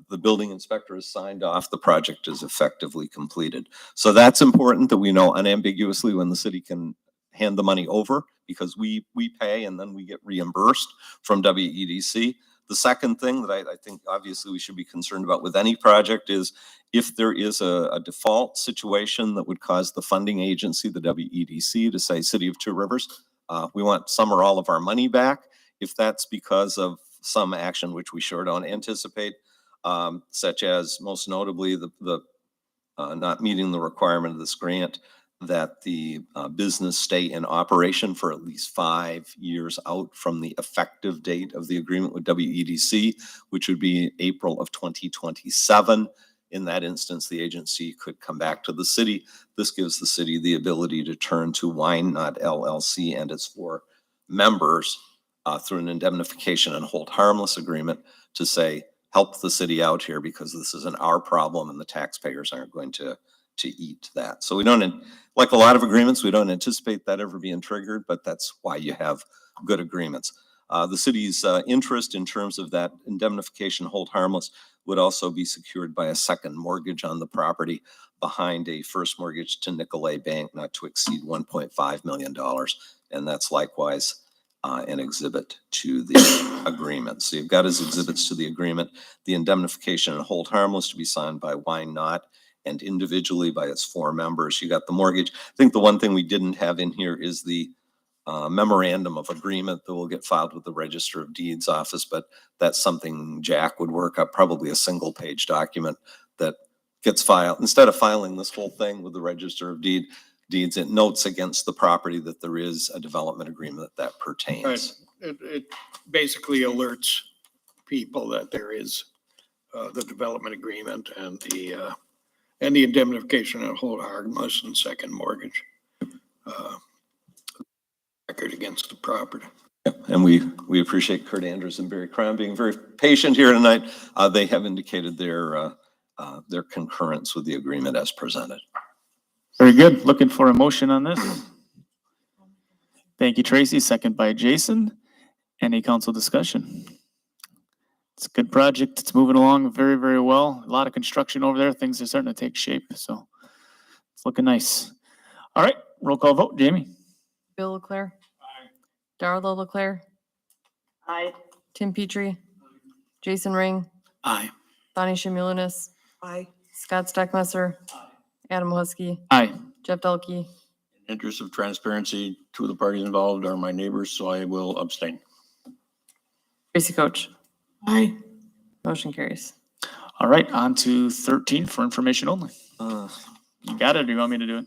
S11: the building inspector has signed off, the project is effectively completed. So that's important that we know unambiguously when the city can hand the money over, because we pay and then we get reimbursed from WEDC. The second thing that I think obviously we should be concerned about with any project is if there is a default situation that would cause the funding agency, the WEDC, to say, City of Two Rivers, we want some or all of our money back. If that's because of some action which we sure don't anticipate, such as most notably the not meeting the requirement of this grant, that the business stay in operation for at least 5 years out from the effective date of the agreement with WEDC, which would be April of 2027. In that instance, the agency could come back to the city. This gives the city the ability to turn to Wine Not LLC and its 4 members through an indemnification and hold harmless agreement to say, help the city out here because this isn't our problem and the taxpayers aren't going to eat that. So we don't, like a lot of agreements, we don't anticipate that ever being triggered, but that's why you have good agreements. The city's interest in terms of that indemnification hold harmless would also be secured by a second mortgage on the property behind a first mortgage to Nicolay Bank not to exceed $1.5 million. And that's likewise an exhibit to the agreement. So you've got as exhibits to the agreement, the indemnification and hold harmless to be signed by Why Not and individually by its 4 members. You got the mortgage. I think the one thing we didn't have in here is the memorandum of agreement that will get filed with the Register of Deeds office, but that's something Jack would work up, probably a single page document that gets filed. Instead of filing this whole thing with the Register of Deeds, it notes against the property that there is a development agreement that pertains.
S18: Right. It basically alerts people that there is the development agreement and the indemnification and hold harmless and second mortgage record against the property.
S11: And we appreciate Kurt Andrews and Barry Crown being very patient here tonight. They have indicated their concurrence with the agreement as presented.
S2: Very good. Looking for a motion on this. Thank you, Tracy. Second by Jason. Any council discussion? It's a good project. It's moving along very, very well. A lot of construction over there. Things are starting to take shape. So it's looking nice. All right. Roll call vote. Jamie?
S1: Bill Leclerc. Aye. Darla Leclerc.
S19: Aye.
S1: Tim Petrie. Jason Ring.
S5: Aye.
S1: Bonnie Shimulinis.
S8: Aye.
S1: Scott Steckmesser. Adam Husky.
S2: Aye.
S1: Jeff Delkey.
S12: In interest of transparency, 2 of the parties involved are my neighbors, so I will abstain.
S1: Tracy Coach.
S8: Aye.
S1: Motion carries.
S2: All right. On to 13 for information only. You got it, or do you want me to do it?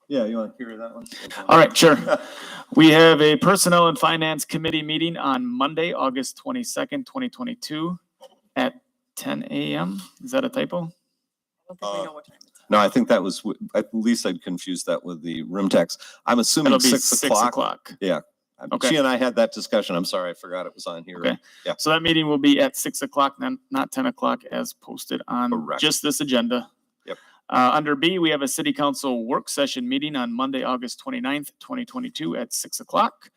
S11: Yeah, you want to carry that one?
S2: All right, sure. We have a Personnel and Finance Committee meeting on Monday, August 22nd, 2022 at 10 a.m. Is that a typo?
S10: don't think we know what time it's
S11: No, I think that was, at least I'd confused that with the room tax. I'm assuming
S2: It'll be
S11: 6 o'clock. Yeah.
S2: Okay.
S11: She and I had that discussion. I'm sorry, I forgot it was on here.
S2: Okay.
S11: Yeah.
S2: So that meeting will be at 6 o'clock, then not 10 o'clock as posted on
S11: Correct.
S2: just this agenda.
S11: Yep.
S2: Under B, we have a city council work session meeting on Monday, August 29th, 2022 at 6 o'clock.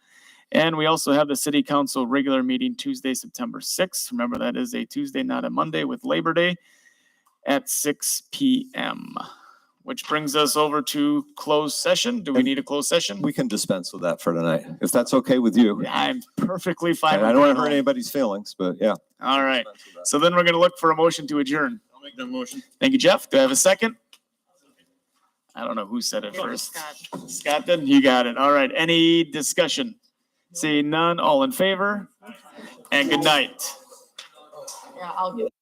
S2: And we also have the city council regular meeting Tuesday, September 6th. Remember, that is a Tuesday, not a Monday, with Labor Day at 6 p.m. Which brings us over to closed session. Do we need a closed session?
S11: We can dispense with that for tonight, if that's okay with you.
S2: I'm perfectly fine.
S11: I don't want to hurt anybody's feelings, but yeah.
S2: All right. So then we're going to look for a motion to adjourn.
S12: I'll make that motion.
S2: Thank you, Jeff. Do I have a second? I don't know who said it first. Scott did? You got it. All right. Any discussion? Seeing none, all in favor? And good night.
S10: Yeah, I'll get.